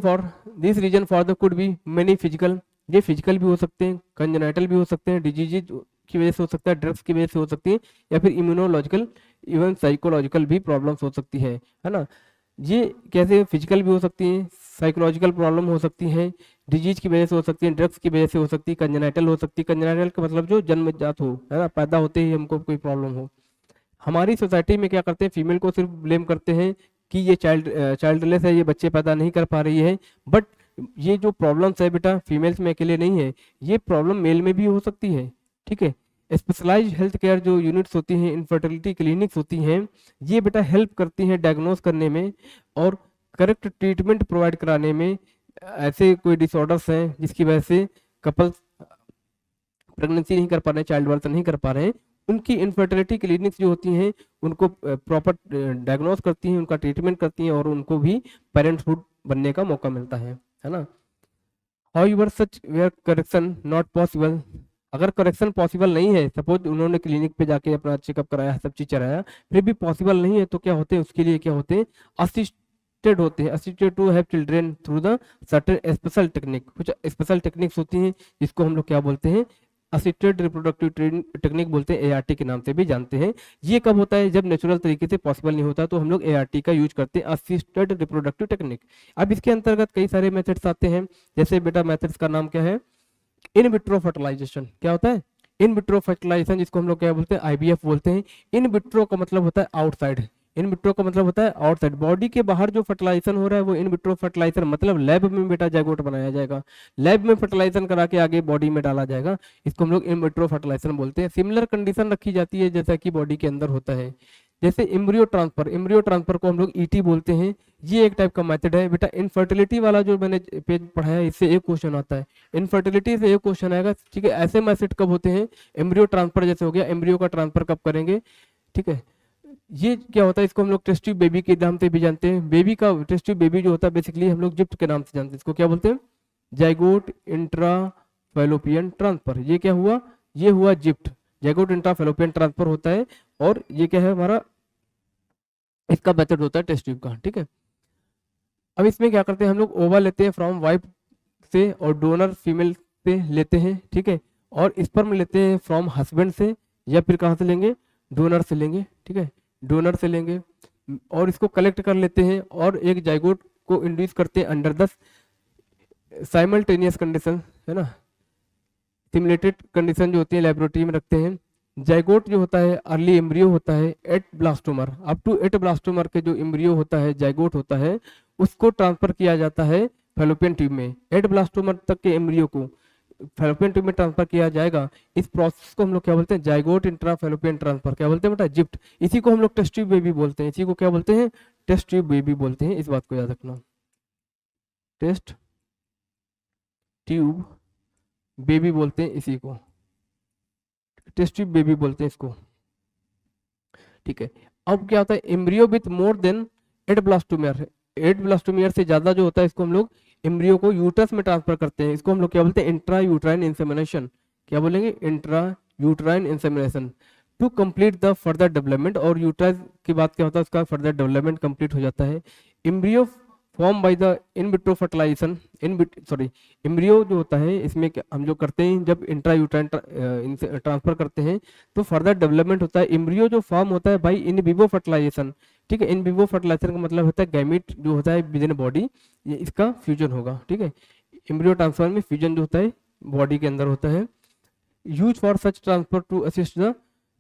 for the could be many physical, ये फिजिकल भी हो सकते हैं, कंजेनाइटल भी हो सकते हैं, डिजीज की वजह से हो सकता है, ड्रग्स की वजह से हो सकती है, या फिर इम्यूनोलॉजिकल इवन साइकोलॉजिकल भी प्रॉब्लम्स हो सकती है ना। ये कैसे, फिजिकल भी हो सकती है, साइकोलॉजिकल प्रॉब्लम हो सकती है, डिजीज की वजह से हो सकती है, ड्रग्स की वजह से हो सकती है, कंजेनाइटल हो सकती है। कंजेनाइटल का मतलब जो जन्मजात हो, है ना, पैदा होते ही हमको कोई प्रॉब्लम हो। हमारी सोसाइटी में क्या करते हैं, फीमेल को सिर्फ ब्लेम करते हैं कि ये चाइल्डलेस है, ये बच्चे पैदा नहीं कर पा रही है, बट ये जो प्रॉब्लम्स है बेटा फीमेल्स में अकेले नहीं है, ये प्रॉब्लम मेल में भी हो सकती है। ठीक है, स्पेशलाइज्ड हेल्थ केयर जो यूनिट्स होती हैं, इनफर्टिलिटी क्लिनिक्स होती हैं, ये बेटा हेल्प करती हैं डायग्नोस करने में और करेक्ट ट्रीटमेंट प्रोवाइड कराने में। ऐसे कोई डिसऑर्डर्स हैं जिसकी वजह से कपल प्रेगनेंसी नहीं कर पा रहे हैं, चाइल्ड बर्थ नहीं कर पा रहे हैं, उनकी इनफर्टिलिटी क्लिनिक्स जो होती हैं उनको प्रॉपर डायग्नोस करती हैं, उनका ट्रीटमेंट करती हैं और उनको भी पेरेंटहुड बनने का मौका मिलता है ना। However such where correction not possible, अगर करेक्शन पॉसिबल नहीं है, सपोज उन्होंने क्लिनिक पे जाके अपना चेकअप कराया, सब चीज कराया, फिर भी पॉसिबल नहीं है, तो क्या होते हैं उसके लिए, क्या होते हैं, असिस्टेड होते हैं, assisted to have children through the certain special technique. कुछ स्पेशल टेक्निक्स होती हैं जिसको हम लोग क्या बोलते हैं, असिस्टेड रिप्रोडक्टिव टेक्निक बोलते हैं, ART के नाम से भी जानते हैं। ये कब होता है? जब नेचुरल तरीके से पॉसिबल नहीं होता तो हम लोग ART का यूज करते हैं, असिस्टेड रिप्रोडक्टिव टेक्निक। अब इसके अंतर्गत कई सारे मेथड्स आते हैं, जैसे बेटा मेथड्स का नाम क्या है? In vitro fertilisation. क्या होता है? इन विट्रो फर्टिलाइजेशन, जिसको हम लोग क्या बोलते हैं? IVF बोलते हैं। इन विट्रो का मतलब होता है आउटसाइड, इन विट्रो का मतलब होता है आउटसाइड, बॉडी के बाहर जो फर्टिलाइजेशन हो रहा है वो इन विट्रो फर्टिलाइजेशन, मतलब लैब में बेटा जाइगोट बनाया जाएगा, लैब में फर्टिलाइजेशन करा के आगे बॉडी में डाला जाएगा, इसको हम लोग इन विट्रो फर्टिलाइजेशन बोलते हैं। सिमिलर कंडीशन रखी जाती है जैसा कि बॉडी के अंदर होता है, जैसे एम्ब्रियो ट्रांसफर, एम्ब्रियो ट्रांसफर को हम लोग ET बोलते हैं। ये एक टाइप का मेथड है बेटा। इनफर्टिलिटी वाला जो मैंने पेज पढ़ाया है, इससे एक क्वेश्चन आता है, इनफर्टिलिटी से एक क्वेश्चन आएगा, ठीक है। ऐसे मैसेज कब होते हैं? एम्ब्रियो ट्रांसफर जैसे हो गया, एम्ब्रियो का ट्रांसफर कब करेंगे, ठीक है। ये क्या होता है? इसको हम लोग टेस्ट ट्यूब बेबी के नाम से भी जानते हैं। बेबी का टेस्ट ट्यूब बेबी जो होता है बेसिकली हम लोग जिप्ट के नाम से जानते हैं। इसको क्या बोलते हैं? Zygote intra fallopian transfer. ये क्या हुआ? ये हुआ जिप्ट, जाइगोट इंट्रा फैलोपियन ट्रांसफर होता है। और ये क्या है हमारा? इसका मेथड होता है टेस्ट ट्यूब का, ठीक है। अब इसमें क्या करते हैं हम लोग? ओवा लेते हैं फ्रॉम वाइफ से और डोनर फीमेल से लेते हैं, ठीक है। और स्पर्म लेते हैं फ्रॉम हस्बैंड से, या फिर कहाँ से लेंगे? डोनर से लेंगे, ठीक है, डोनर से लेंगे। और इसको कलेक्ट कर लेते हैं और एक जाइगोट को इंड्यूस करते हैं अंडर द साइमल्टेनियस कंडीशन, है ना, सिमुलेटेड कंडीशन जो होती है लेबोरेटरी में रखते हैं। जाइगोट जो होता है अर्ली एम्ब्रियो होता है, 8 ब्लास्टोमर, अप टू 8 ब्लास्टोमर के जो एम्ब्रियो होता है, जाइगोट होता है, उसको ट्रांसफर किया जाता है फैलोपियन ट्यूब में। 8 ब्लास्टोमर तक के एम्ब्रियो को फैलोपियन ट्यूब में ट्रांसफर किया जाएगा। इस प्रोसेस को हम लोग क्या बोलते हैं? Zygote intra fallopian transfer. क्या बोलते हैं बेटा? जिप्ट। इसी को हम लोग टेस्ट ट्यूब बेबी बोलते हैं, इसी को क्या बोलते हैं? टेस्ट ट्यूब बेबी बोलते हैं। इस बात को याद रखना, टेस्ट ट्यूब बेबी बोलते हैं इसी को, टेस्ट ट्यूब बेबी बोलते हैं इसको, ठीक है। अब क्या होता है? Embryo with more than 8 blastomere, 8 blastomere से ज्यादा जो होता है इसको हम लोग एम्ब्रियो को यूट्रस में ट्रांसफर करते हैं। इसको हम लोग क्या बोलते हैं? Intra uterine insemination. क्या बोलेंगे? Intra uterine insemination to complete the further development. और यूट्रस की बात क्या होता है? उसका फर्दर डेवलपमेंट कंप्लीट हो जाता है। Embryo form by the in vitro fertilisation, embryo जो होता है इसमें हम जो करते हैं जब इंट्रा यूट्राइन ट्रांसफर करते हैं तो फर्दर डेवलपमेंट होता है। एम्ब्रियो जो फॉर्म होता है बाई इन विवो फर्टिलाइजेशन, ठीक है। इन विवो फर्टिलाइजेशन का मतलब होता है गैमीट जो होता है विद इन बॉडी, ये इसका फ्यूजन होगा, ठीक है। एम्ब्रियो ट्रांसफर में फ्यूजन जो होता है बॉडी के अंदर होता है। Use for such transfer to assist the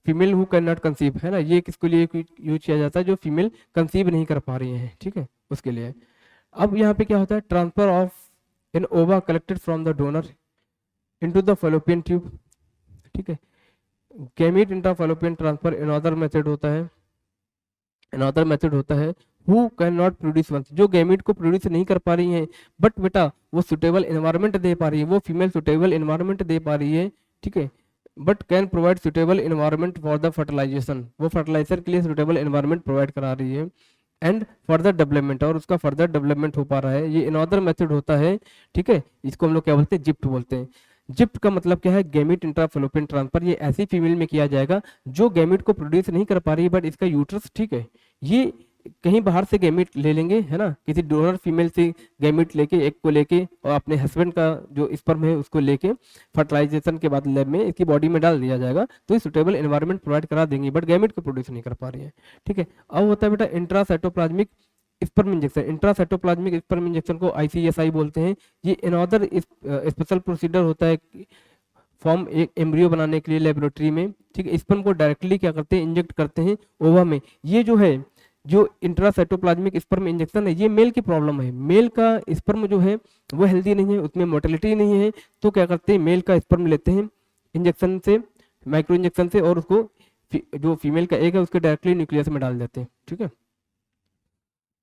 female who can not conceive, है ना। ये किसके लिए यूज किया जाता है? जो फीमेल कंसीव नहीं कर पा रही है, ठीक है, उसके लिए। अब यहाँ पे क्या होता है? Transfer of an ova collected from the donor into the fallopian tube, ठीक है। Gamete intra fallopian transfer another method होता है, अनदर मेथड होता है who can not produce ones, जो गैमीट को प्रोड्यूस नहीं कर पा रही है बट बेटा वो सुटेबल एनवायरनमेंट दे पा रही है, वो फीमेल सुटेबल एनवायरनमेंट दे पा रही है, ठीक है। But can provide suitable environment for the fertilisation, वो फर्टिलाइजर के लिए सुटेबल एनवायरनमेंट प्रोवाइड करा रही है। एंड फर्दर डेवलपमेंट, और उसका फर्दर डेवलपमेंट हो पा रहा है, ये अनदर मेथड होता है, ठीक है। इसको हम लोग क्या बोलते हैं? जिप्ट बोलते हैं। जिप्ट का मतलब क्या है? Gamete intra fallopian transfer. ये ऐसी फीमेल में किया जाएगा जो गैमीट को प्रोड्यूस नहीं कर पा रही है बट इसका यूट्रस, ठीक है, ये कहीं बाहर से गैमीट ले लेंगे, है ना, किसी डोनर फीमेल से गैमीट लेके, एक को लेके और अपने हस्बैंड का जो स्पर्म है उसको लेके फर्टिलाइजेशन के बाद लैब में इसकी बॉडी में डाल दिया जाएगा तो ये सुटेबल एनवायरनमेंट प्रोवाइड करा देंगे बट गैमीट को प्रोड्यूस नहीं कर पा रही है, ठीक है। अब होता है बेटा intracytoplasmic sperm injection. Intracytoplasmic sperm injection को ICSI बोलते हैं। ये अनदर स्पेशल प्रोसीजर होता है फॉर्म एक एम्ब्रियो बनाने के लिए लेबोरेटरी में, ठीक है। स्पर्म को डायरेक्टली क्या करते हैं? इंजेक्ट करते हैं ओवा में। ये जो है जो इंट्रासाइटोप्लाज्मिक स्पर्म इंजेक्शन है ये मेल की प्रॉब्लम है, मेल का स्पर्म जो है वो हेल्दी नहीं है, उसमें मोर्टेलिटी नहीं है, तो क्या करते हैं? मेल का स्पर्म लेते हैं इंजेक्शन से, माइक्रो इंजेक्शन से, और उसको जो फीमेल का एग है उसके डायरेक्टली न्यूक्लियस में डाल देते हैं, ठीक है।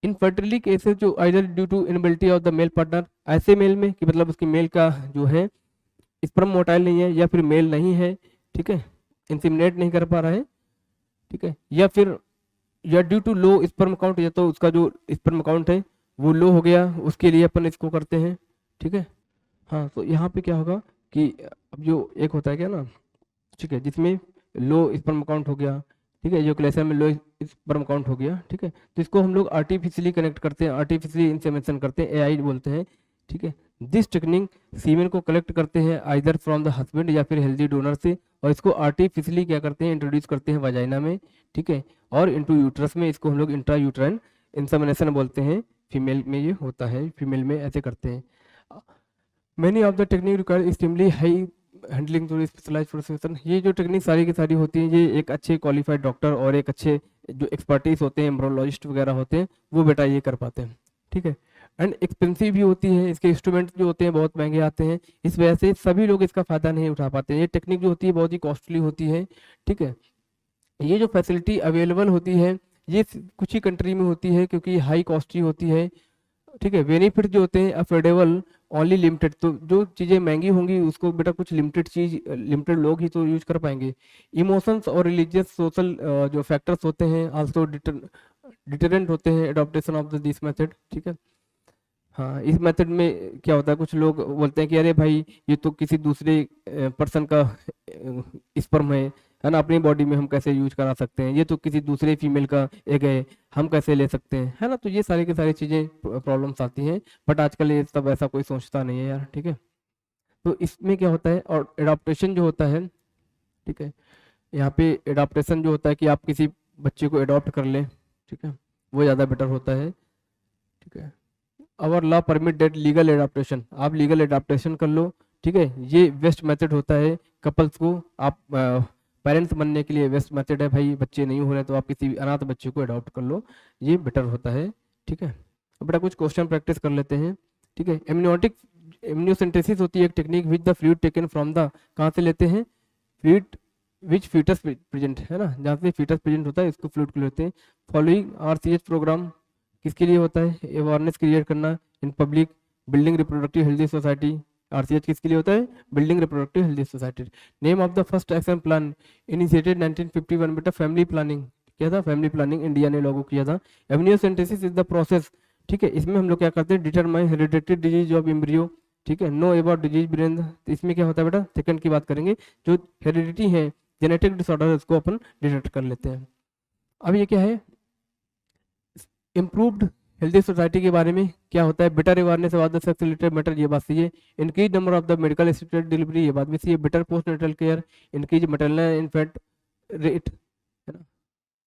इनफर्टिलिटी केसेस जो either due to inability of the male partner, ऐसे मेल में कि मतलब उसकी मेल का जो है स्पर्म मोटाइल नहीं है या फिर मेल नहीं है, ठीक है, इंसेमिनेट नहीं कर पा रहा है, ठीक है, या फिर या due to low sperm count, या तो उसका जो स्पर्म काउंट है वो लो हो गया, उसके लिए अपन इसको करते हैं, ठीक है। हाँ, तो यहाँ पे क्या होगा कि अब जो एक होता है क्या ना, ठीक है, जिसमें लो स्पर्म काउंट हो गया, ठीक है, इजैकुलेशन में लो स्पर्म काउंट हो गया, ठीक है, तो इसको हम लोग आर्टिफिशियली कनेक्ट करते हैं, आर्टिफिशियली इंसेमिनेशन करते हैं, AI बोलते हैं। ठीक है। दिस टेक्निक सीमेन को कलेक्ट करते हैं आइदर फ्रॉम द हस्बैंड या फिर हेल्दी डोनर से, और इसको आर्टिफिशियली क्या करते हैं, इंट्रोड्यूस करते हैं वाजाइना में, ठीक है, और इनटू यूट्रस में, इसको हम लोग इंट्रा यूट्राइन इंसेमिनेशन बोलते हैं। फीमेल में ये होता है, फीमेल में ऐसे करते हैं। Many of the technique require extremely high handling to specialised profession. ये जो टेक्निक सारी की सारी होती हैं, ये एक अच्छे क्वालिफाइड डॉक्टर और एक अच्छे जो एक्सपर्टीज होते हैं, एम्ब्रोलॉजिस्ट वगैरह होते हैं, वो बेटा ये कर पाते हैं, ठीक है। एंड एक्सपेंसिव भी होती है, इसके इंस्ट्रूमेंट जो होते हैं बहुत महंगे आते हैं, इस वजह से सभी लोग इसका फायदा नहीं उठा पाते हैं। ये टेक्निक जो होती है बहुत ही कॉस्टली होती है, ठीक है। ये जो फैसिलिटी अवेलेबल होती है, ये कुछ ही कंट्री में होती है क्योंकि हाई कॉस्टली होती है, ठीक है। बेनिफिट जो होते हैं अफोर्डेबल ओनली लिमिटेड, तो जो चीज़ें महंगी होंगी उसको बेटा कुछ लिमिटेड चीज, लिमिटेड लोग ही तो यूज कर पाएंगे। इमोशंस और रिलीजियस सोशल जो फैक्टर्स होते हैं आल्सो डिटरेंट होते हैं एडॉप्टेशन ऑफ दिस मेथड, ठीक है। हाँ, इस मेथड में क्या होता है, कुछ लोग बोलते हैं कि अरे भाई ये तो किसी दूसरे पर्सन का स्पर्म है ना, अपनी बॉडी में हम कैसे यूज करा सकते हैं, ये तो किसी दूसरे फीमेल का एग है, हम कैसे ले सकते हैं, है ना। तो ये सारी की सारी चीज़ें प्रॉब्लम्स आती हैं, बट आजकल ये सब ऐसा कोई सोचता नहीं है यार, ठीक है। तो इसमें क्या होता है, और एडाप्टेशन जो होता है, ठीक है, यहाँ पे एडाप्टेशन जो होता है कि आप किसी बच्चे को एडॉप्ट कर लें, ठीक है, वो ज़्यादा बेटर होता है, ठीक है। Our law permit that legal adaptation, आप लीगल एडाप्टेशन कर लो, ठीक है। ये बेस्ट मेथड होता है कपल्स को, आप पेरेंट्स बनने के लिए बेस्ट मेथड है भाई। बच्चे नहीं हो रहे तो आप किसी अनाथ बच्चे को अडॉप्ट कर लो, ये बेटर होता है, ठीक है। अब बेटा कुछ क्वेश्चन प्रैक्टिस कर लेते हैं, ठीक है। एमनियोटिक एमनियोसेंटेसिस होती है एक technique which the fluid taken from the, कहाँ से लेते हैं, फ्लूइड विच फीटस प्रेजेंट, है ना, जहाँ से फीटस प्रेजेंट होता है इसको फ्लूइड को लेते हैं। फॉलोइंग आरसीएच प्रोग्राम किसके लिए होता है, अवेयरनेस क्रिएट करना in public, building reproductive healthy society. RCH किसके लिए होता है, building reproductive healthy society. Name of the first action plan initiated 1951, बेटा फैमिली प्लानिंग, क्या था, फैमिली प्लानिंग इंडिया ने लागू किया था। एमनियोसेंटेसिस इज द प्रोसेस, ठीक है, इसमें हम लोग क्या करते हैं, determine hereditary disease of embryo, ठीक है, नो अबाउट डिजीज ब्रेन। तो इसमें क्या होता है बेटा, सेकंड की बात करेंगे, जो हेरिडिटी है जेनेटिक डिसऑर्डर, उसको अपन डिटेक्ट कर लेते हैं। अब ये क्या है, इम्प्रूव्ड हेल्दी सोसाइटी के बारे में क्या होता है, better awareness about the sex related matter, ये बात सही है। Increase number of the medical assisted delivery, ये बात भी सही है। Better post natal care, increase maternal infant rate, है ना,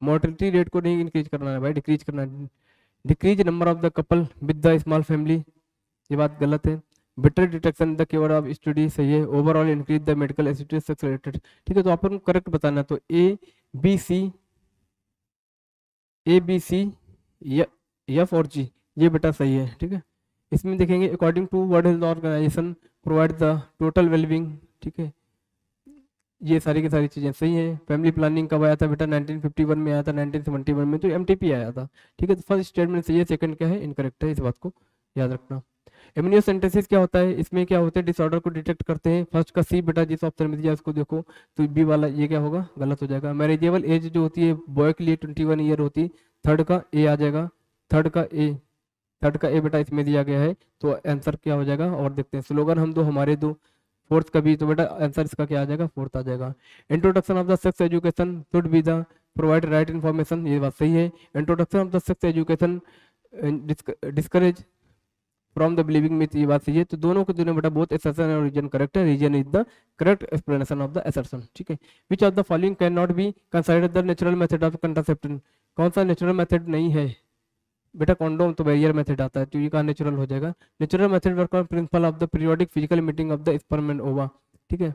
मोर्टेलिटी रेट को नहीं इंक्रीज करना है भाई, डिक्रीज करना है। Decrease number of the couple with the small family, ये बात गलत है। Better detection the cure of study, सही है। Overall increase the medical assisted sex related, ठीक है। तो अपन करेक्ट बताना, तो ए बी सी एफ और जी, ये बेटा सही है, ठीक है। इसमें देखेंगे according to World Health Organization provide the total wellbeing, ठीक है, ये सारी की सारी चीज़ें सही है। फैमिली प्लानिंग कब आया था बेटा, 1951 में आया था, 1971 में तो एमटीपी आया था, ठीक है। तो फर्स्ट स्टेटमेंट सही है, सेकंड क्या है, इनकरेक्ट है, इस बात को याद रखना। इम्यूनोसेंटेसिस क्या होता है, इसमें क्या होता है, डिसऑर्डर को डिटेक्ट करते हैं। फर्स्ट का सी बेटा जिस ऑप्शन में दिया उसको देखो, तो बी वाला ये क्या होगा, गलत हो जाएगा। मैरिजेबल एज जो होती है बॉय के लिए 21 ईयर होती है, थर्ड का ए आ जाएगा, थर्ड का ए बेटा इसमें दिया गया है, तो आंसर क्या हो जाएगा, और देखते हैं स्लोगन हम दो हमारे दो, फोर्थ का भी, तो बेटा आंसर इसका क्या आ जाएगा, फोर्थ आ जाएगा। Introduction of the sex education should be the provide right information, ये बात सही है। Introduction of the sex education discourage from the believing myth, ये बात सही है। तो दोनों को दोनों बेटा बोथ असर्शन और रीजन करेक्ट है, reason is the correct explanation of the assertion, ठीक है। Which of the following can not be considered the natural method of contraception, कौन सा नेचुरल मेथड नहीं है बेटा, कॉन्डोम तो बैरियर मेथड आता है, तो ये कहाँ नेचुरल हो जाएगा। Natural method work on principle of the periodic physical meeting of the sperm and ओवा, ठीक है।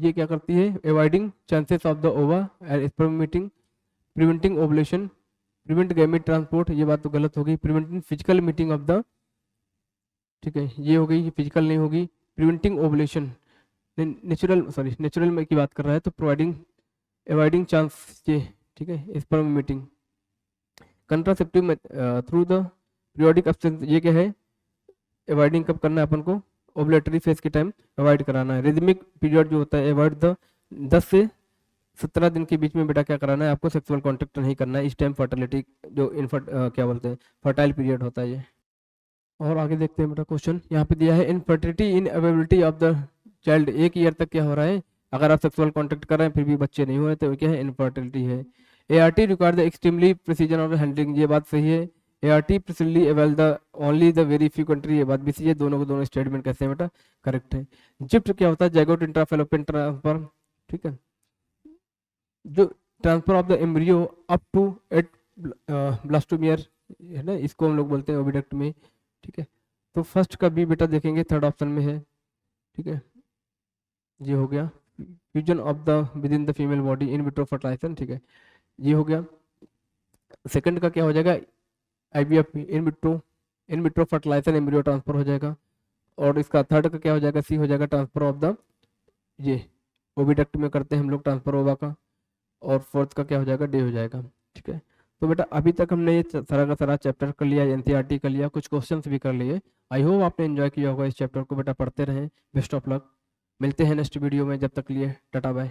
ये क्या करती है, अवॉइडिंग चांसेस ऑफ द ओवा and sperm meeting, preventing ovulation, prevent gamete transport, ये बात तो गलत होगी। Preventing physical meeting of the, ठीक है, ये हो गई, ये फिजिकल नहीं होगी। प्रिवेंटिंग ओवुलेशन, नेचुरल में की बात कर रहा है, तो प्रोवाइडिंग अवॉइडिंग चांस, ये ठीक है, sperm meeting. Contraceptive through the periodic absence, ये क्या है, अवॉइडिंग कब करना है अपन को, ओवुलेटरी फेज के टाइम अवॉइड कराना है। रिदमिक पीरियड जो होता है अवॉइड द 10 से 17 दिन के बीच में बेटा क्या कराना है आपको, सेक्सुअल कॉन्टेक्ट नहीं करना है, इस टाइम फर्टिलिटी जो क्या बोलते हैं फर्टाइल पीरियड होता है ये। और आगे देखते हैं बेटा क्वेश्चन, यहाँ पे दिया है infertility in availability of the child, 1 year तक क्या हो रहा है, अगर आप सेक्सुअल कॉन्टेक्ट कर रहे हैं फिर भी बच्चे नहीं हो रहे तो क्या है, इनफर्टिलिटी है। ART require the extremely precision of handling, ये बात सही है। ART precisely avail the only the very few country, ये बात भी सही है, दोनों को दोनों स्टेटमेंट कैसे हैं बेटा, करेक्ट है। जिप्ट क्या होता है, जाइगोट इंट्राफेलोपियन ट्रांसफर, ठीक है, जो transfer of the embryo up to eight blastomere है ना, इसको हम लोग बोलते हैं ओविडक्ट में, ठीक है। तो फर्स्ट का बी बेटा देखेंगे, थर्ड ऑप्शन में है, ठीक है, ये हो गया fusion of the within the female body in vitro fertilisation, ठीक है, ये हो गया। सेकंड का क्या हो जाएगा, IVF in vitro fertilisation embryo transfer हो जाएगा। और इसका थर्ड का क्या हो जाएगा, सी हो जाएगा ट्रांसफर ऑफ द, ये ओविडक्ट में करते हैं हम लोग ट्रांसफर ओवा का। और फोर्थ का क्या हो जाएगा, डे हो जाएगा, ठीक है। तो बेटा अभी तक हमने ये सारा का सारा चैप्टर कर लिया, NCERT कर लिया, कुछ क्वेश्चंस भी कर लिए। आई होप आपने एंजॉय किया होगा इस चैप्टर को, बेटा पढ़ते रहें, बेस्ट ऑफ लक, मिलते हैं नेक्स्ट वीडियो में, जब तक लिए टाटा बाय।